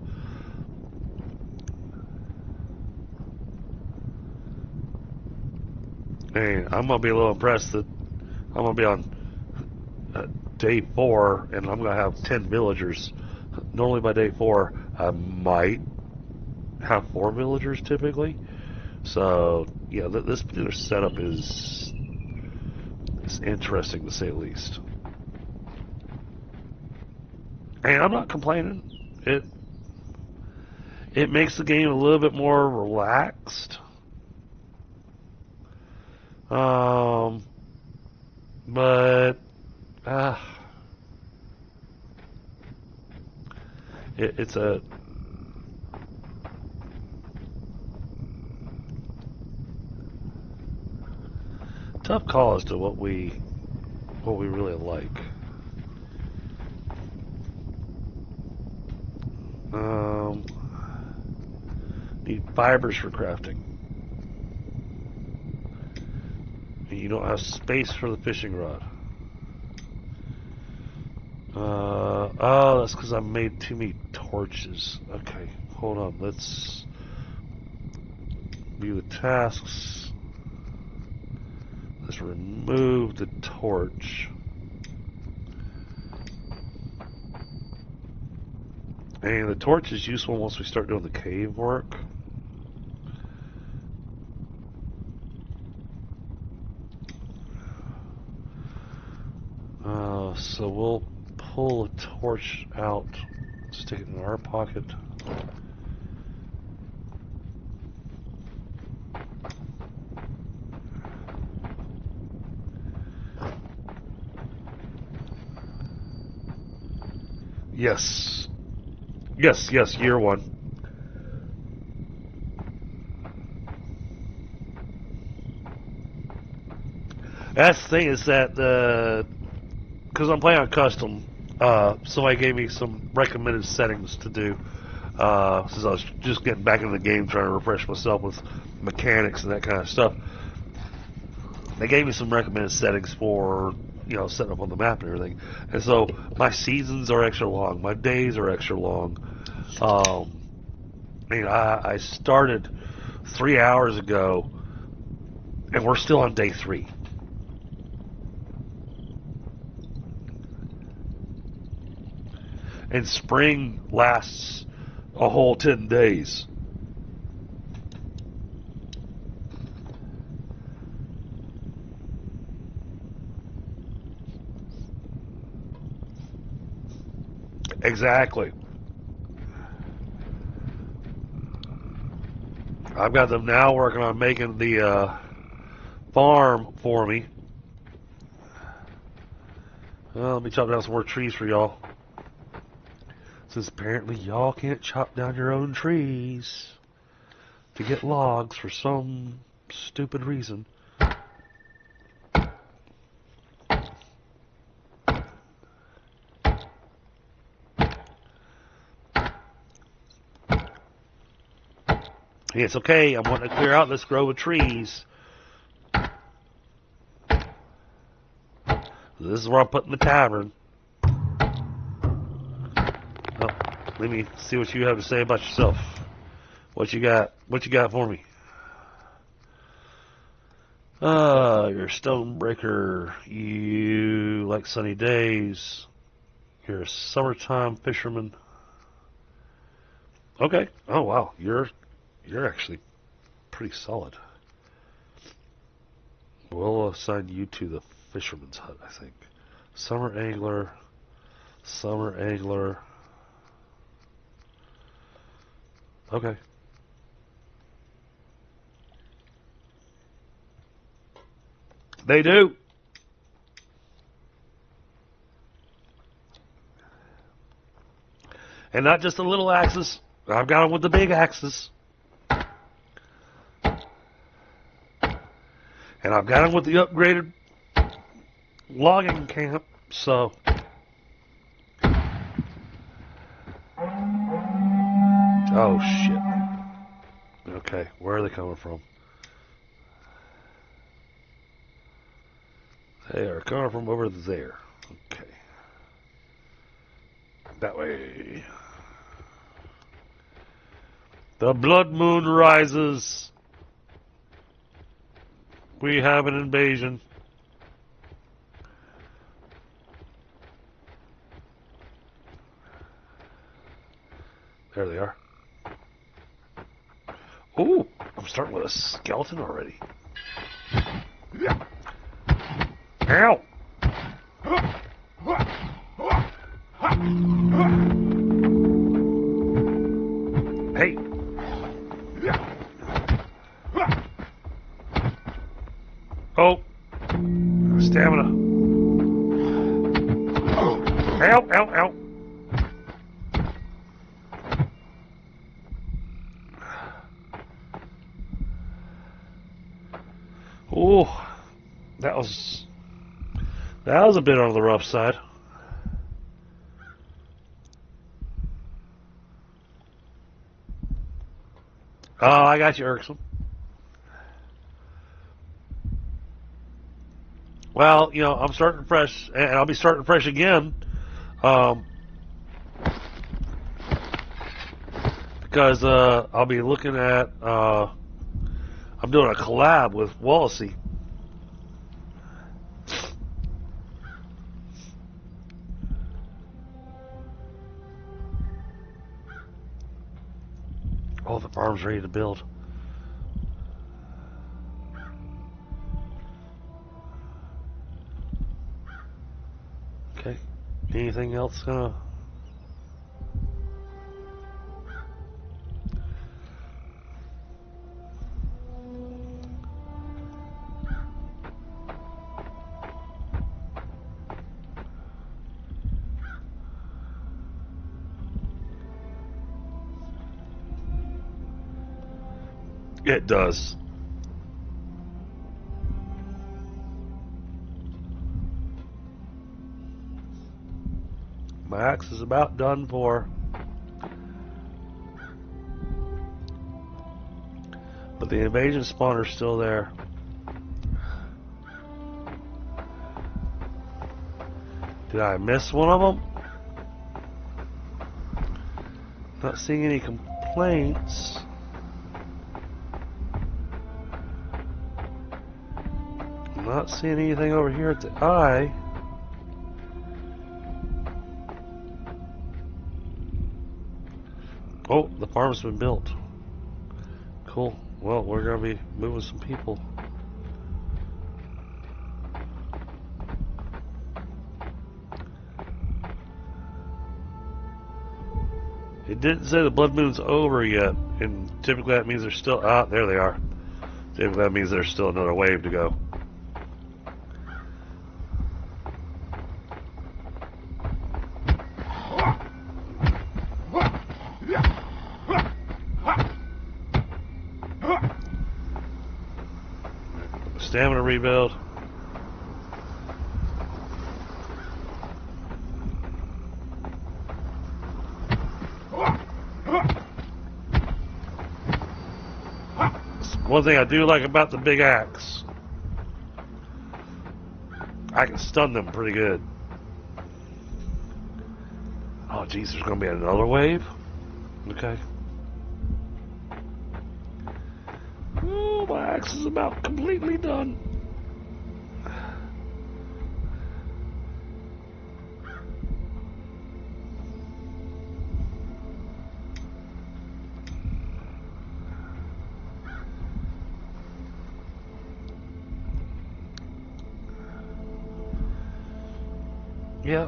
And I'm going to be a little impressed that I'm going to be on day 4 and I'm going to have 10 villagers. Normally by day 4, I might have 4 villagers typically. So, yeah, this particular setup is interesting to say the least. And I'm not complaining. It makes the game a little bit more relaxed. But it's a tough call as to what we really like. Need fibers for crafting. You don't have space for the fishing rod. Oh, that's because I made too many torches. Okay, hold on. Let's view the tasks. Let's remove the torch. And the torch is useful once we start doing the cave work. So we'll pull a torch out, stick it in our pocket. Yes, year 1. That's the thing, is that because I'm playing on custom, somebody gave me some recommended settings to do, since I was just getting back into the game, trying to refresh myself with mechanics and that kind of stuff. They gave me some recommended settings for, setting up on the map and everything. And so my seasons are extra long, my days are extra long. I mean, I started 3 hours ago, and we're still on day 3. And spring lasts a whole 10 days. Exactly. I've got them now working on making the farm for me. Well, let me chop down some more trees for y'all. Since apparently y'all can't chop down your own trees to get logs for some stupid reason. It's okay, I'm wanting to clear out this grove of trees. This is where I'm putting the tavern. Oh, let me see what you have to say about yourself. What you got? What you got for me? You're a stonebreaker. You like sunny days. You're a summertime fisherman. Okay. Oh wow, you're actually pretty solid. We'll assign you to the fisherman's hut, I think. Summer angler. Summer angler. Okay. They do. And not just the little axes. I've got them with the big axes. And I've got them with the upgraded logging camp, so. Oh, shit. Okay, where are they coming from? They are coming from over there. Okay. That way. The blood moon rises. We have an invasion. There they are. Ooh, I'm starting with a skeleton already. Ow! Hey! Oh! Stamina. Ow, ow, ow. Oh, that was a bit on the rough side. Oh, I got you, Irksome. Well, you know, I'm starting fresh, and I'll be starting fresh again, because I'll be looking at I'm doing a collab with WaLaSy. Oh, the farm's ready to build. Okay. Anything else gonna? It does. My axe is about done for. But the invasion spawner's still there. Did I miss one of them? Not seeing any complaints. I'm not seeing anything over here at the eye. Oh, the farm's been built. Cool. Well, we're going to be moving some people. It didn't say the blood moon's over yet, and typically that means there's still... Ah, there they are. Typically that means there's still another wave to go. Stamina rebuild. One thing I do like about the big axe, I can stun them pretty good. Oh geez, there's gonna be another wave? Okay. Oh, my axe is about completely done.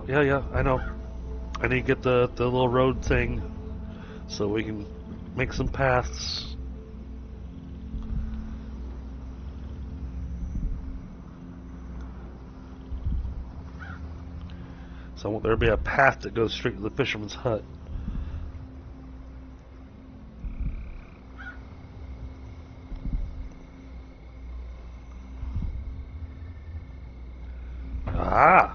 Yeah, I know. I need to get the little road thing so we can make some paths. So I want there to be a path that goes straight to the fisherman's hut. Ah!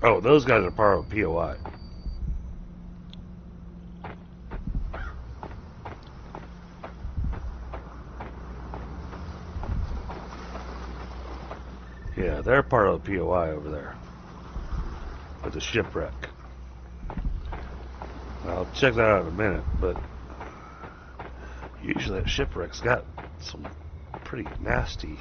Oh, those guys are part of a POI. Yeah, they're part of the POI over there. With the shipwreck. I'll check that out in a minute, but usually that shipwreck's got some pretty nasty.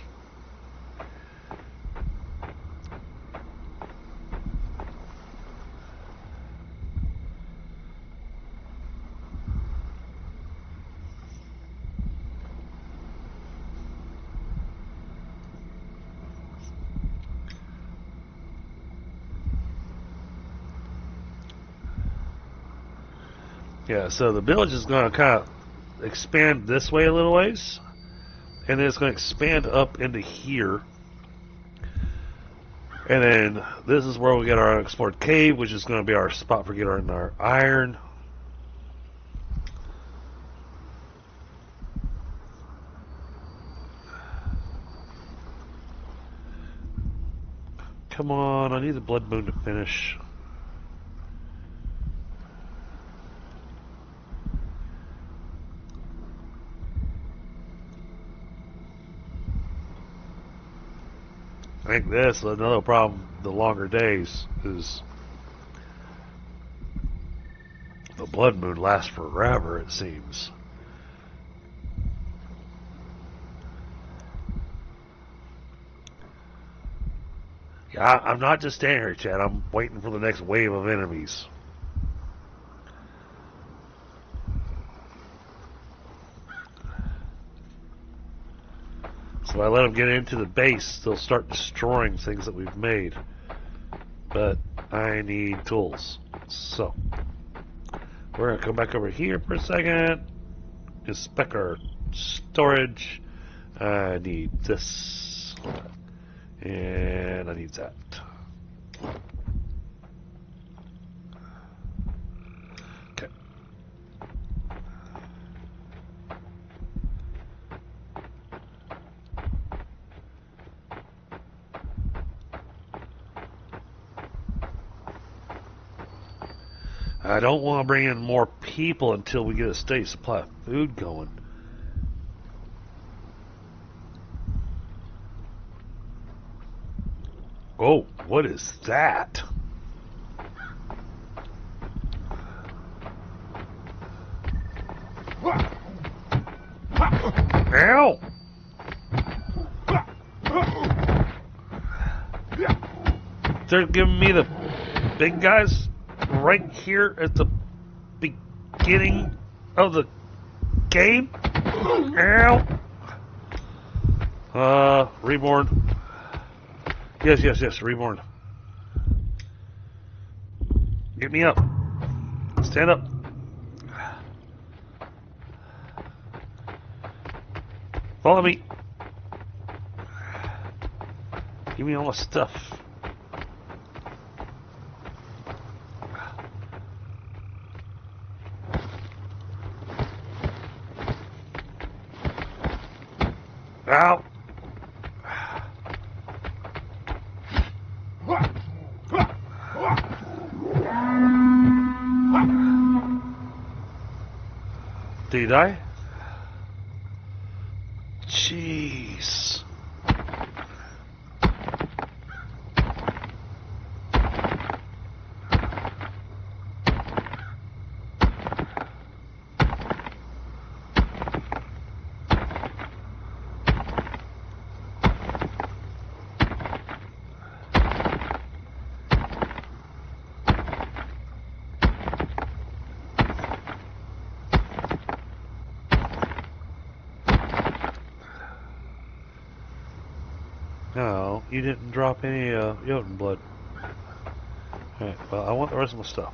Yeah, so the village is going to kind of expand this way a little ways, and then it's going to expand up into here, and then this is where we get our unexplored cave, which is going to be our spot for getting our iron. Come on, I need the blood moon to finish. I think this is another problem, the longer days, is the blood moon lasts forever, it seems. Yeah, I'm not just standing here, Chad. I'm waiting for the next wave of enemies. So I let them get into the base, they'll start destroying things that we've made. But I need tools. So we're going to come back over here for a second. Inspect our storage. I need this. And I need that. Okay. I don't want to bring in more people until we get a steady supply of food going. Oh, what is that? Ow! They're giving me the big guys right here at the beginning of the game? Ow! Reborn. Yes, reborn. Get me up. Stand up. Follow me. Give me all my stuff. Ow. Did he die? Jeez. No, you didn't drop any Jotun blood. Alright, well, I want the rest of my stuff.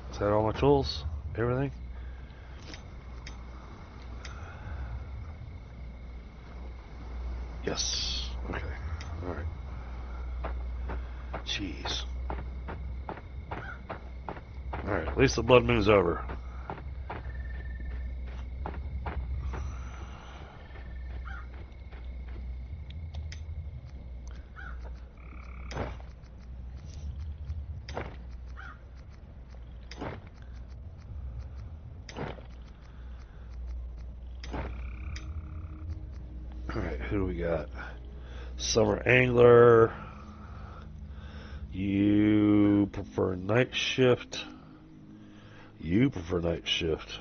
Is that all my tools? Everything? Yes. Okay. Alright. Jeez. Alright, at least the blood moon's over. Alright, who do we got? Summer Angler. You prefer night shift. You prefer night shift.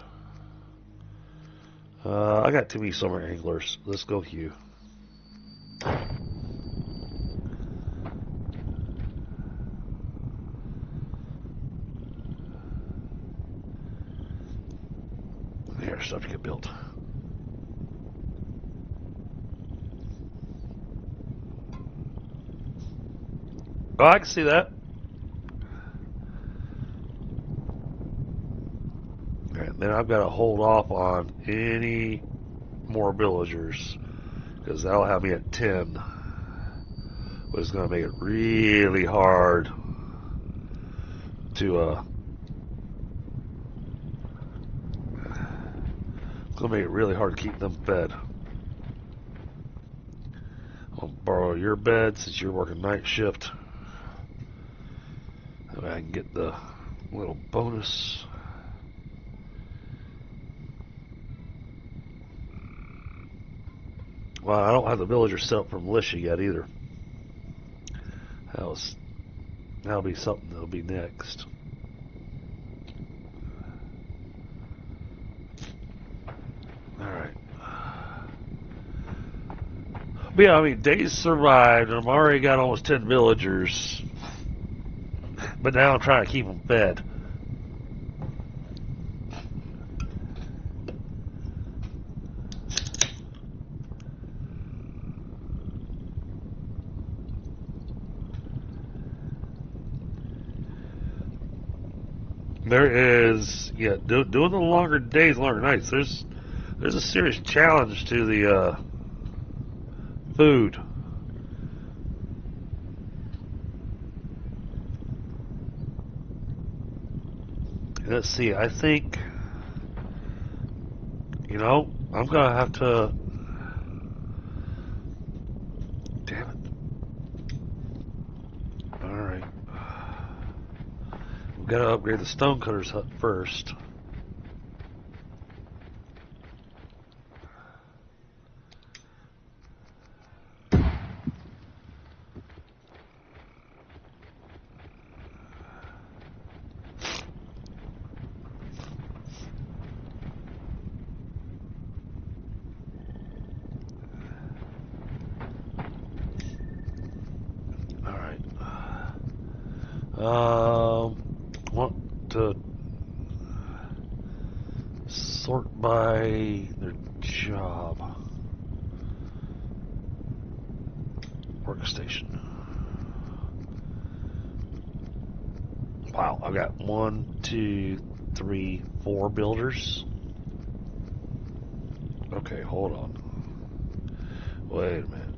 I got too many Summer Anglers. Let's go with you. There's stuff to get built. Oh, I can see that. And then I've got to hold off on any more villagers, because that'll have me at 10. But it's going to make it really hard to it's going to make it really hard to keep them fed. I'll borrow your bed since you're working night shift. That way I can get the little bonus. Well, I don't have the villager set up for militia yet either. That'll be something that'll be next. Alright. But yeah, I mean, days survived, and I've already got almost 10 villagers. But now I'm trying to keep them fed. There is, yeah, doing the longer days, longer nights. There's a serious challenge to the food. Let's see, I think, you know, I'm going to have to We gotta upgrade the stonecutter's hut first. Want to sort by their job. Workstation. Wow, I've got 1, 2, 3, 4 builders. Okay, hold on. Wait a minute.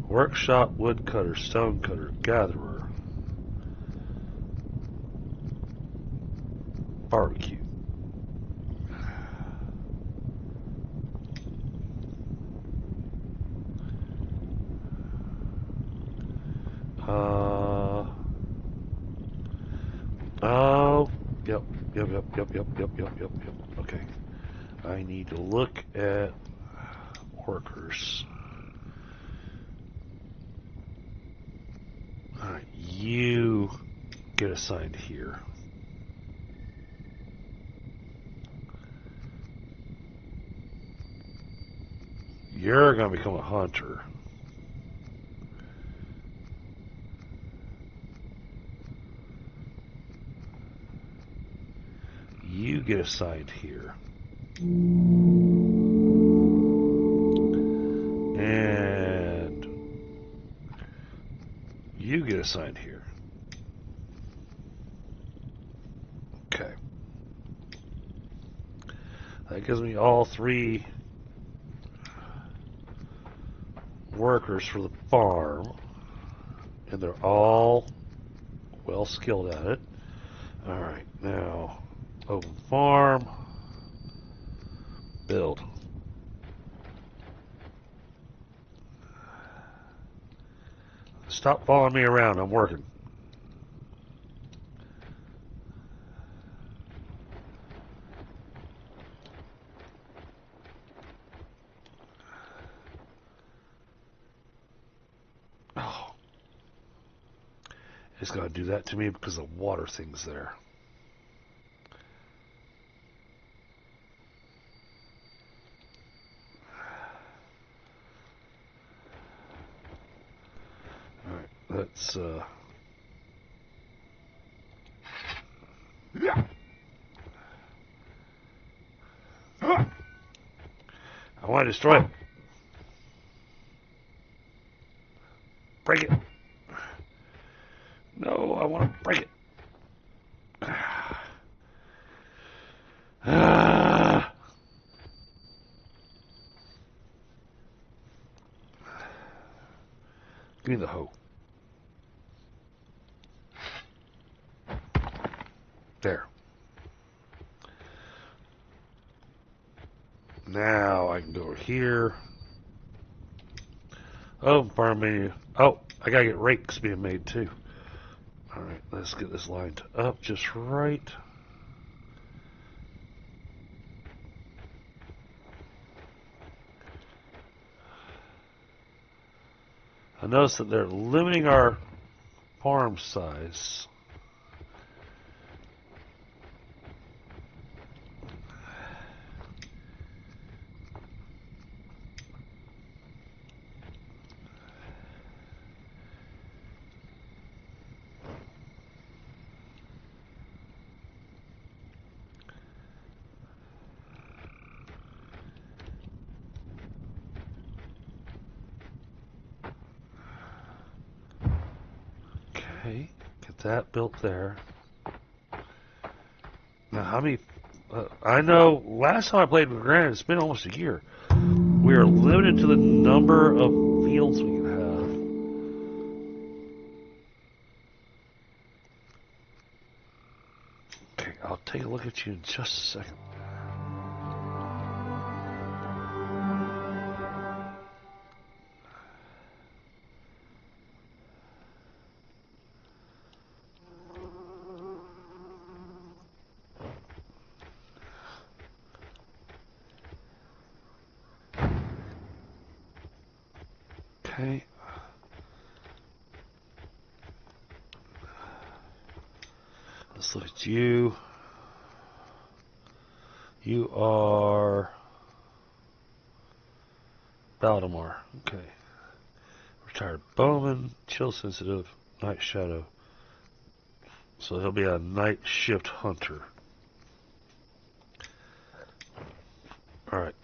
Workshop, woodcutter, stonecutter, gatherer, barbecue. Oh, yep. Okay. I need to look at workers. Alright, you get assigned here. You're going to become a hunter. You get assigned here. And you get assigned here. Okay. That gives me all 3 workers for the farm. And they're all well skilled at it. Alright, now open farm. Build. Stop following me around. I'm working. Oh. It's going to do that to me because the water thing's there. Alright, let's I want to destroy it. Break it. No, I want to break it. Give me the hoe. There. Now I can go over here. Oh, farm menu. Oh, I gotta get rakes being made too. Alright, let's get this lined up just right. I notice that they're limiting our farm size. Okay, get that built there. Now, how many... I know last time I played with Granite, it's been almost a year. We are limited to the number of fields we can have. Okay, I'll take a look at you in just a second. Okay. Let's look at you. You are Baltimore. Okay. Retired bowman, chill sensitive, night shadow. So he'll be a night shift hunter. Alright.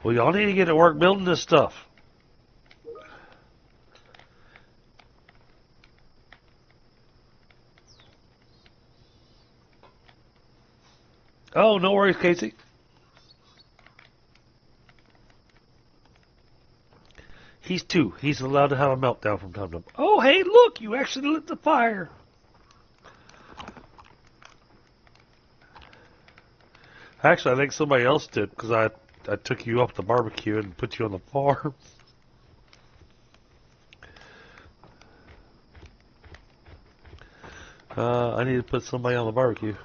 Well, y'all need to get to work building this stuff. Oh, no worries, Casey. He's 2. He's allowed to have a meltdown from time to time. Oh, hey, look! You actually lit the fire. Actually, I think somebody else did, because I took you off the barbecue and put you on the farm. I need to put somebody on the barbecue.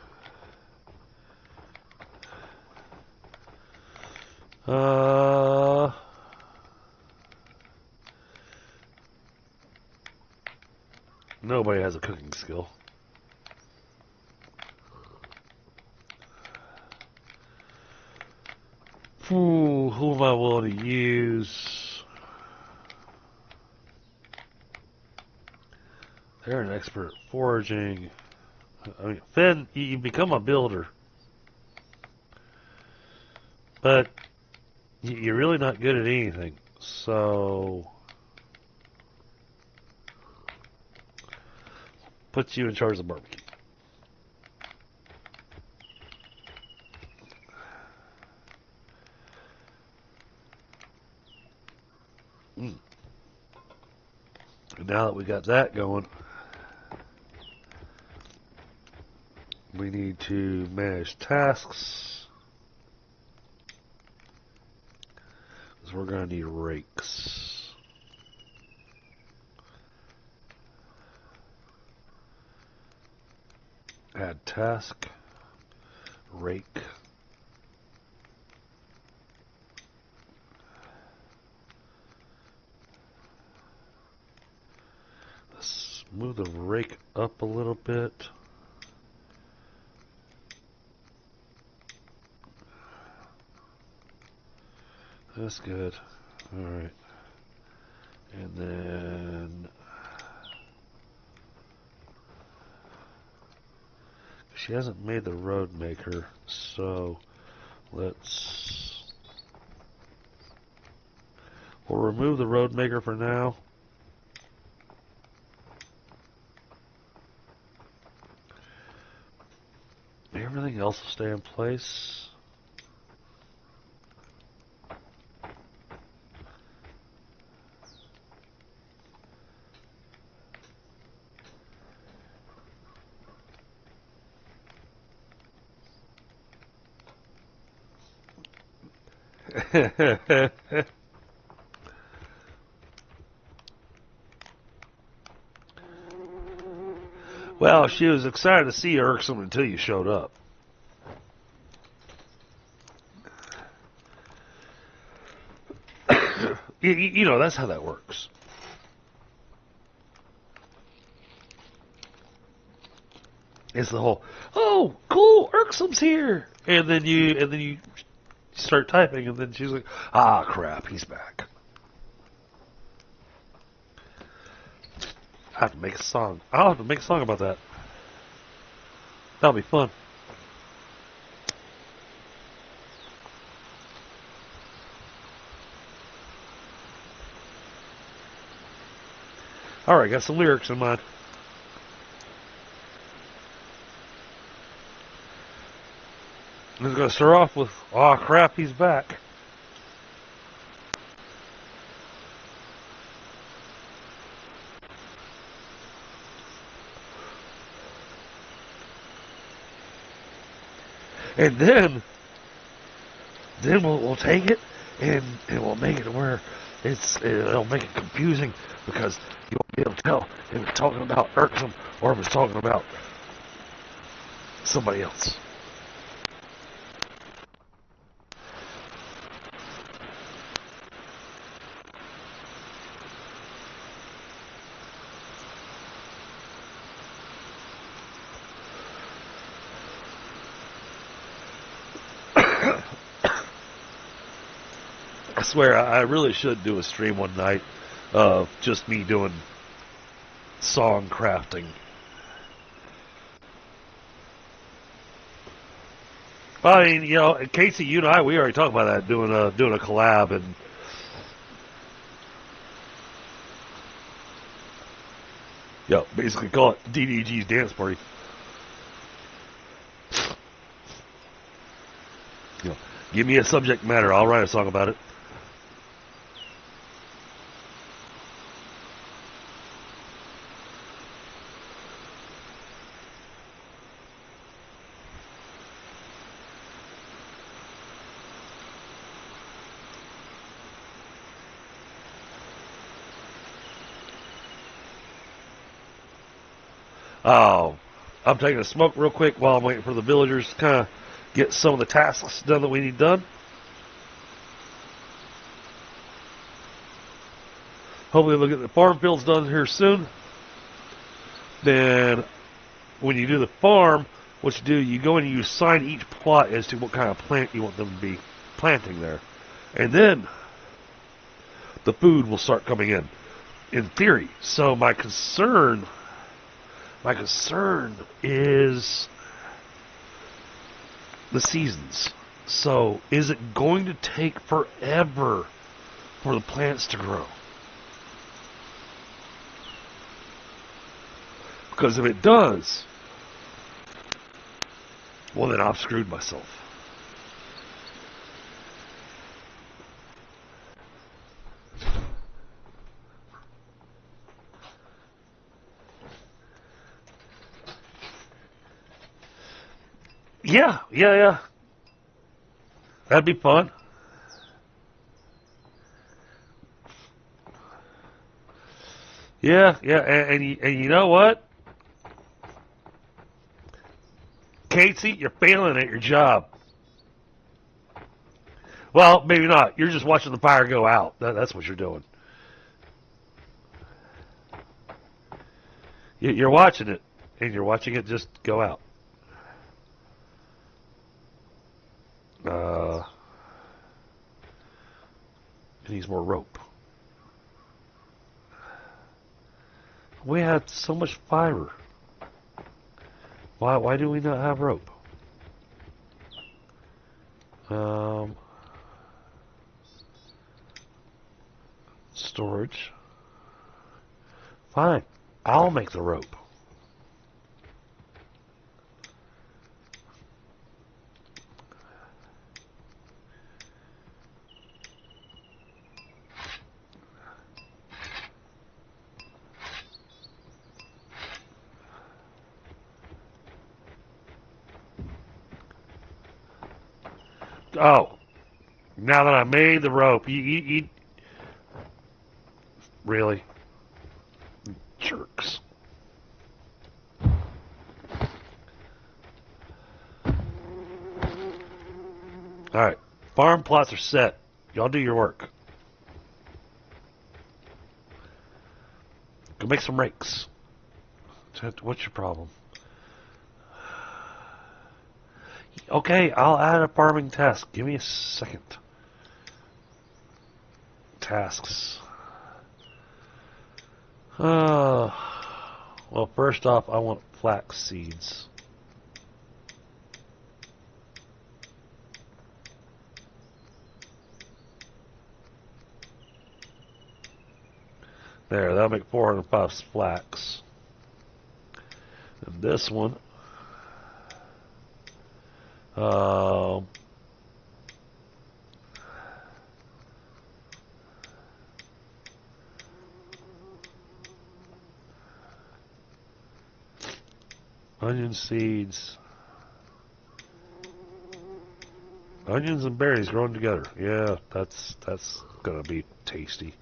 Nobody has a cooking skill. Ooh, who am I willing to use? They're an expert at foraging. I mean, Finn, you become a builder. But you're really not good at anything. So put you in charge of the barbecue. And now that we got that going, we need to manage tasks. Because we're going to need rakes. Add task. Rake. Let's move the rake up a little bit. That's good. Alright. And then she hasn't made the road maker, so we'll remove the road maker for now. Everything else will stay in place. Well, she was excited to see Irksome until you showed up. You know, that's how that works. It's the whole, oh, cool, Irksome's here, and then you start typing, and then she's like, ah, crap, he's back. I have to make a song. I'll have to make a song about that. That'll be fun. Alright, got some lyrics in mind. I'm just going to start off with, aw, crap, he's back. And then we'll take it and we'll make it where it'll make it confusing because you won't be able to tell if it's talking about Irksome or if it's talking about somebody else. swear, I really should do a stream one night of just me doing song crafting. I mean, you know, Casey, you and I, we already talked about that, doing a collab, and basically call it DDG's Dance Party. Give me a subject matter, I'll write a song about it. Oh, I'm taking a smoke real quick while I'm waiting for the villagers to kind of get some of the tasks done that we need done. Hopefully we'll get the farm fields done here soon. Then, when you do the farm, what you do, you go and you assign each plot as to what kind of plant you want them to be planting there. And then, the food will start coming in theory. So my concern is the seasons. So, is it going to take forever for the plants to grow? Because if it does, well, then I've screwed myself. Yeah. That'd be fun. Yeah, and you know what? Casey, you're failing at your job. Well, maybe not. You're just watching the fire go out. That's what you're doing. You're watching it, and you're watching it just go out. It needs more rope. We had so much fiber. Why do we not have rope? Storage. Fine. I'll make the rope. Oh, now that I made the rope, you really jerks. All right, farm plots are set. Y'all do your work. Go make some rakes. What's your problem? Okay, I'll add a farming task. Give me a second. Tasks. Well, first off, I want flax seeds. There, that'll make 405 flax. And this one, onion seeds. Onions and berries growing together. Yeah, that's gonna be tasty.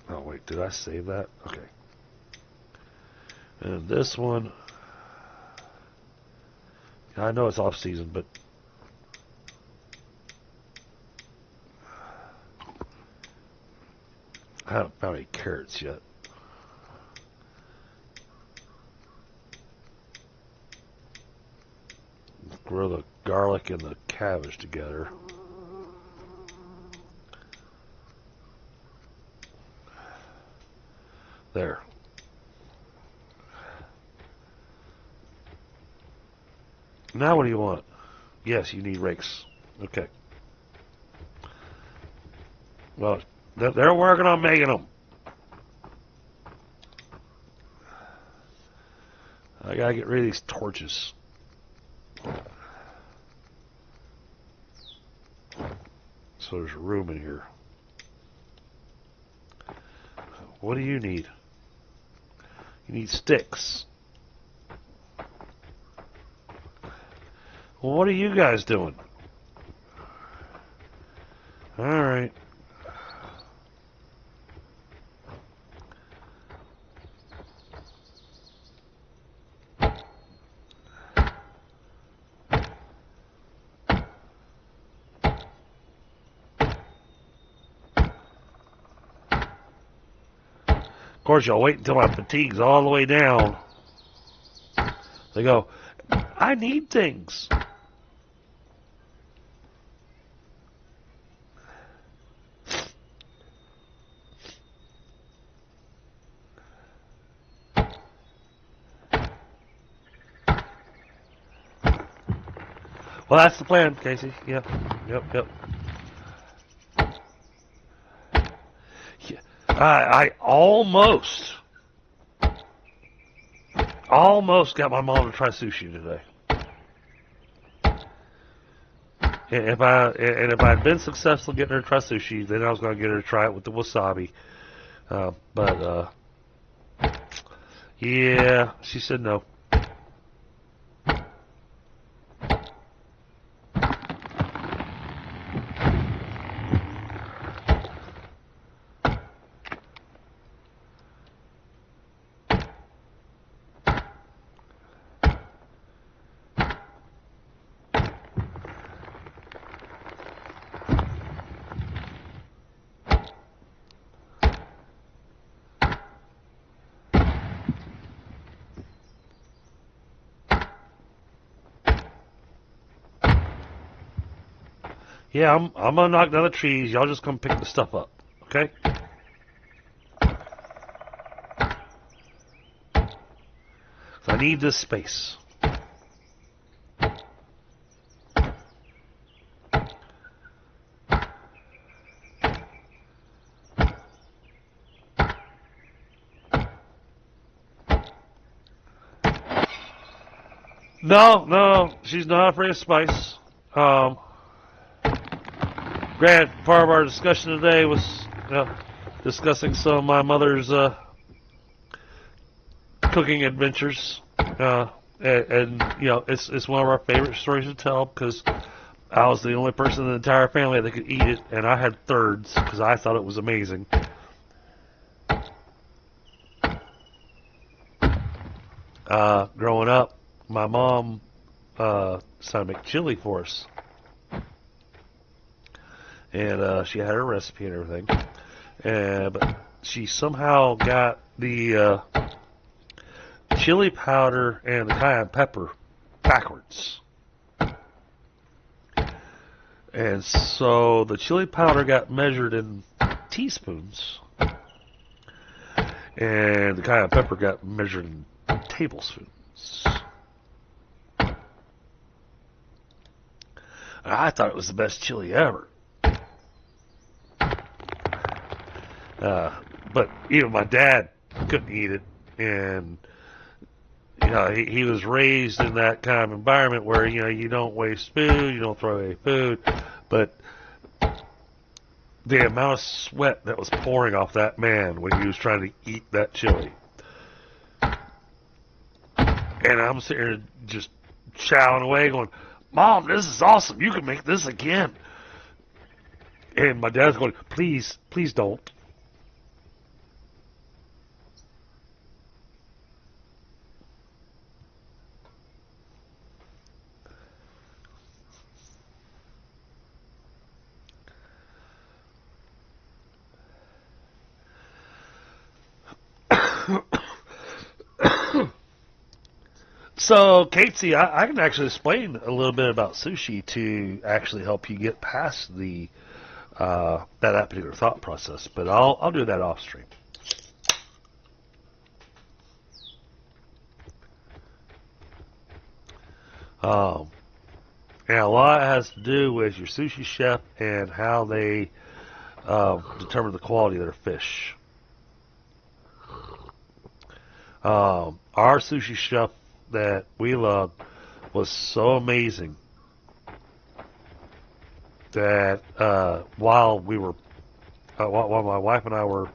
Oh wait, did I save that? Okay. And this one, I know it's off season, but I haven't found any carrots yet. Grow the garlic and the cabbage together. There. Now what do you want? Yes, you need rakes. Okay. Well, they're working on making them. I gotta get rid of these torches. So there's room in here. What do you need? You need sticks. Well, what are you guys doing? Alright. Of course, y'all wait until my fatigue's all the way down. They go, I need things. Well, that's the plan, Casey. Yep. Yeah. I almost got my mom to try sushi today. And if I'd been successful getting her to try sushi, then I was going to get her to try it with the wasabi. Yeah, she said no. Yeah, I'm gonna knock down the trees. Y'all just come pick the stuff up, okay? So I need this space. No, she's not afraid of spice. Grant, part of our discussion today was discussing some of my mother's cooking adventures, and you know it's one of our favorite stories to tell because I was the only person in the entire family that could eat it, and I had thirds because I thought it was amazing. Growing up, my mom decided to make chili for us. And she had her recipe and everything. But she somehow got the chili powder and the cayenne pepper backwards. And so the chili powder got measured in teaspoons. And the cayenne pepper got measured in tablespoons. I thought it was the best chili ever. But even my dad couldn't eat it, and you know he was raised in that kind of environment where you don't waste food, you don't throw away food, but the amount of sweat that was pouring off that man when he was trying to eat that chili, and I'm sitting here just chowing away, going, "Mom, this is awesome! You can make this again." And my dad's going, "Please, please don't." So, Casey, I can actually explain a little bit about sushi to actually help you get past the that particular thought process, but I'll do that off stream. Um, and a lot has to do with your sushi chef and how they determine the quality of their fish. Our sushi chef that we loved was so amazing that while my wife and I were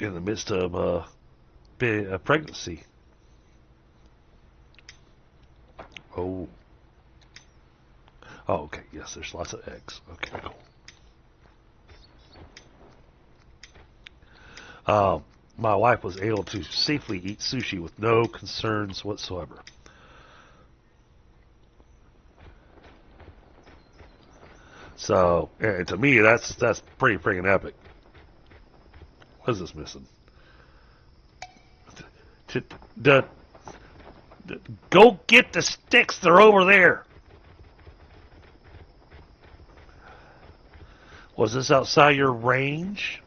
in the midst of a pregnancy. Oh, okay. Yes, there's lots of eggs. Okay, cool. My wife was able to safely eat sushi with no concerns whatsoever. So, and to me, that's pretty freaking epic. What is this missing? Go get the sticks. They're over there. Was this outside your range?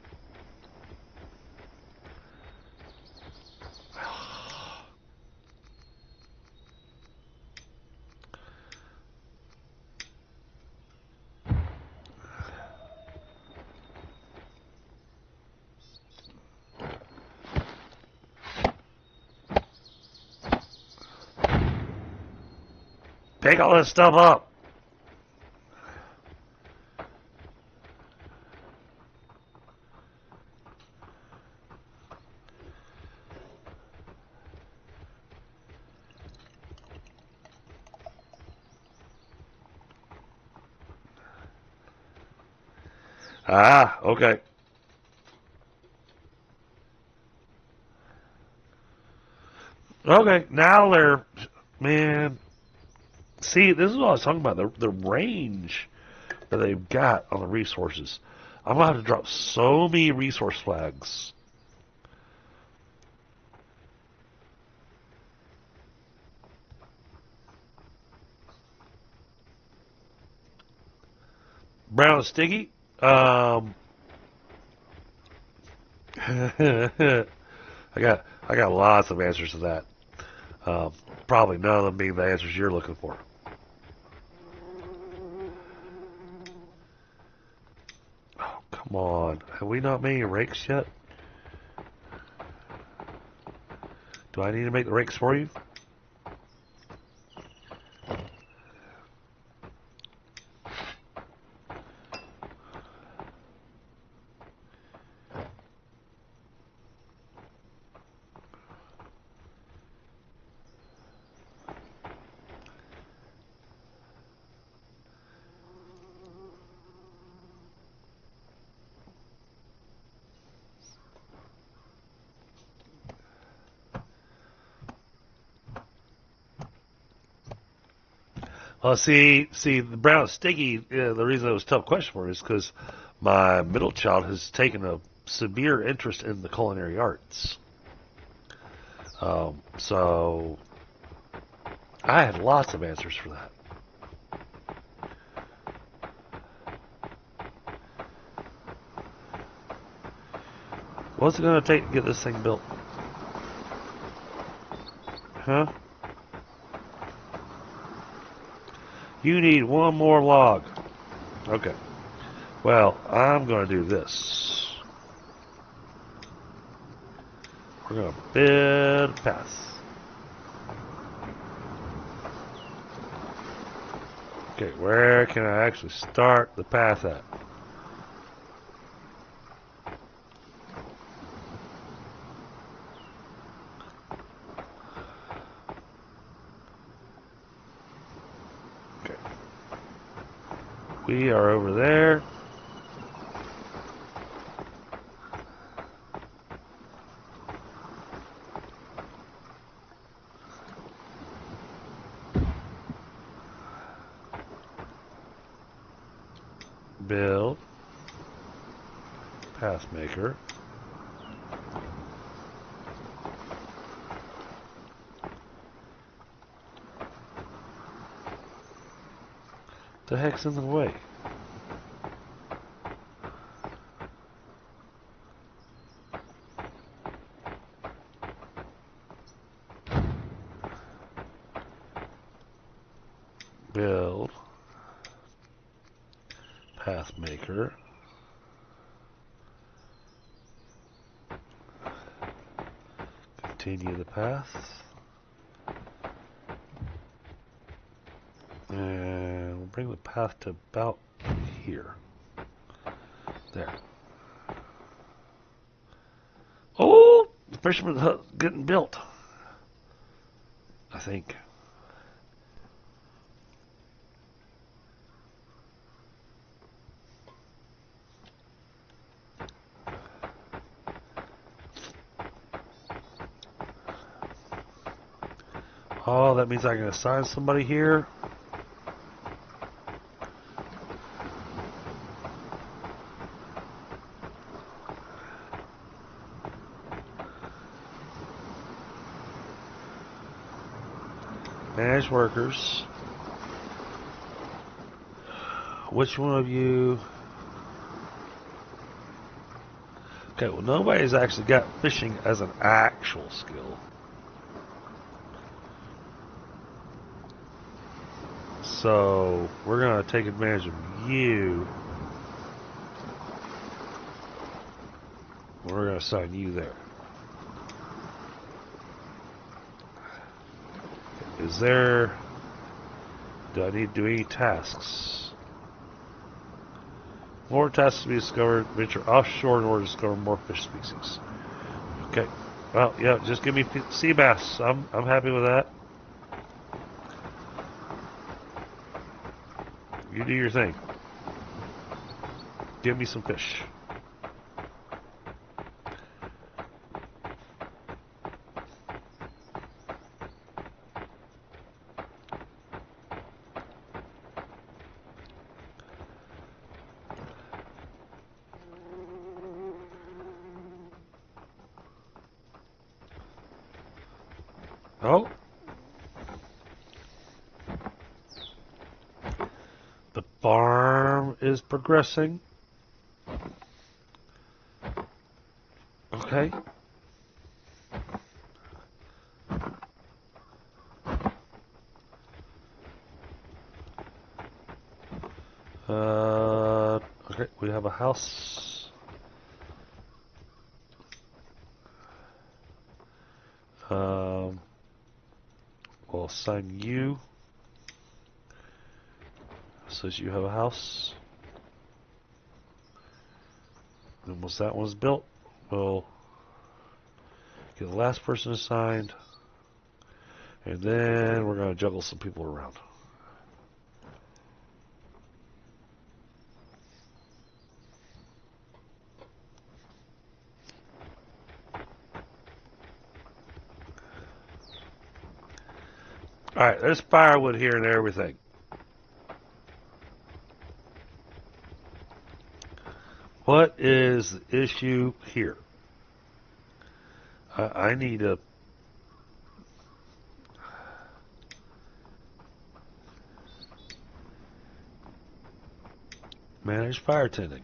Pick all this stuff up. Ah, okay. Okay, now they're, man, see, this is what I was talking about, the range that they've got on the resources. I'm going to have to drop so many resource flags. Brown and Sticky? I got lots of answers to that. Probably none of them being the answers you're looking for. Oh, come on. Have we not made rakes yet? Do I need to make the rakes for you? Well, see, the brown and sticky. The reason it was a tough question for me is because my middle child has taken a severe interest in the culinary arts. So I had lots of answers for that. What's it going to take to get this thing built? Huh? You need one more log. Okay. Well, I'm going to do this. We're going to build a path. Okay, where can I actually start the path at? Okay. We are over there. Build. Path maker. The heck's in the way? path maker. Continue the path. And we'll bring the path to about here. There. Oh! The fisherman's hut getting built. I think. Oh, that means I can assign somebody here. Manage workers. Which one of you? Okay, well, nobody's actually got fishing as an actual skill. So we're going to take advantage of you. We're going to assign you there. Is there... Do I need to do any tasks? More tasks to be discovered. Venture offshore in order to discover more fish species. Okay. Well, yeah, just give me sea bass. I'm happy with that. You do your thing. Give me some fish. Oh. The farm is progressing. Okay. Okay, we have a house. We'll assign you. Says you have a house. And once that one's built, we'll get the last person assigned. And then we're going to juggle some people around. Alright, there's firewood here and everything. What is the issue here? I need a... Manage fire tending.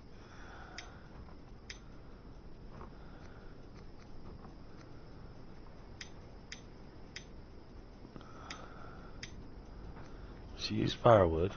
She used firewood.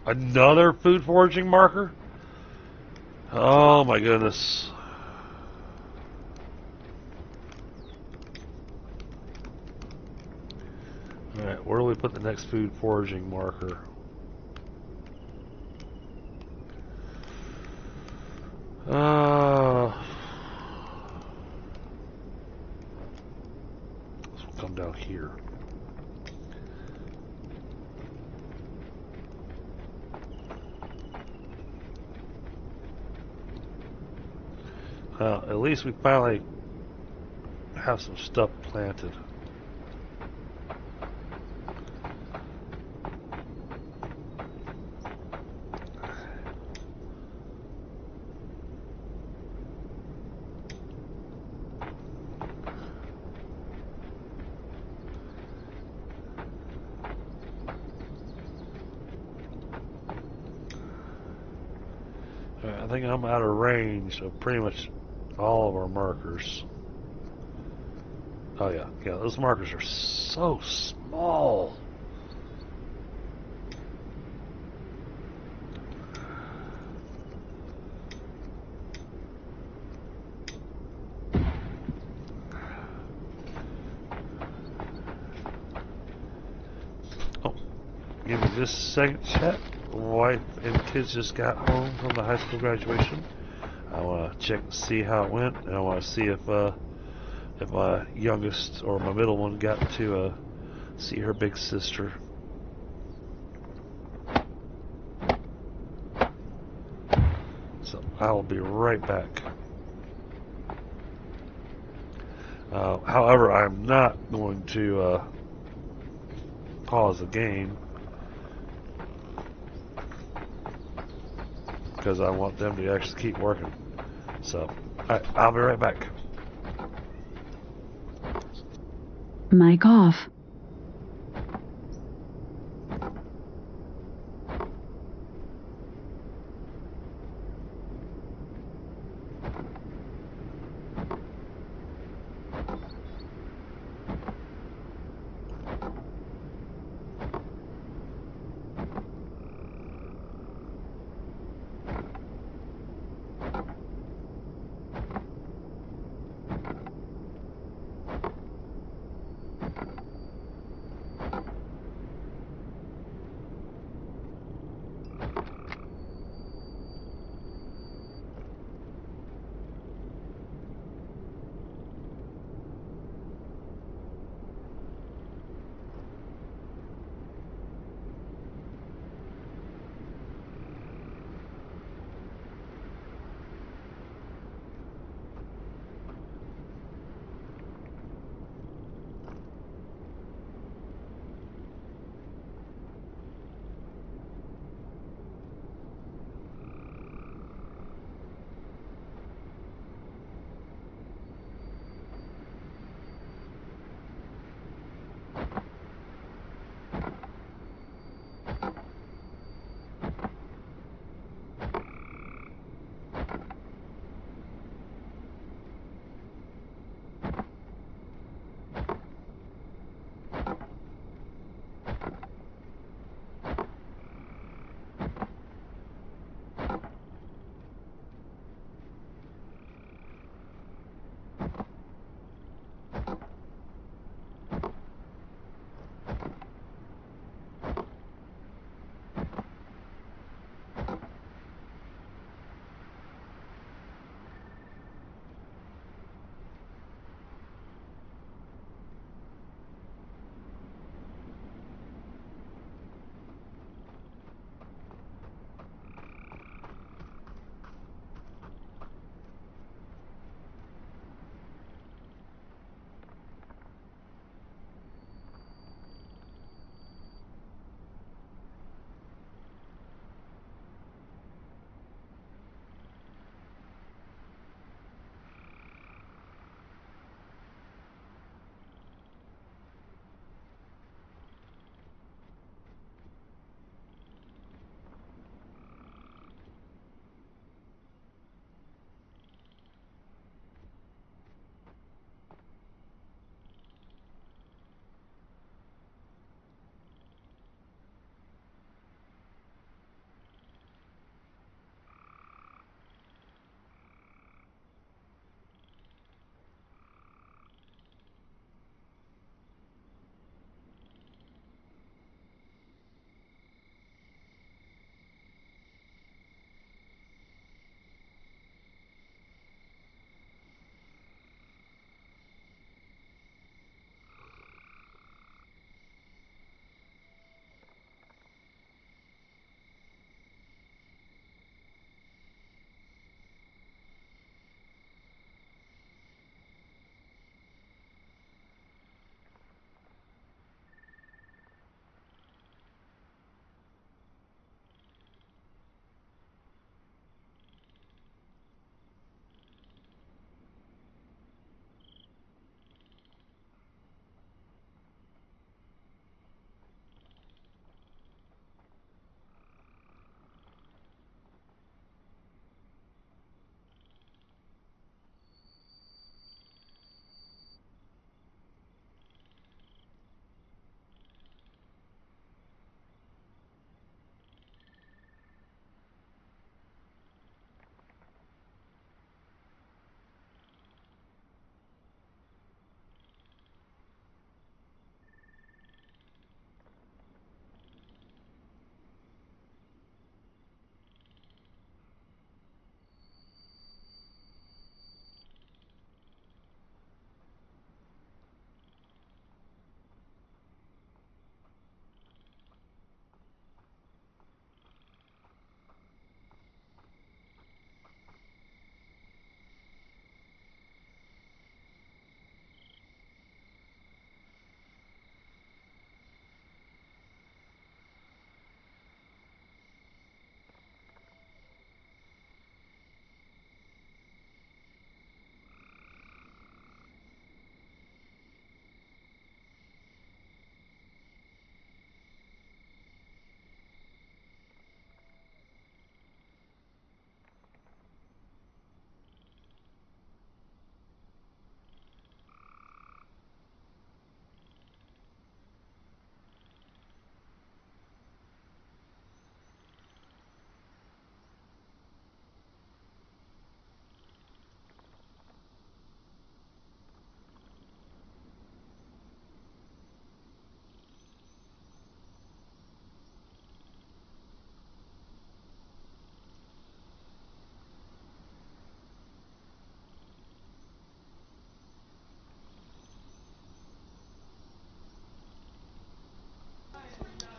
Another food foraging marker? Oh my goodness. Alright, where do we put the next food foraging marker? This will come down here. At least we finally have some stuff planted. I think I'm out of range of pretty much all of our markers. Oh yeah, those markers are so small. Oh, give me just a second, chat. Wife and kids just got home from the high school graduation. I want to check and see how it went, and I want to see if my youngest or my middle one got to see her big sister. So I'll be right back. However, I'm not going to pause the game because I want them to actually keep working. So I'll be right back. Mic off.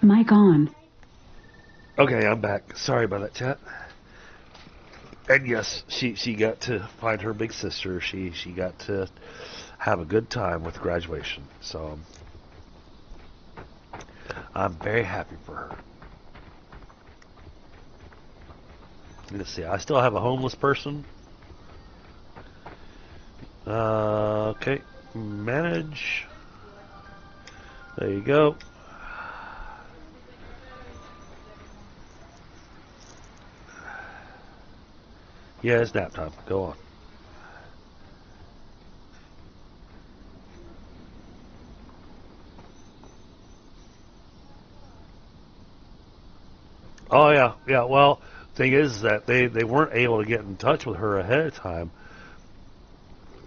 Mic on. Okay, I'm back. Sorry about that, chat. And yes, she got to find her big sister. She got to have a good time with graduation. So I'm very happy for her. Let's see. I still have a homeless person. Okay. Manage. There you go. Yeah, it's nap time. Go on. Oh yeah, yeah. Well, thing is that they weren't able to get in touch with her ahead of time,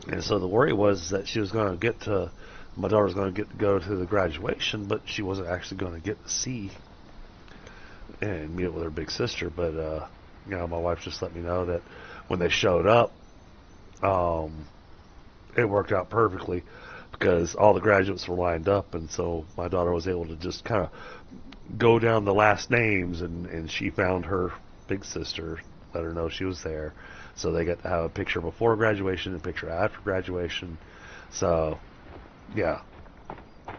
and so the worry was that she was going to get to, my daughter was going to get to go to the graduation, but she wasn't actually going to get to see and meet up with her big sister. But you know, my wife just let me know that when they showed up, it worked out perfectly because all the graduates were lined up, and so my daughter was able to just kind of go down the last names, and she found her big sister, let her know she was there. So they got to have a picture before graduation and a picture after graduation. So yeah,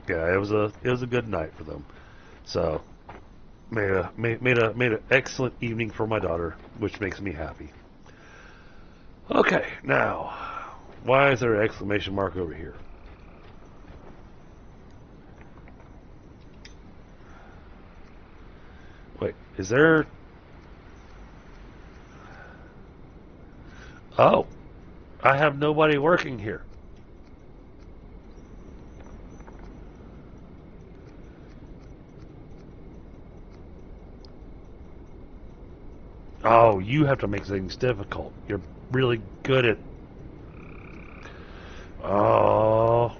it was a good night for them. So made an excellent evening for my daughter, which makes me happy. Okay, now why is there an exclamation mark over here? Wait, is there... Oh, I have nobody working here. Oh, you have to make things difficult. You're really good at... Oh,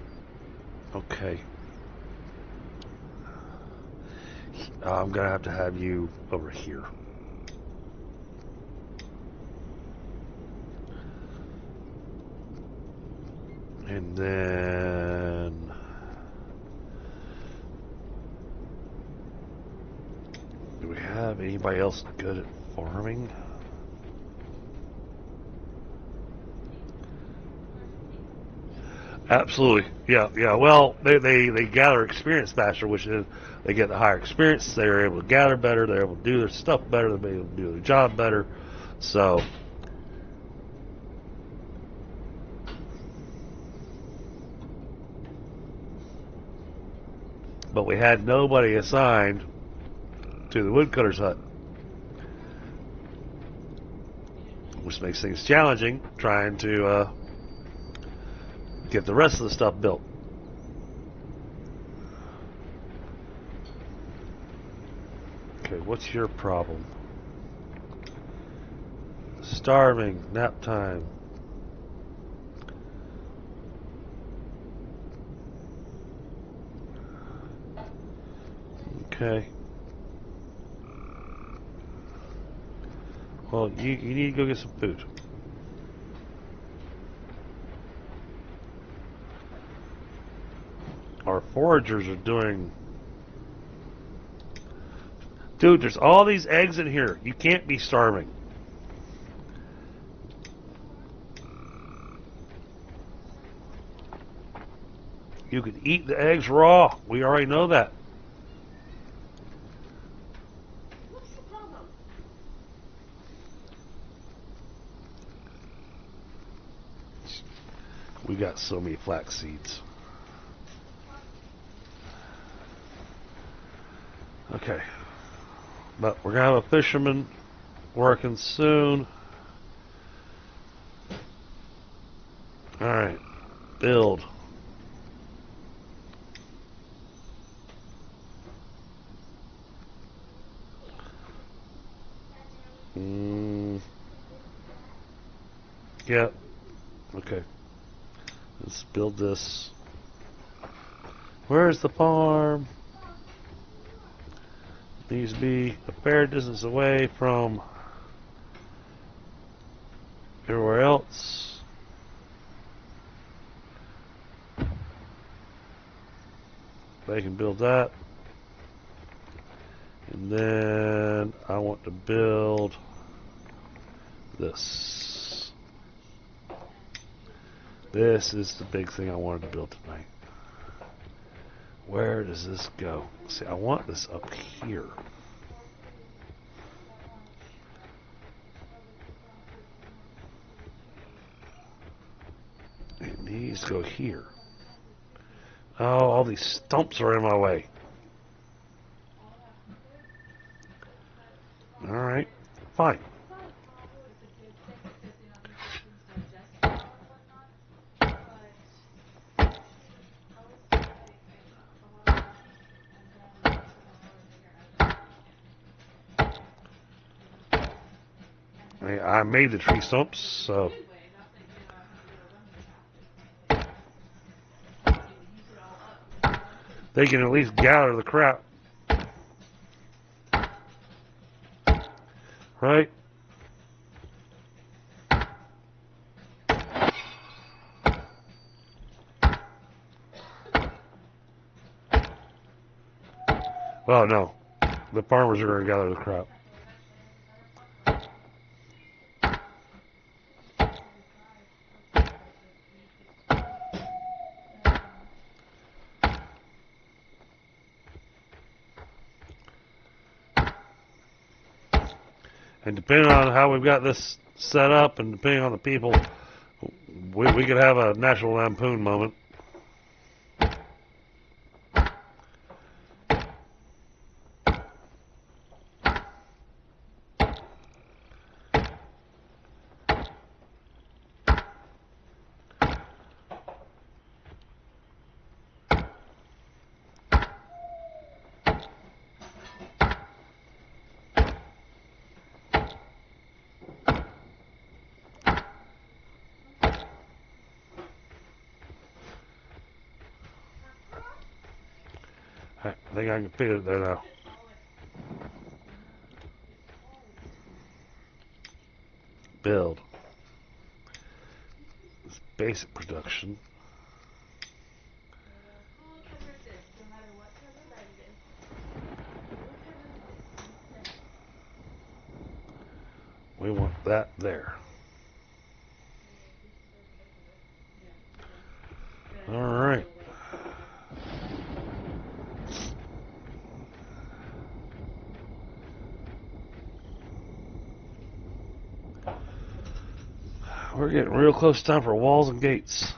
okay. I'm going to have you over here. And then... do we have anybody else good at farming? Absolutely. Yeah. Well, they gather experience faster, which is they get the higher experience. They're able to gather better. They're able to do their stuff better. They're able to do their job better. So, but we had nobody assigned to the woodcutter's hut, which makes things challenging trying to get the rest of the stuff built. Okay, what's your problem? Starving, nap time. Okay. Well, you need to go get some food. Our foragers are doing... Dude, there's all these eggs in here. You can't be starving. You can eat the eggs raw. We already know that. What's the problem? We got so many flax seeds. Okay. But we're going to have a fisherman working soon. Alright. Build. Yeah. Okay. Let's build this. Where's the farm? Needs to be a fair distance away from everywhere else. They can build that. And then I want to build this. This is the big thing I wanted to build tonight. Where does this go? See, I want this up here. It needs to go here. Oh, all these stumps are in my way. Alright, fine. I made the tree stumps, so they can at least gather the crap. Right? Well, no. The farmers are going to gather the crap. And depending on how we've got this set up and depending on the people, we could have a National Lampoon moment. I think I can fit it there now. Build. This basic production. We want that there. All right. We're getting real close to time for walls and gates.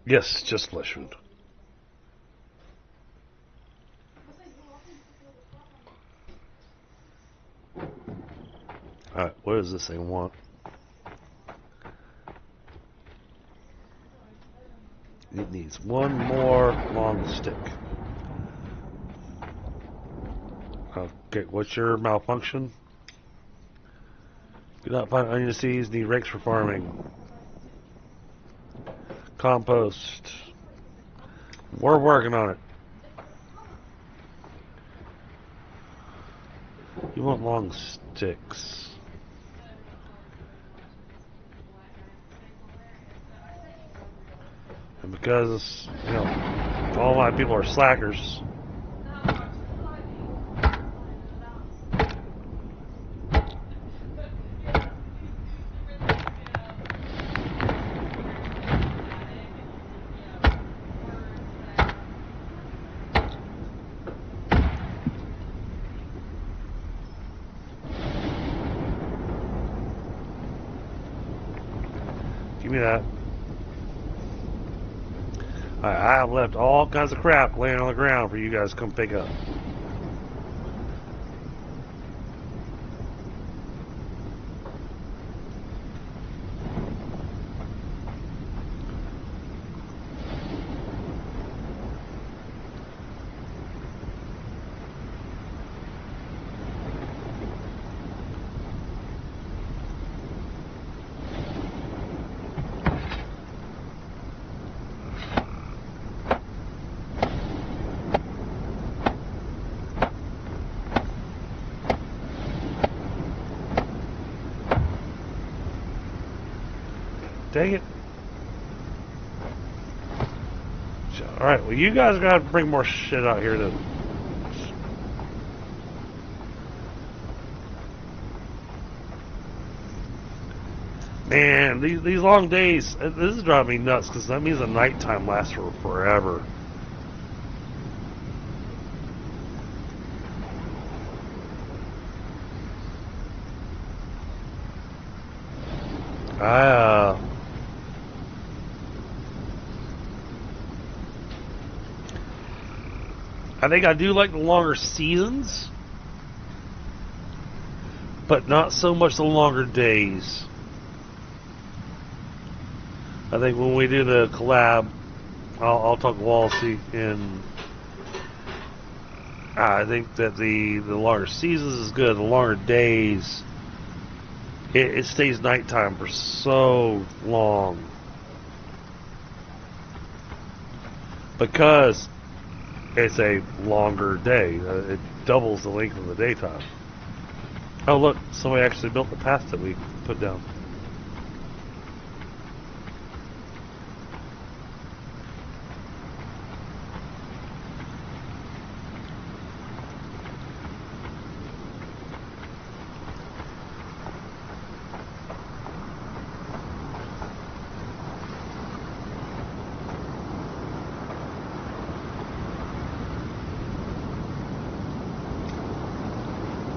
Yes, just flesh wound. Alright, what does this thing want? It needs one more long stick. Okay, what's your malfunction? Do not find onion seeds, need rakes for farming. Compost. We're working on it. You want long sticks. And because, you know, all my people are slackers. Give me that. I have left all kinds of crap laying on the ground for you guys to come pick up. Dang it. Alright, well you guys gotta bring more shit out here to... Man, these long days, this is driving me nuts because that means the nighttime lasts for forever. I think I do like the longer seasons, but not so much the longer days. I think when we do the collab, I'll talk WaLaSy, and I think that the longer seasons is good. The longer days, it stays nighttime for so long because it's a longer day. It doubles the length of the daytime. Oh look, somebody actually built the path that we put down.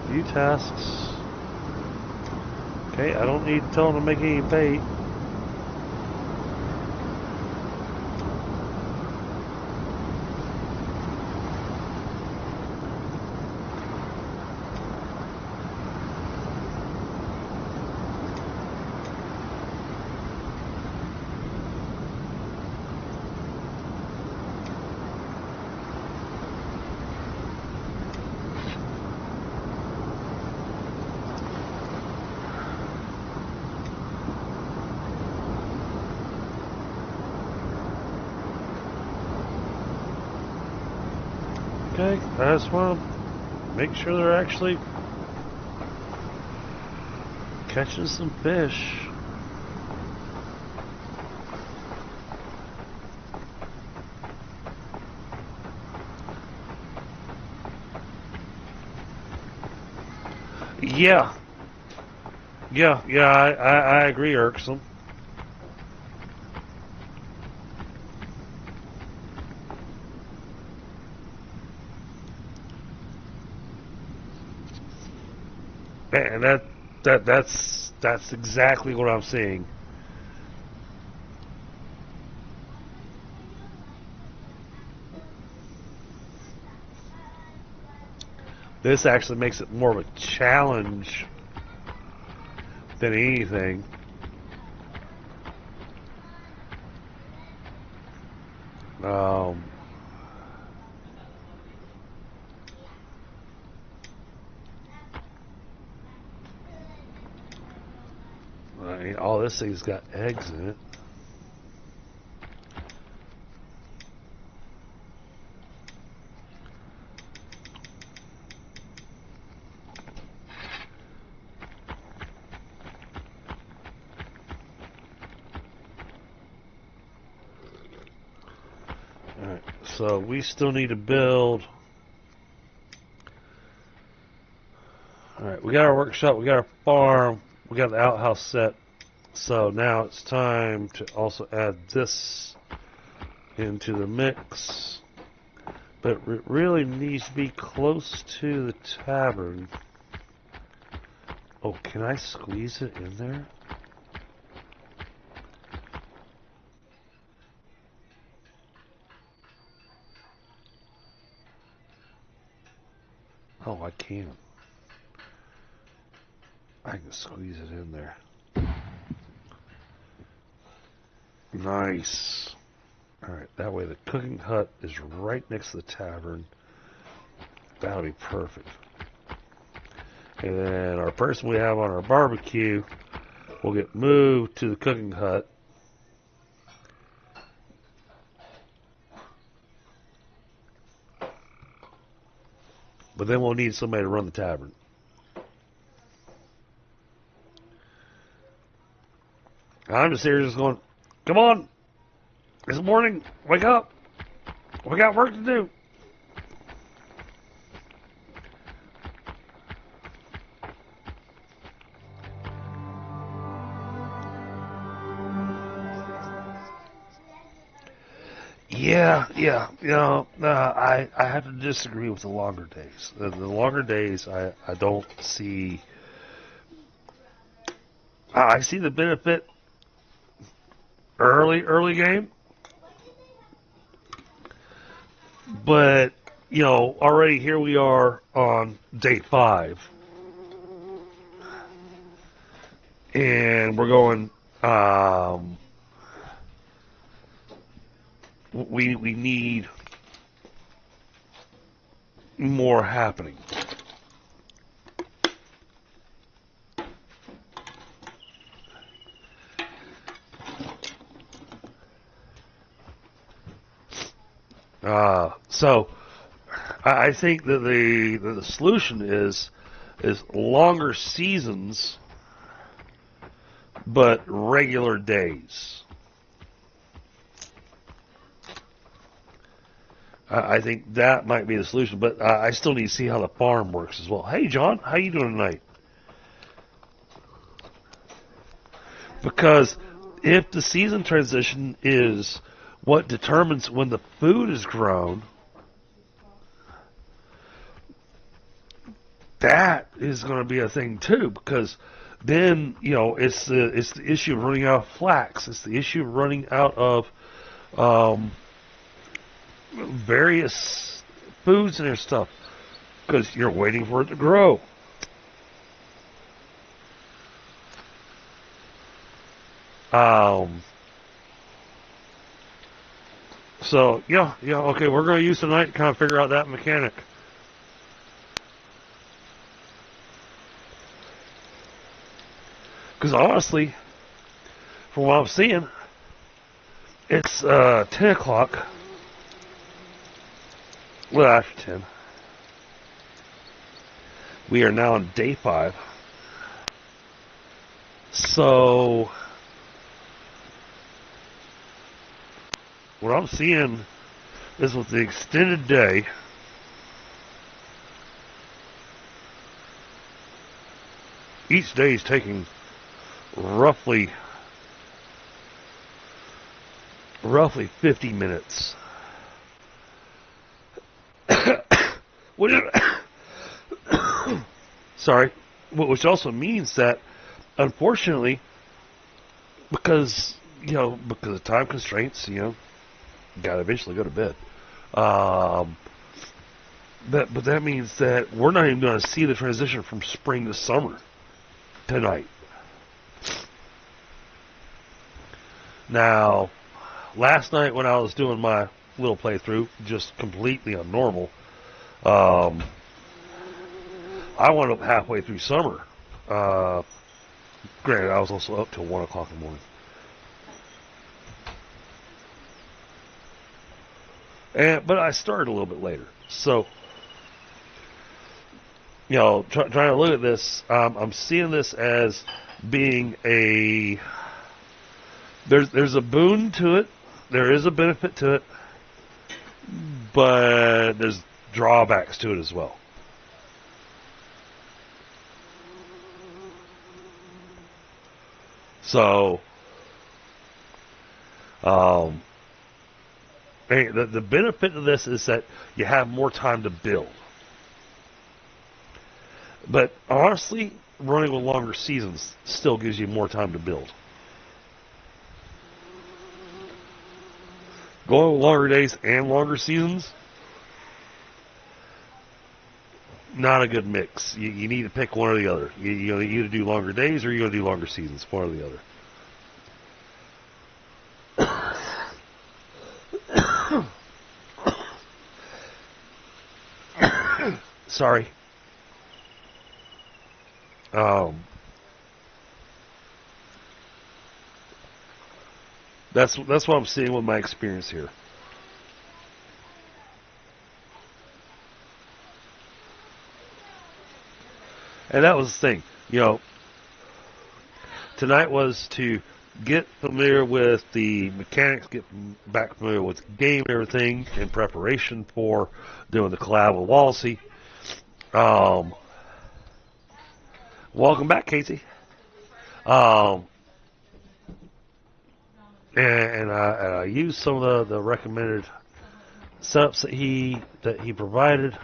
View tasks. Okay, I don't need to tell them to make any bait. Okay, I just want to make sure they're actually catching some fish. Yeah. I agree, Irksome. And that's exactly what I'm seeing. This actually makes it more of a challenge than anything. I mean, all this thing's got eggs in it. Alright, so we still need to build. Alright, we got our workshop, we got our farm, we got the outhouse set. So now it's time to also add this into the mix. But it really needs to be close to the tavern. Oh, can I squeeze it in there? Oh, I can. I can squeeze it in there. Nice. Alright, that way the cooking hut is right next to the tavern. That'll be perfect. And then our person we have on our barbecue will get moved to the cooking hut. But then we'll need somebody to run the tavern. I'm just here just going, come on, it's morning, wake up, we got work to do. Yeah. I have to disagree with the longer days. The longer days, I don't see. I see the benefit early game, but already here we are on day 5, and we're going. We need more happening. So I think that the solution is longer seasons, but regular days. I think that might be the solution, but I still need to see how the farm works as well. Hey, John, how you doing tonight? Because if the season transition is what determines when the food is grown, that is going to be a thing too. Because then it's the issue of running out of flax. It's the issue of running out of various foods and their stuff, because you're waiting for it to grow. So okay, we're going to use tonight to kind of figure out that mechanic. Because honestly, from what I'm seeing, it's 10 o'clock. Well, after 10. We are now on day 5. So what I'm seeing is with the extended day, each day is taking roughly 50 minutes. Sorry, which also means that, unfortunately, because of time constraints, got to eventually go to bed. But that means that we're not even going to see the transition from spring to summer tonight. Now, last night when I was doing my little playthrough, just completely on normal, I wound up halfway through summer. Granted, I was also up till 1 o'clock in the morning. But I started a little bit later. So, trying to look at this, I'm seeing this as being there's a boon to it. There is a benefit to it. But there's drawbacks to it as well. So, the benefit of this is that you have more time to build. But honestly, running with longer seasons still gives you more time to build. Going with longer days and longer seasons, not a good mix. You need to pick one or the other. You either do longer days or you're going to do longer seasons, one or the other. Sorry. That's what I'm seeing with my experience here. And that was the thing, tonight was to get familiar with the mechanics, get back familiar with the game and everything in preparation for doing the collab with WaLaSy. Welcome back, Casey. And I used some of the recommended setups that he provided.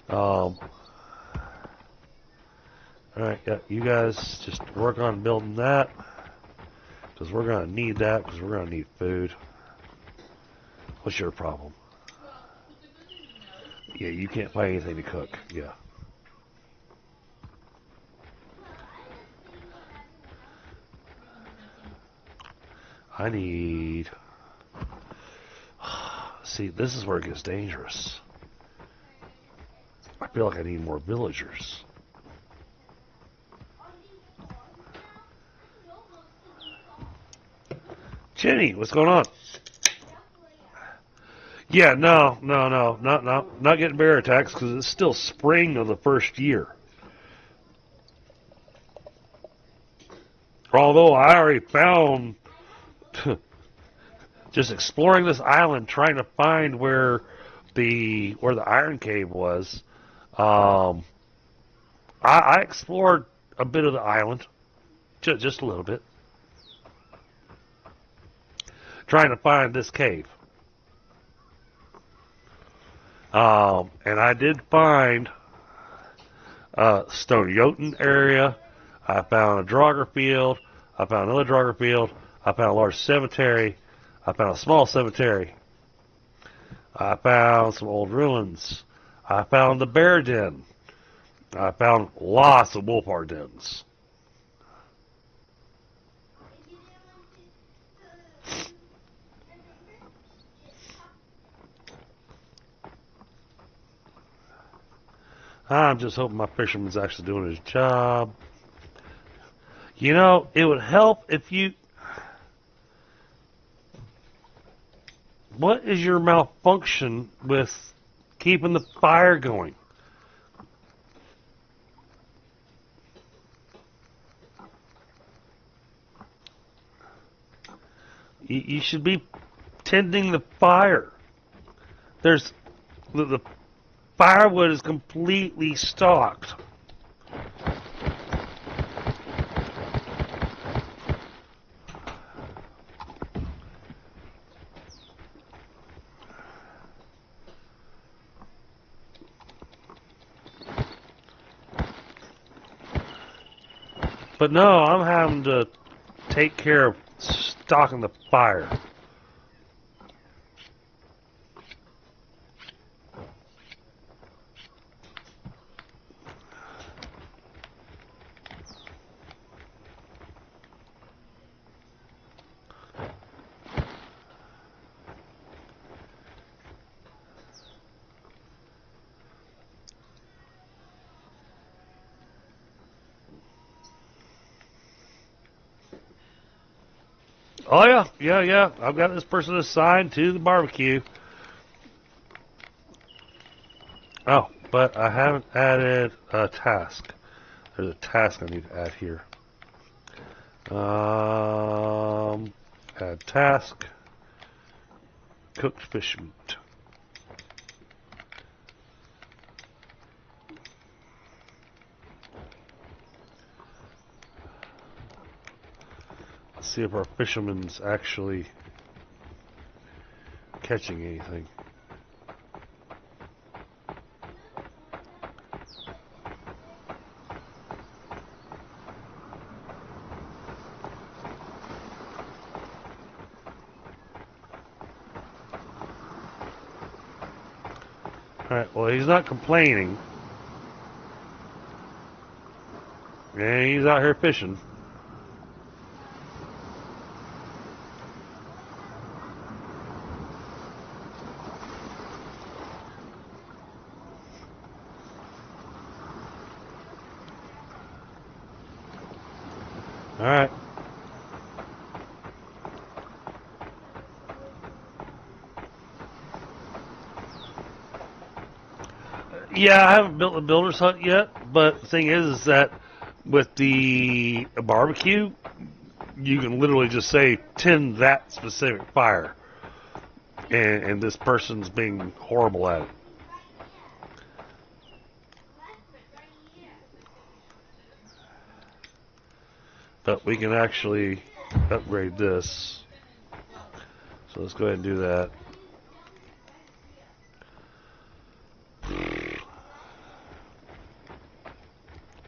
All right, yeah, you guys just work on building that, because we're gonna need that, because we're gonna need food. What's your problem? Yeah, you can't find anything to cook. Yeah. I need... See, this is where it gets dangerous. I feel like I need more villagers. Jenny, what's going on? Yeah, no, not getting bear attacks because it's still spring of the first year. Although I already found, just exploring this island, trying to find where the iron cave was. I explored a bit of the island, just a little bit, trying to find this cave. And I did find Stone Jotun area. I found a Draugr field. I found another Draugr field. I found a large cemetery. I found a small cemetery. I found some old ruins. I found the bear den. I found lots of wolfhard dens. I'm just hoping my fisherman's actually doing his job. You know, it would help if you... What is your malfunction with keeping the fire going? You should be tending the fire. There's... The firewood is completely stocked. But no, I'm having to take care of stocking the fire. Oh yeah. I've got this person assigned to the barbecue. Oh, but I haven't added a task. There's a task I need to add here. Add task. Cooked fish meat. See if our fisherman's actually catching anything. Alright, well, he's not complaining. And he's out here fishing. Alright. Yeah, I haven't built a builder's hut yet, but the thing is that with the barbecue, you can literally just say, tend that specific fire. And this person's being horrible at it. But we can actually upgrade this. So let's go ahead and do that.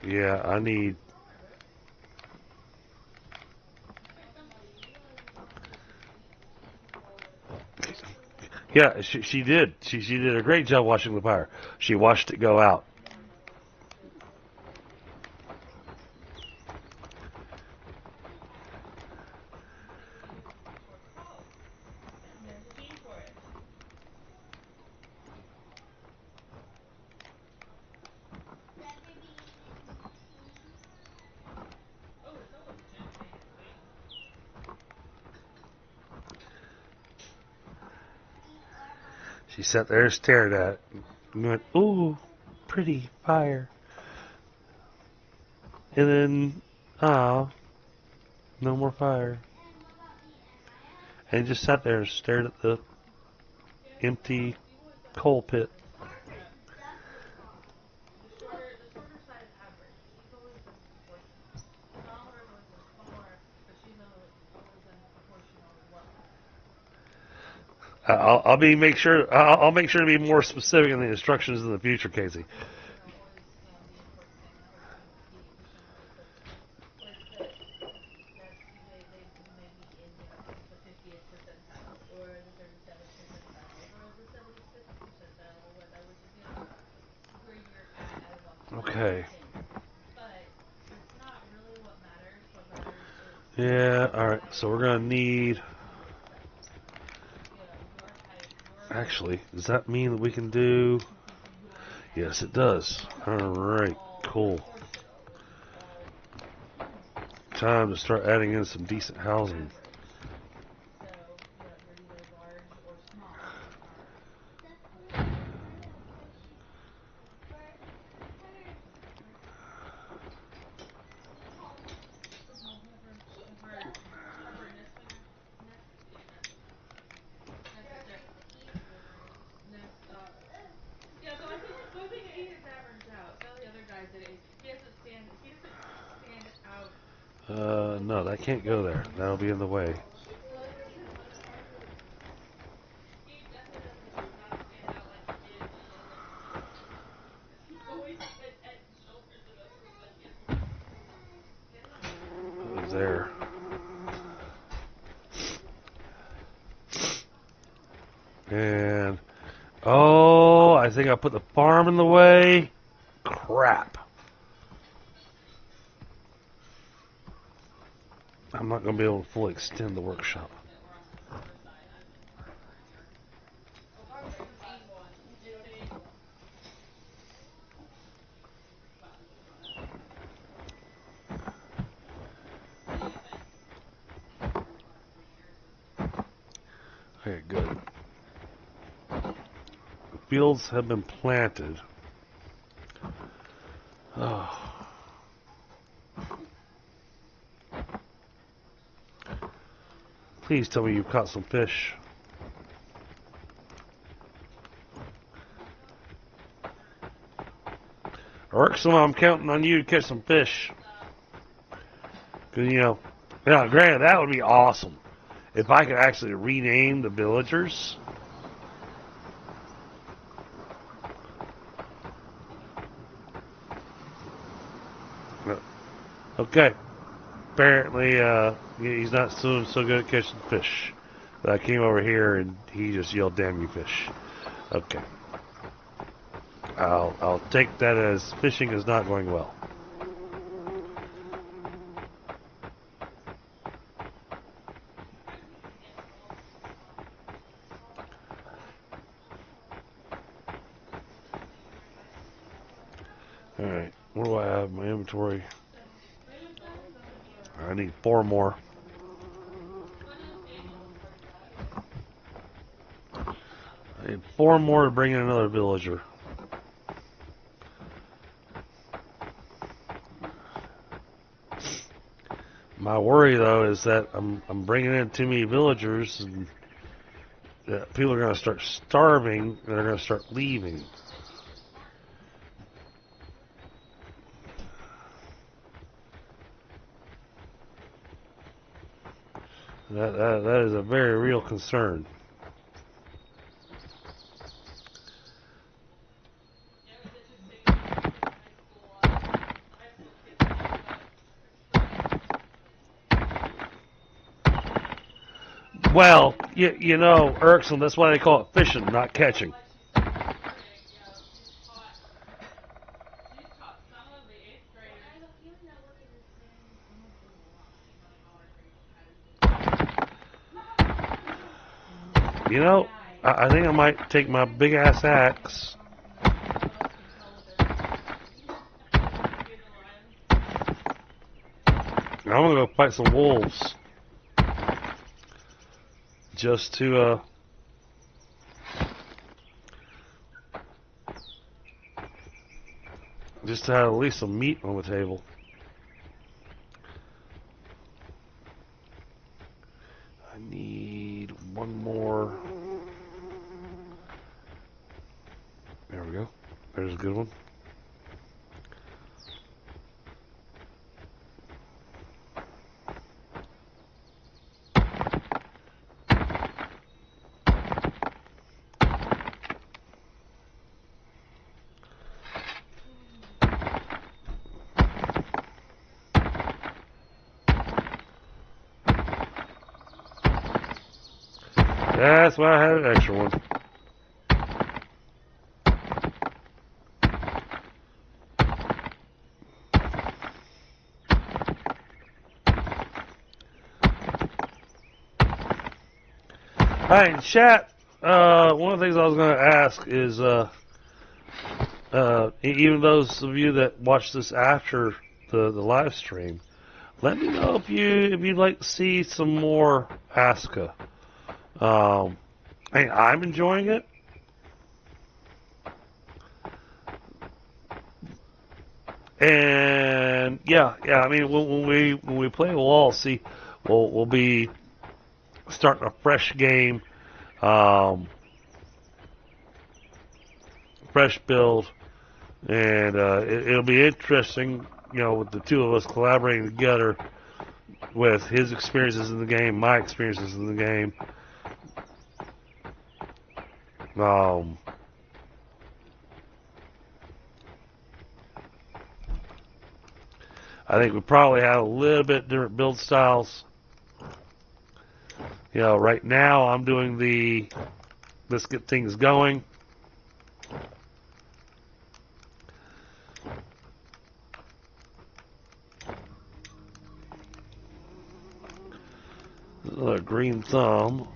Yeah, I need. Yeah, she did. She did a great job washing the fire. She watched it go out. She sat there and stared at it and went, "Ooh, pretty fire." And then, ah, no more fire. And just sat there and stared at the empty coal pit. I'll make sure. I'll make sure to be more specific in the instructions in the future, Casey. Okay. Yeah. All right. So we're gonna need. Actually, does that mean that we can do? Yes, it does. All right. Cool. Time to start adding in some decent housing. No, that can't go there. That'll be in the way. It was there. And oh, I think I put the farm in the way. Crap. I'm not going to be able to fully extend the workshop. Okay, good. The fields have been planted. Oh. Please tell me you've caught some fish. Urksum, I'm counting on you to catch some fish. Cause granted, that would be awesome if I could actually rename the villagers. Okay. Apparently, he's not so good at catching fish. But I came over here and he just yelled, "Damn you, fish!" Okay. I'll take that as fishing is not going well. All right. What do I have in my inventory? I need 4 more. I need 4 more to bring in another villager. My worry, though, is that I'm bringing in too many villagers, and people are going to start starving, and they're going to start leaving. That is a very real concern. Well, you know, irksome, that's why they call it fishing, not catching. You know, I think I might take my big ass axe. I'm gonna go fight some wolves. Just to have at least some meat on the table. I need one more. There we go. There's a good one. That's why I had an extra one. Alright, in chat, one of the things I was going to ask is, even those of you that watch this after the live stream, let me know if you'd like to see some more ASKA. I'm enjoying it. And yeah. I mean, when we play WaLaSy, we'll be starting a fresh game, fresh build, and it'll be interesting. You know, with the two of us collaborating together, with his experiences in the game, my experiences in the game. I think we probably have a little bit different build styles. You know, right now I'm doing the let's get things going. Another green thumb.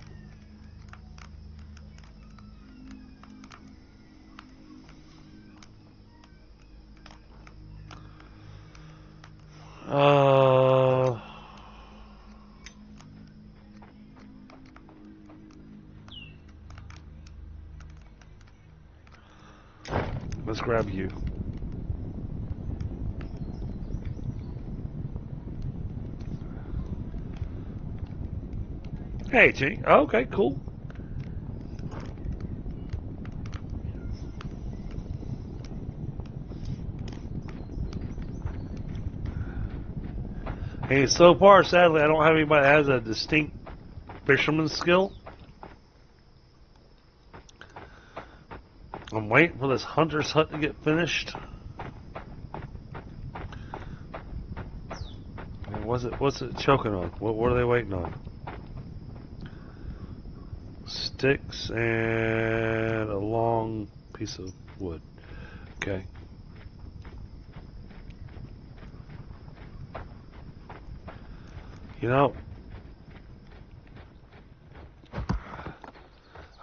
Let's grab you. Hey, Chink. Okay, cool. Hey, so far, sadly, I don't have anybody that has a distinct fisherman skill. I'm waiting for this hunter's hut to get finished. And what's it choking on? What are they waiting on? Sticks and a long piece of wood. Okay. You know, I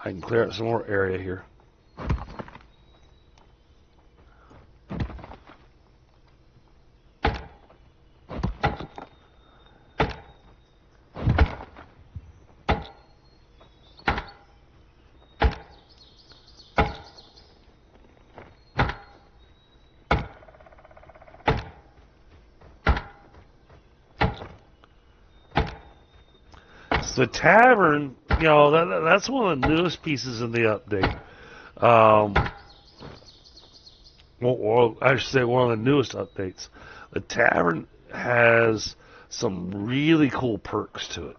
can clear out some more area here. The tavern, you know, that's one of the newest pieces in the update. Well, I should say one of the newest updates. The tavern has some really cool perks to it.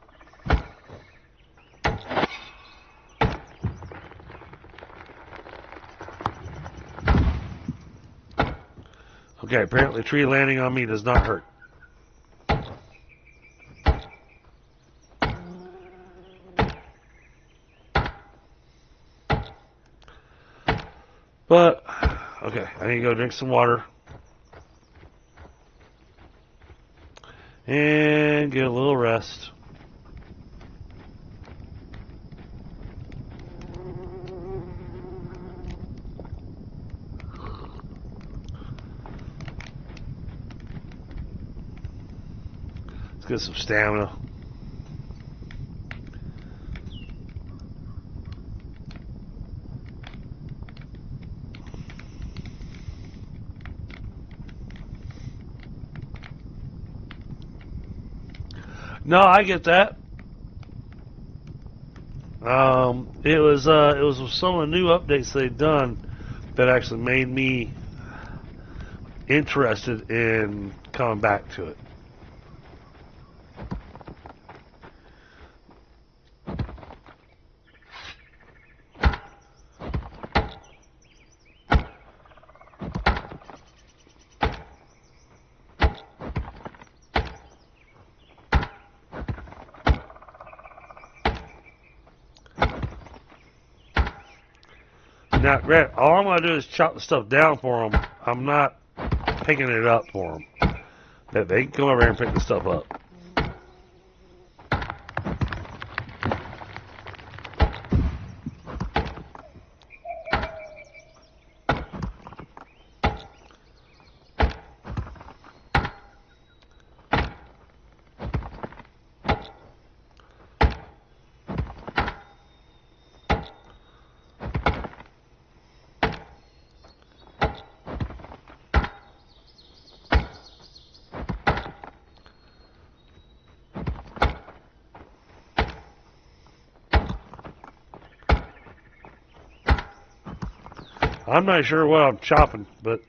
Okay, apparently tree landing on me does not hurt. But, okay, I need to go drink some water. And get a little rest. Let's get some stamina. No, I get that. It was some of the new updates they've done that actually made me interested in coming back to it. Now, Grant, all I'm going to do is chop the stuff down for them. I'm not picking it up for them. That they can come over here and pick the stuff up. I'm not sure what I'm chopping, but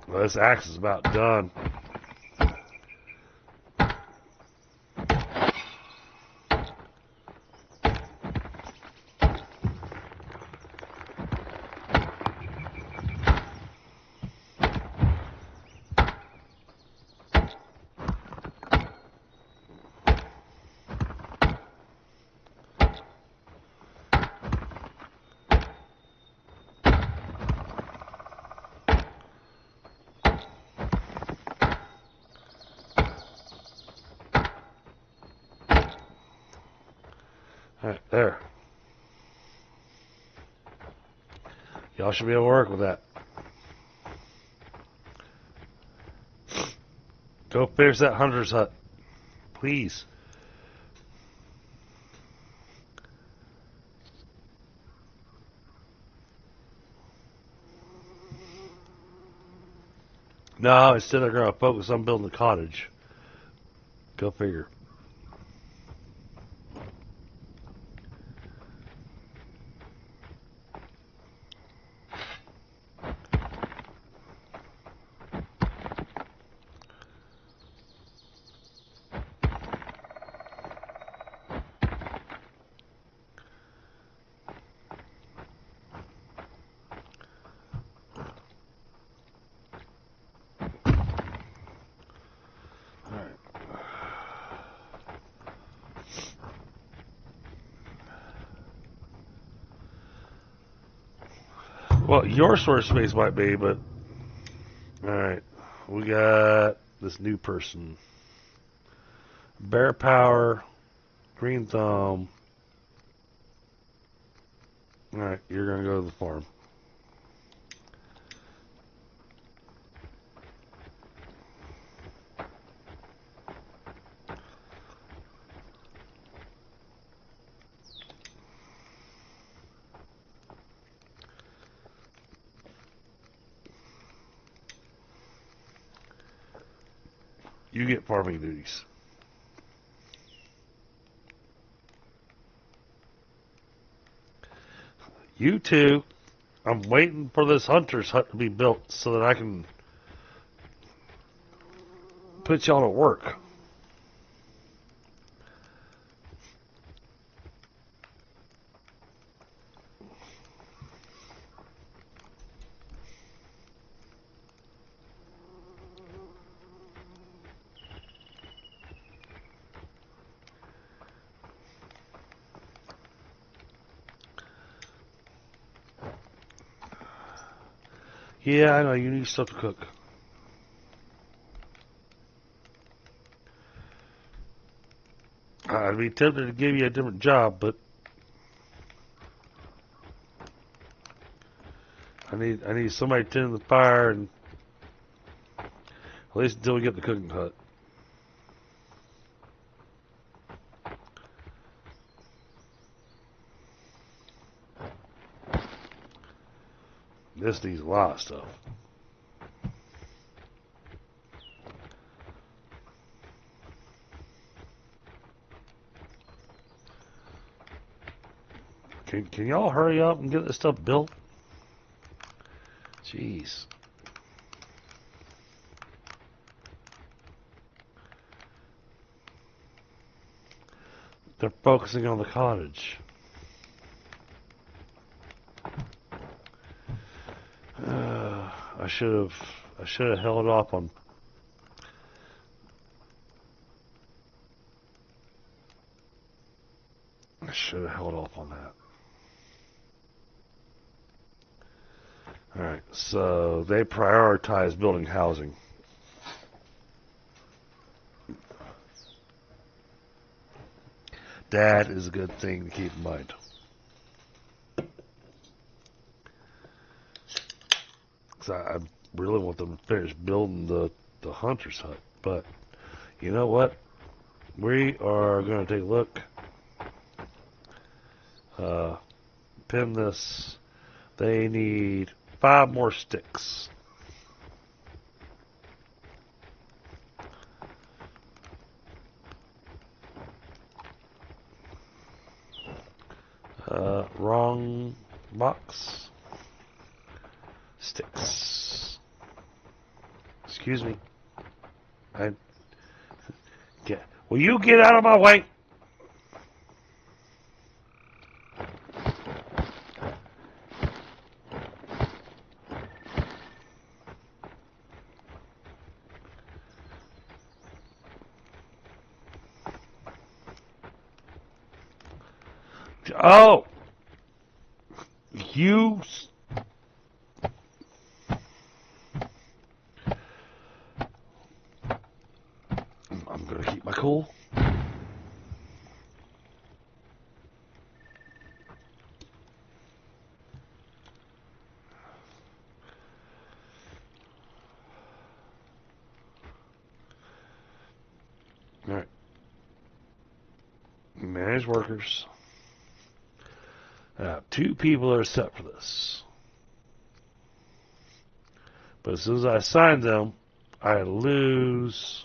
well, this axe is about done. Alright, there. Y'all should be able to work with that. Go finish that hunter's hut. Please. No, instead they're going to focus on building a cottage. Go figure. Well, your source space might be, but alright. We got this new person. Bear Power, Green Thumb. Alright, you're gonna go to the farm. You get farming duties. You two, I'm waiting for this hunter's hut to be built so that I can put y'all to work. Yeah, I know, you need stuff to cook. I'd be tempted to give you a different job, but I need somebody tending the fire, and at least until we get the cooking hut. This needs a lot of stuff. Can y'all hurry up and get this stuff built? Jeez. They're focusing on the cottage. I should have held off on. I should have held off on that. Alright, so they prioritize building housing. That is a good thing to keep in mind. Because I really want them to finish building the hunter's hut. But, you know what? We are going to take a look. Pin this. They need 5 more sticks. Wrong box. Sticks. Excuse me. Will you get out of my way? Oh! You... I'm gonna keep my cool. Alright. Manage workers. 2 people are set for this. But as soon as I assign them, I lose...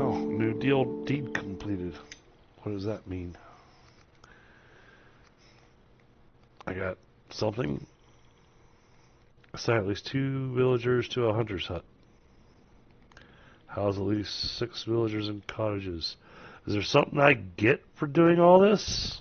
Oh, new deal deed completed. What does that mean? I got something. Assign at least 2 villagers to a hunter's hut. House at least 6 villagers and cottages. Is there something I get for doing all this?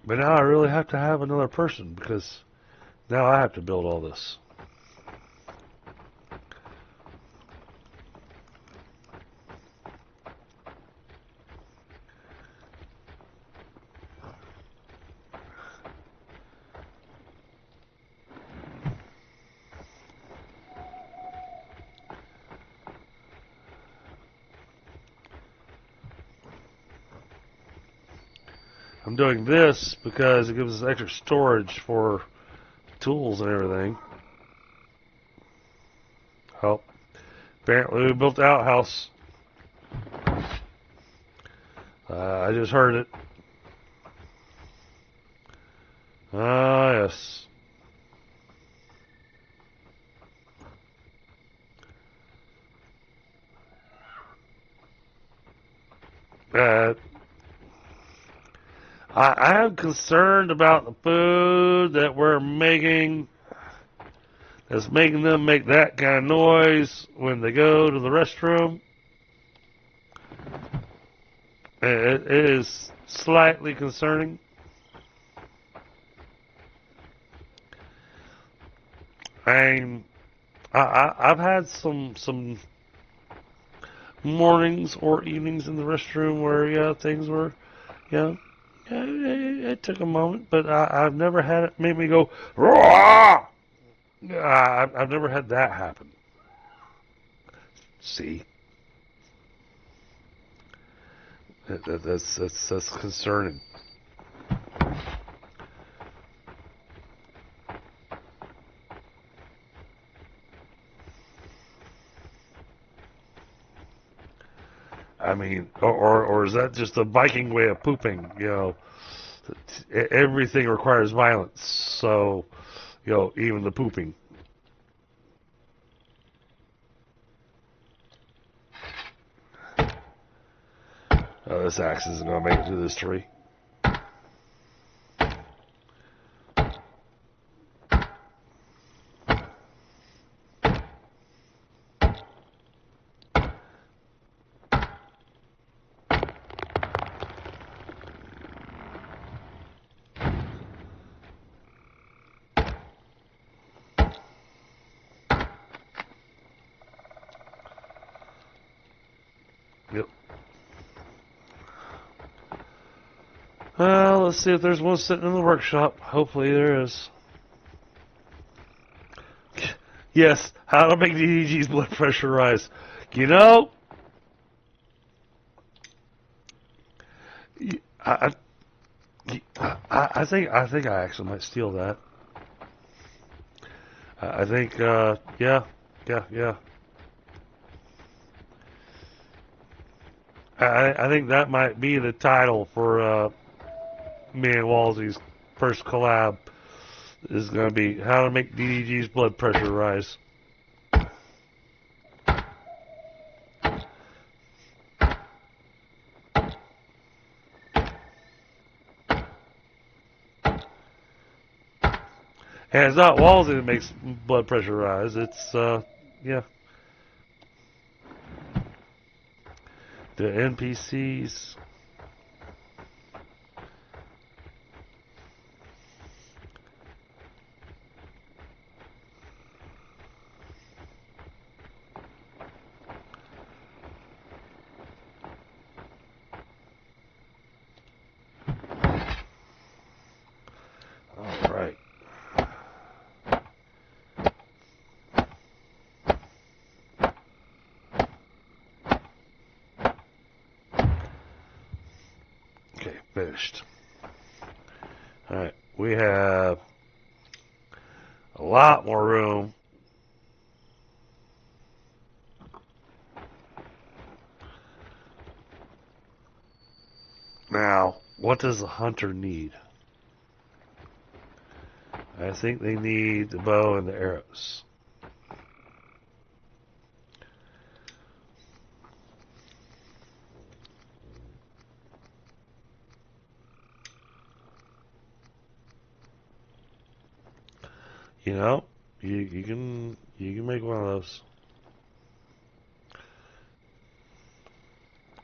But now I really have to have another person because now I have to build all this. I'm doing this because it gives us extra storage for tools and everything. Oh, apparently we built the outhouse. I just heard it. Ah, yes. I am concerned about the food that we're making. that's making them make that kind of noise when they go to the restroom. It is slightly concerning. I've had some mornings or evenings in the restroom where things were, it took a moment, but I've never had it make me go raw. I've never had that happen. See, that's concerning. I mean, or is that just a Viking way of pooping? Everything requires violence, so even the pooping. Oh, this axe isn't going to make it through this tree. Yep. Well, let's see if there's one sitting in the workshop. Hopefully there is. Yes, how to make DDG's blood pressure rise. I think I actually might steal that. I think, yeah. I think that might be the title for me and WaLaSy's first collab. Is going to be how to make DDG's blood pressure rise. And it's not WaLaSy that makes blood pressure rise. It's, yeah. The NPCs. All right. Okay, finished. Alright, we have a lot more room. Now, what does the hunter need? I think they need the bow and the arrows. You can make one of those.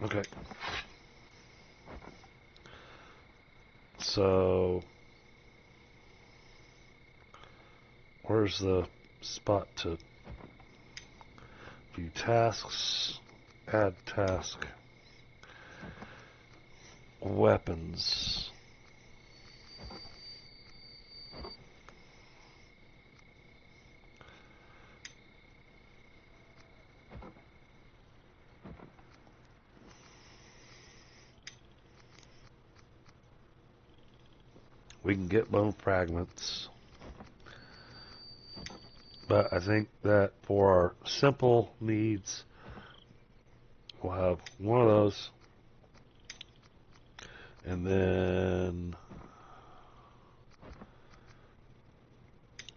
Okay. So where's the spot to view tasks? Add task. Weapons. We can get bone fragments. But I think that for our simple needs, we'll have one of those. And then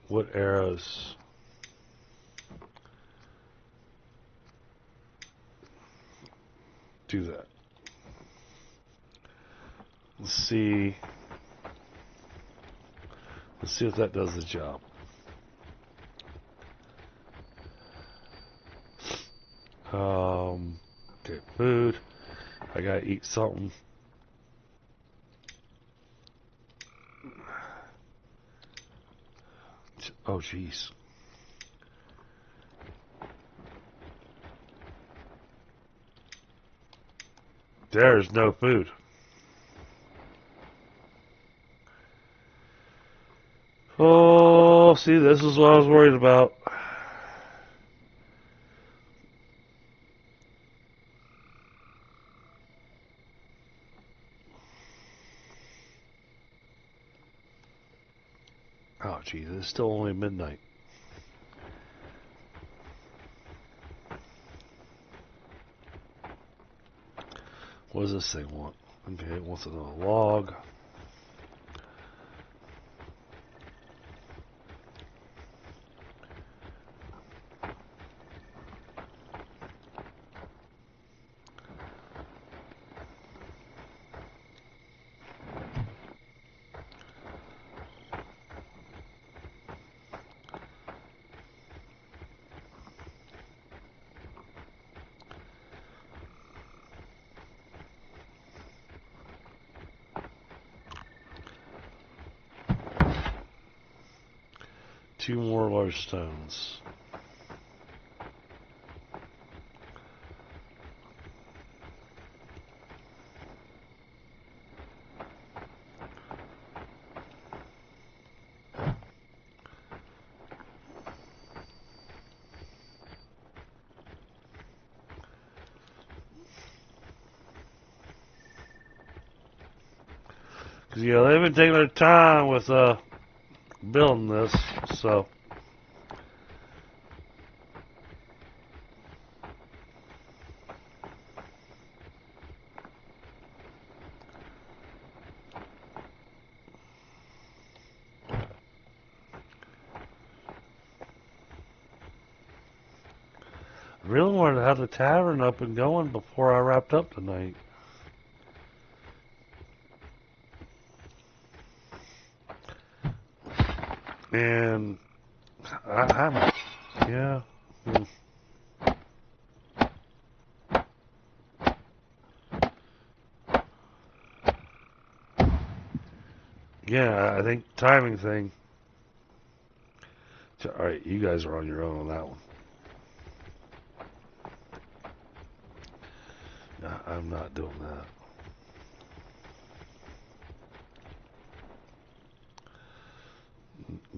what arrows? Do that. Let's see if that does the job. Okay, food. I gotta eat something. Oh, jeez. There's no food. Oh, see, this is what I was worried about. Oh, geez, it's still only midnight. What does this thing want? Okay, it wants another log. Two more large stones. Because, yeah, they've been taking their time with building this, so. I really wanted to have the tavern up and going before I wrapped up tonight. And I'm, yeah. Yeah, I think timing thing. Alright, you guys are on your own on that one. No, I'm not doing that.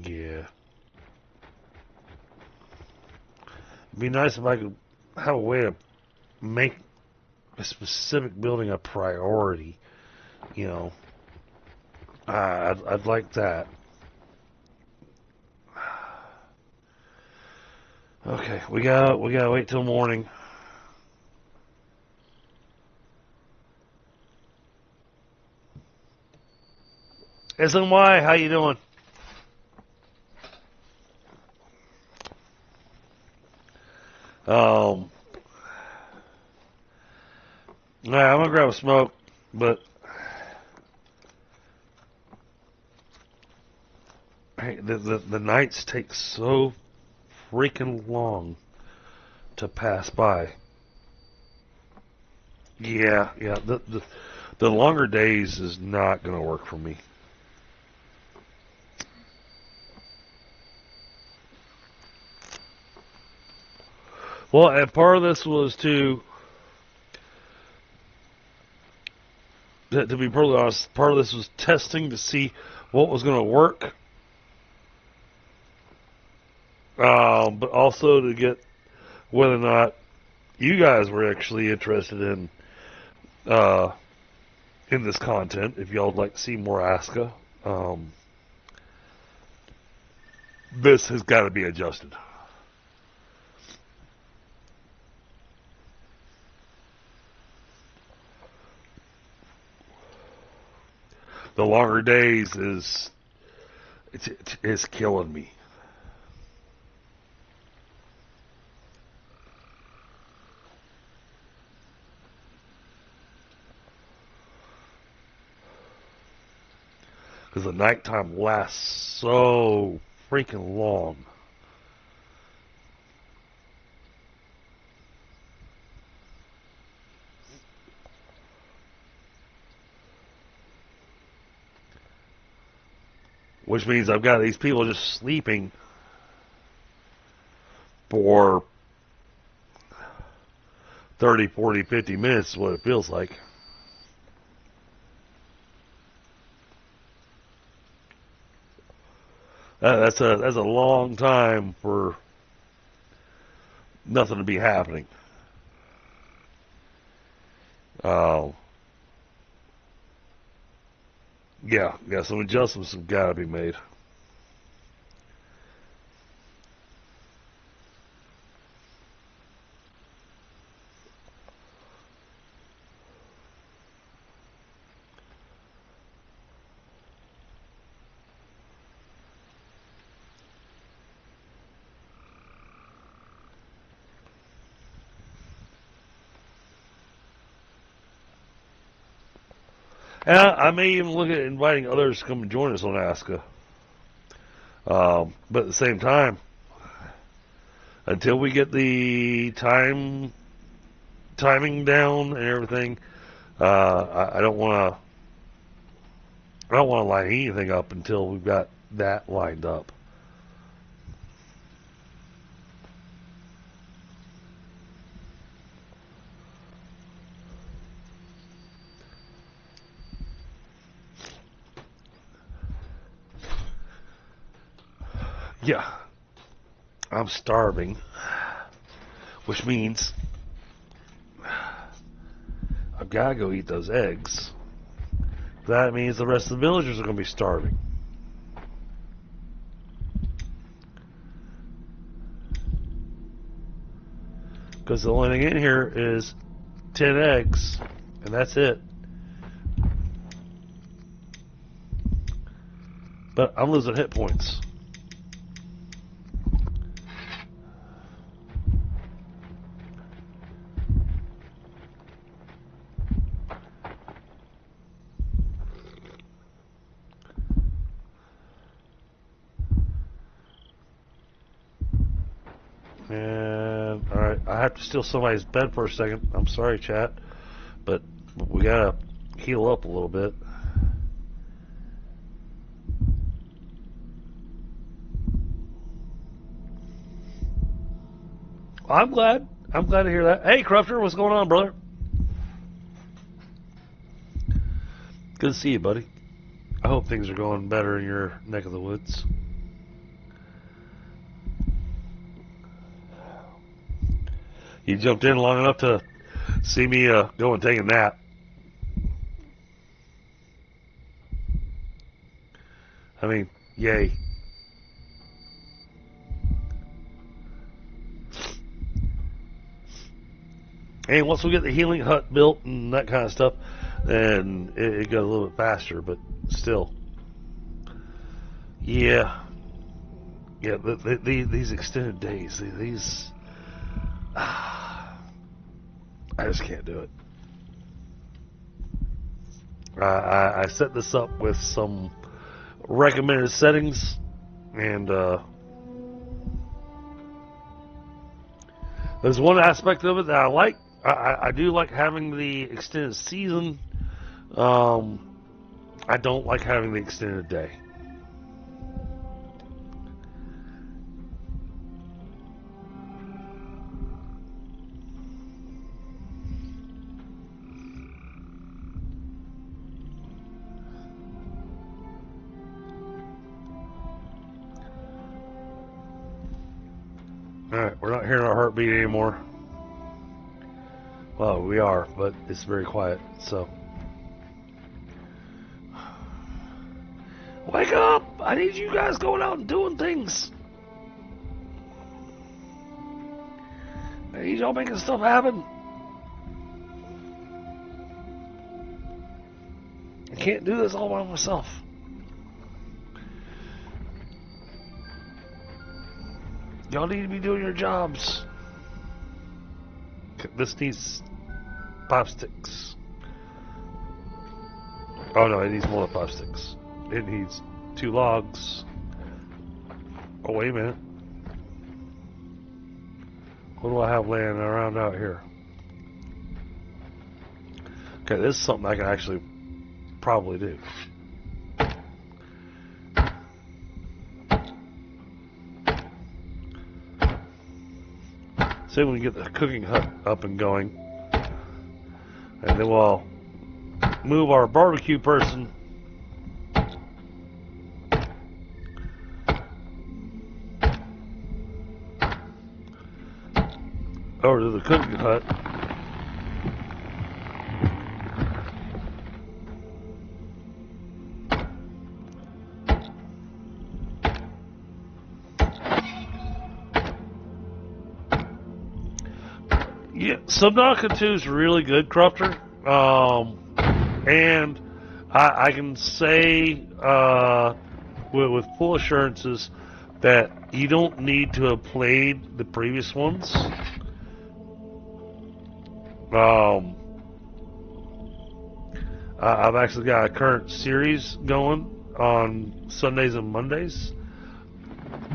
Yeah. It'd be nice if I could have a way to make a specific building a priority. You know, I'd like that. Okay, we gotta wait till morning. SNY, how you doing? Alright, I'm gonna grab a smoke, but hey, the nights take so freaking long to pass by. Yeah, the longer days is not gonna work for me. Well, and part of this was to be perfectly honest, part of this was testing to see what was going to work, but also to get whether or not you guys were actually interested in this content. If y'all would like to see more ASKA, this has got to be adjusted. The longer days it's killing me. Because the nighttime lasts so freaking long. which means I've got these people just sleeping for 30, 40, 50 minutes is what it feels like. That's a long time for nothing to be happening. Yeah, some adjustments have got to be made. And I may even look at inviting others to come and join us on ASKA. But at the same time, until we get the timing down and everything, I don't want to line anything up until we've got that lined up. Yeah, I'm starving, which means I've got to go eat those eggs. That means the rest of the villagers are going to be starving. Because the only thing in here is 10 eggs, and that's it. But I'm losing hit points. And, alright, I have to steal somebody's bed for a second. I'm sorry, chat. But we gotta heal up a little bit. I'm glad to hear that. Hey, Crufter, what's going on, brother? Good to see you, buddy. I hope things are going better in your neck of the woods. You jumped in long enough to see me go and take a nap. I mean, yay. And once we get the healing hut built and that kind of stuff, then it goes a little bit faster, but still. Yeah. Yeah, these extended days, these... I just can't do it. I set this up with some recommended settings, and there's one aspect of it that I like. I do like having the extended season. I don't like having the extended day. Alright, we're not hearing our heartbeat anymore. Well, we are, but it's very quiet, so. Wake up! I need you guys going out and doing things. I need y'all making stuff happen. I can't do this all by myself. Y'all need to be doing your jobs. This needs 5 sticks. Oh no, it needs more than 5 sticks. It needs 2 logs. Oh, wait a minute. What do I have laying around out here? Okay, this is something I can actually probably do. See when we get the cooking hut up and going. And then we'll move our barbecue person over to the cooking hut. Yeah, Subnautica 2 is really good, Crufter. And I can say with full assurances that you don't need to have played the previous ones. I've actually got a current series going on Sundays and Mondays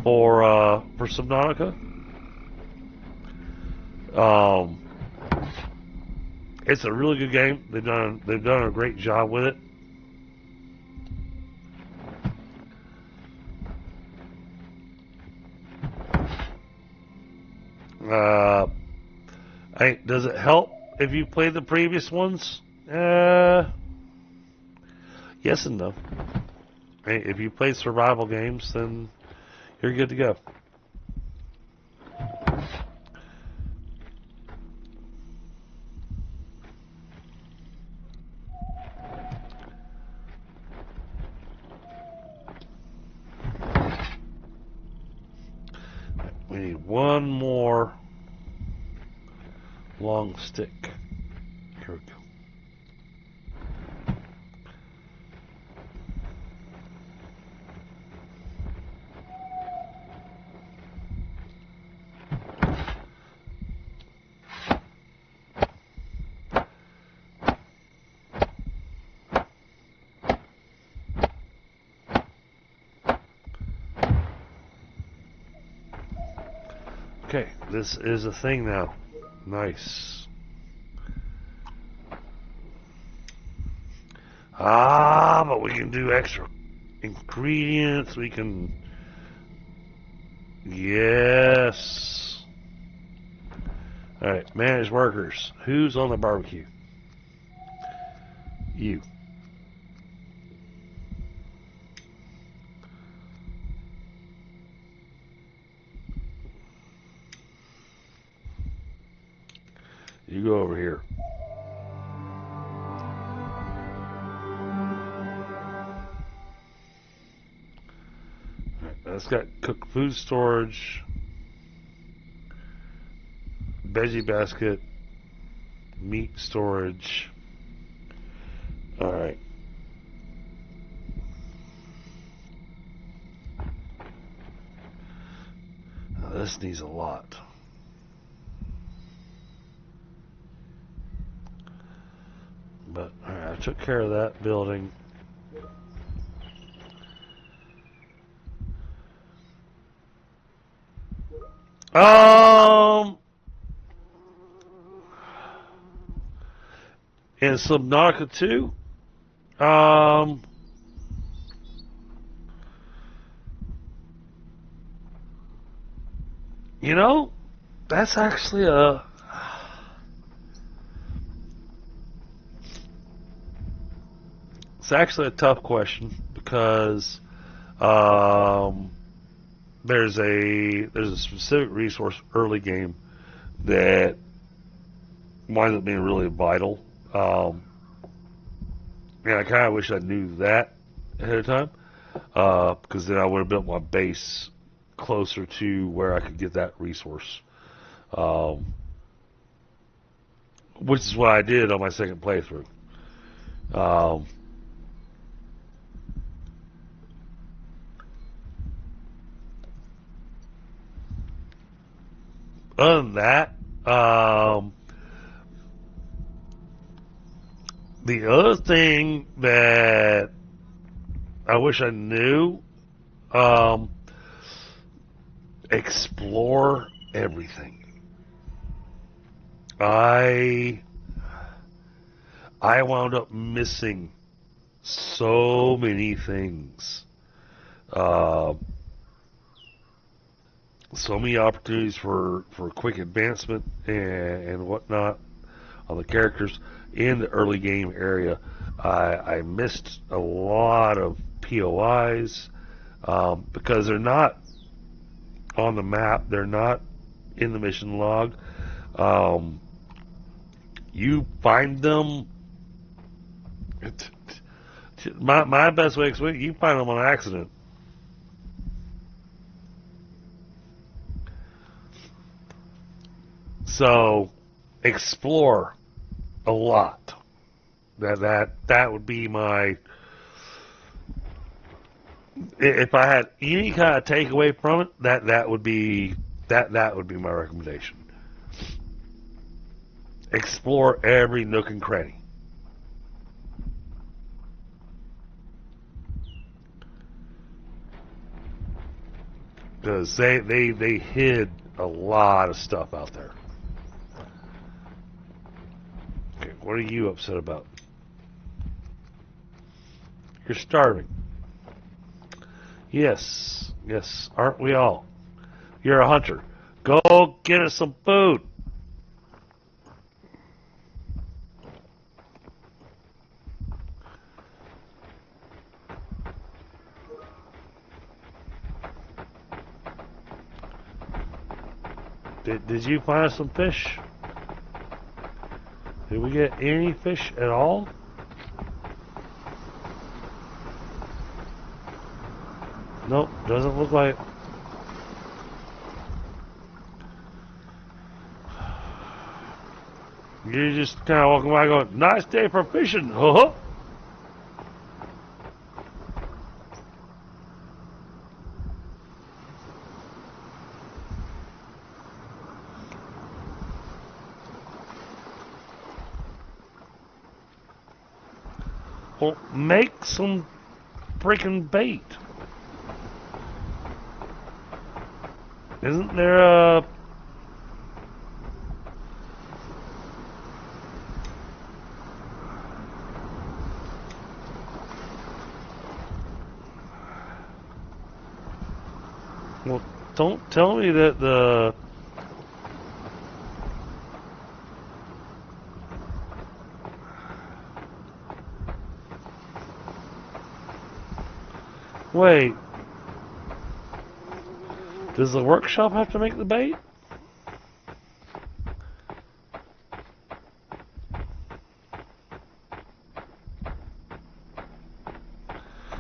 for Subnautica. It's a really good game. They've done a great job with it. Does it help if you played the previous ones? Yes and no. If you play survival games, then you're good to go. We need one more long stick. Here we go. Okay, this is a thing now. Nice. But we can do extra ingredients. We can... Yes. Alright, manage workers. Who's on the barbecue? You. You go over here. That's got cooked food storage, veggie basket, meat storage. All right. Now this needs a lot. But all right, I took care of that building. In Subnautica 2, you know, that's actually it's actually a tough question because there's a specific resource early game that winds up being really vital. And I kind of wish I knew that ahead of time, because then I would have built my base closer to where I could get that resource, which is what I did on my second playthrough. Other than that, the other thing that I wish I knew, explore everything. I wound up missing so many things. so many opportunities for quick advancement and whatnot on the characters in the early game area. I missed a lot of POIs because they're not on the map. They're not in the mission log. You find them. My best way to explain it, you find them on accident. So explore a lot. That would be my. If I had any kind of takeaway from it, that would be my recommendation. Explore every nook and cranny. Because they hid a lot of stuff out there. Okay, what are you upset about? You're starving. Yes, aren't we all? You're a hunter. Go get us some food. Did you find some fish? Did we get any fish at all? Nope, doesn't look like it. You're just kind of walking by going, nice day for fishing, huh? Well, make some freaking bait. Isn't there a... Well, don't tell me that the... Wait. Does the workshop have to make the bait?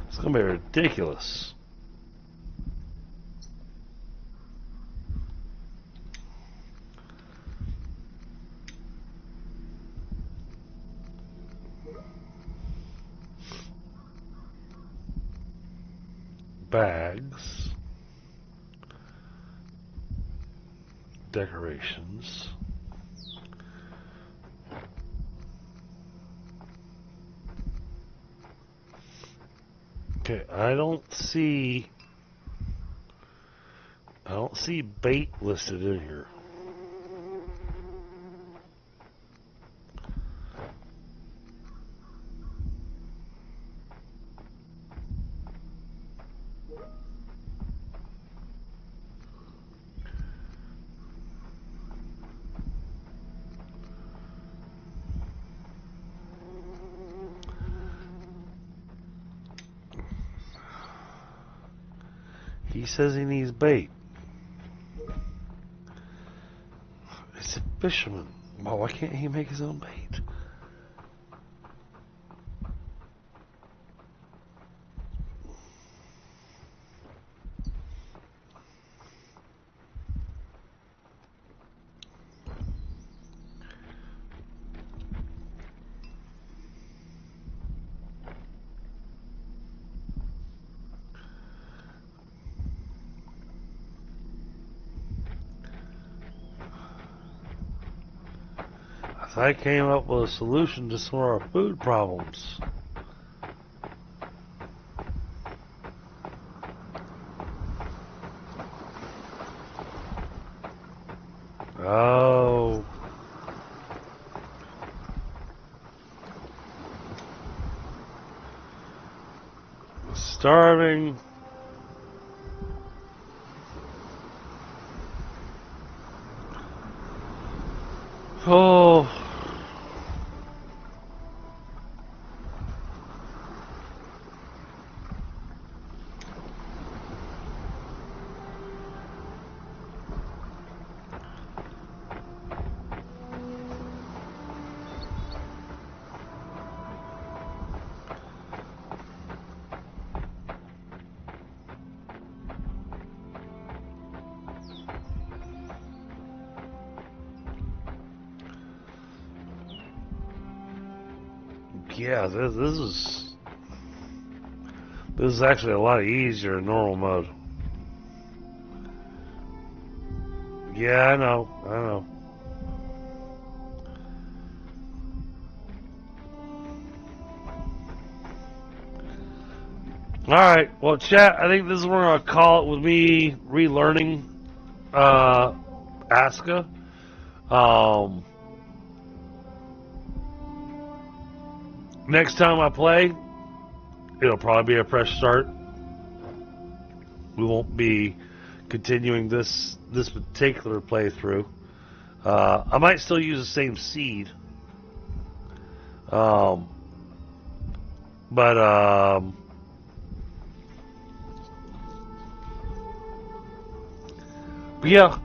It's gonna be ridiculous. Bags. Decorations. Okay, I don't see bait listed in here. He says he needs bait. It's a fisherman. Well, why can't he make his own bait? I came up with a solution to some of our food problems. Oh. Starving. Oh. Yeah, this is actually a lot easier in normal mode. Yeah, I know. Alright, well, chat, I think this is where we're going to call it with me relearning ASKA. Next time I play, it'll probably be a fresh start. We won't be continuing this particular playthrough. I might still use the same seed. But yeah.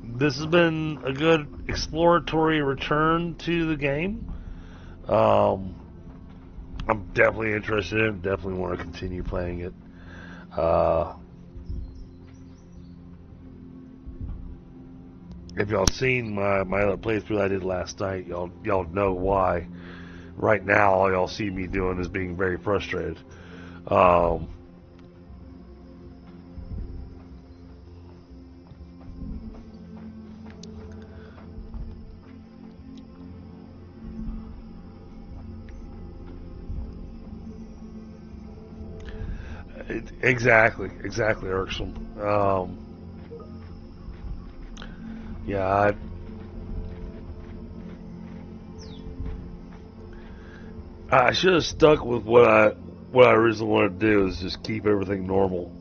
This has been a good exploratory return to the game. I'm definitely interested in it. Definitely want to continue playing it. If y'all seen my other playthrough I did last night, y'all know why. Right now, all y'all see me doing is being very frustrated. Exactly, irksome. Yeah, I should have stuck with what I originally wanted to do, is just keep everything normal.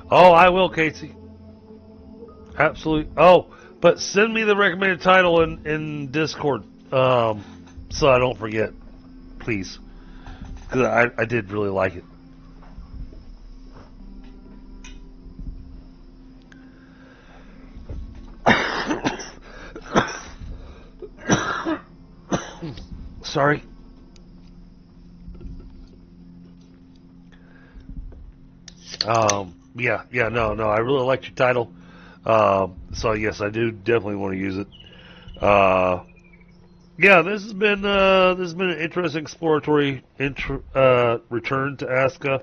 Oh, I will, Casey. Absolutely. Oh, but send me the recommended title in Discord, so I don't forget, please, because I did really like it. Sorry. Yeah, no, I really liked your title. So yes, I do definitely want to use it. Yeah, this has been an interesting exploratory return to ASKA.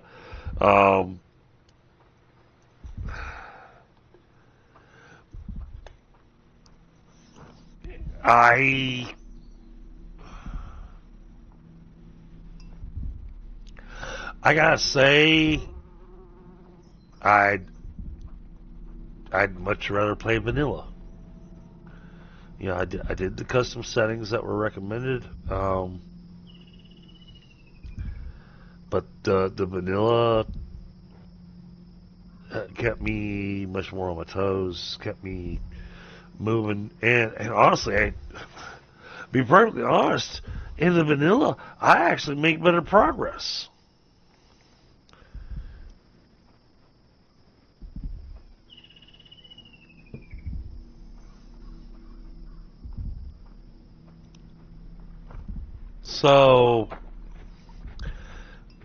I gotta say, I'd much rather play vanilla. You know, I did the custom settings that were recommended, but the vanilla kept me much more on my toes, kept me moving, and honestly, be perfectly honest, in the vanilla, I actually make better progress. So,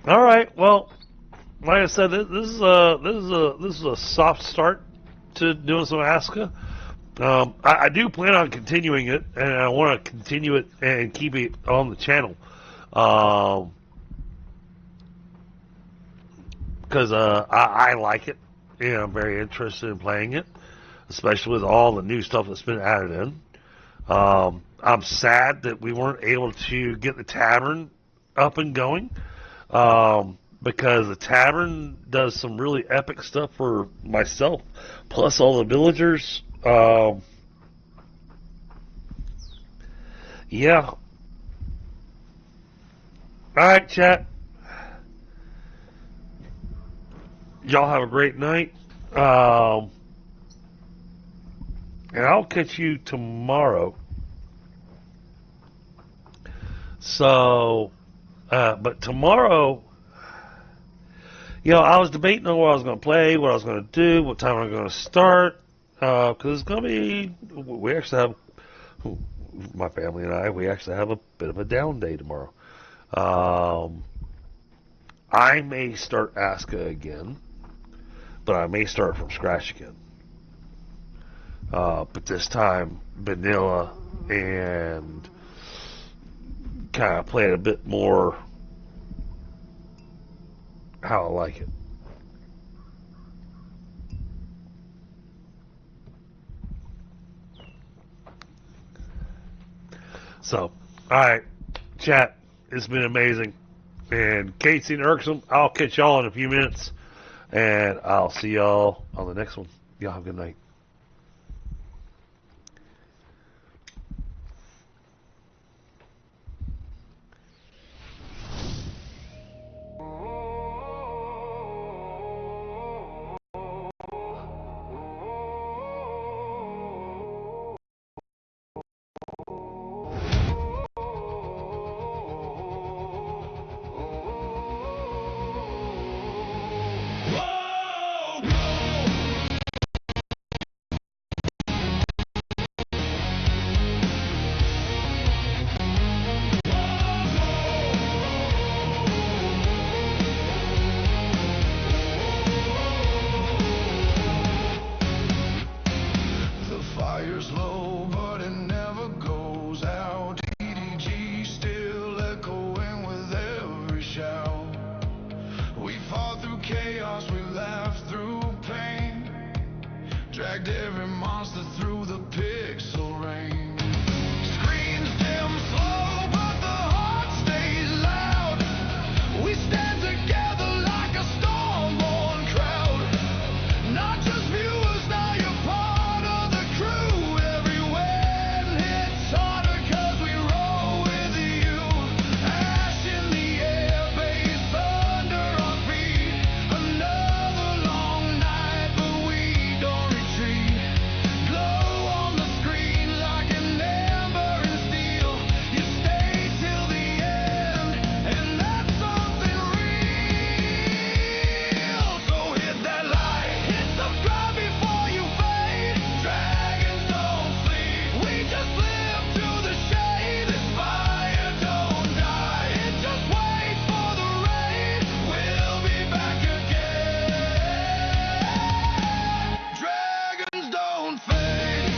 all right. Well, like I said, this is a soft start to doing some ASKA. I do plan on continuing it, and I want to continue it and keep it on the channel, because I like it, and I'm very interested in playing it, especially with all the new stuff that's been added in. I'm sad that we weren't able to get the tavern up and going, because the tavern does some really epic stuff for myself, plus all the villagers. Yeah. Alright, chat. Y'all have a great night. And I'll catch you tomorrow. So, but tomorrow, I was debating on what I was going to play, what I was going to do, what time I'm going to start. Because it's going to be, we actually have, my family and I, we actually have a bit of a down day tomorrow. I may start ASKA again, but I may start from scratch again. But this time, vanilla, and kind of play it a bit more how I like it. So, alright, chat, it's been amazing. And Casey and Irksome, I'll catch y'all in a few minutes. And I'll see y'all on the next one. Y'all have a good night. Dragged every monster through the pixel rain. Screens dim slow, but the heart stays loud. We stand together like a storm-born crowd. Not just viewers, now you're part of the crew. Every win hits harder 'cause we roll with you. Ash in the air, bass thunder on feet. Another long night, but we don't retreat. Glow on the screen like an ember in steel. You stay till the end, and that's something real. So hit that like, hit subscribe before you fade. Dragons don't sleep, we just live to the shade. This fire don't die, it just waits for the rain. We'll be back again. Dragons don't fade.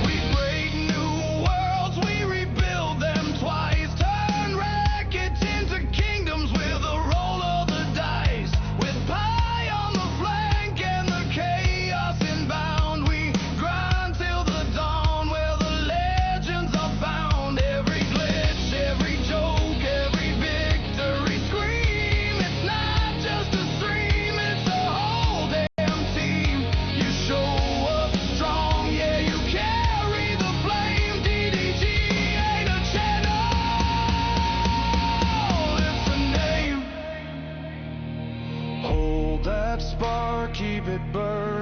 We break new worlds, we rebuild them twice. Turn wreckage into kingdoms with a roll of the dice. With pie on the flank and the chaos inbound, we grind till the dawn where the legends are found. Every glitch, every joke, every victory scream. It's not just a stream, it's a whole damn team. You show up strong, yeah, you carry the flame. DDG ain't a channel, it's a name. Hold that spark, keep it burning.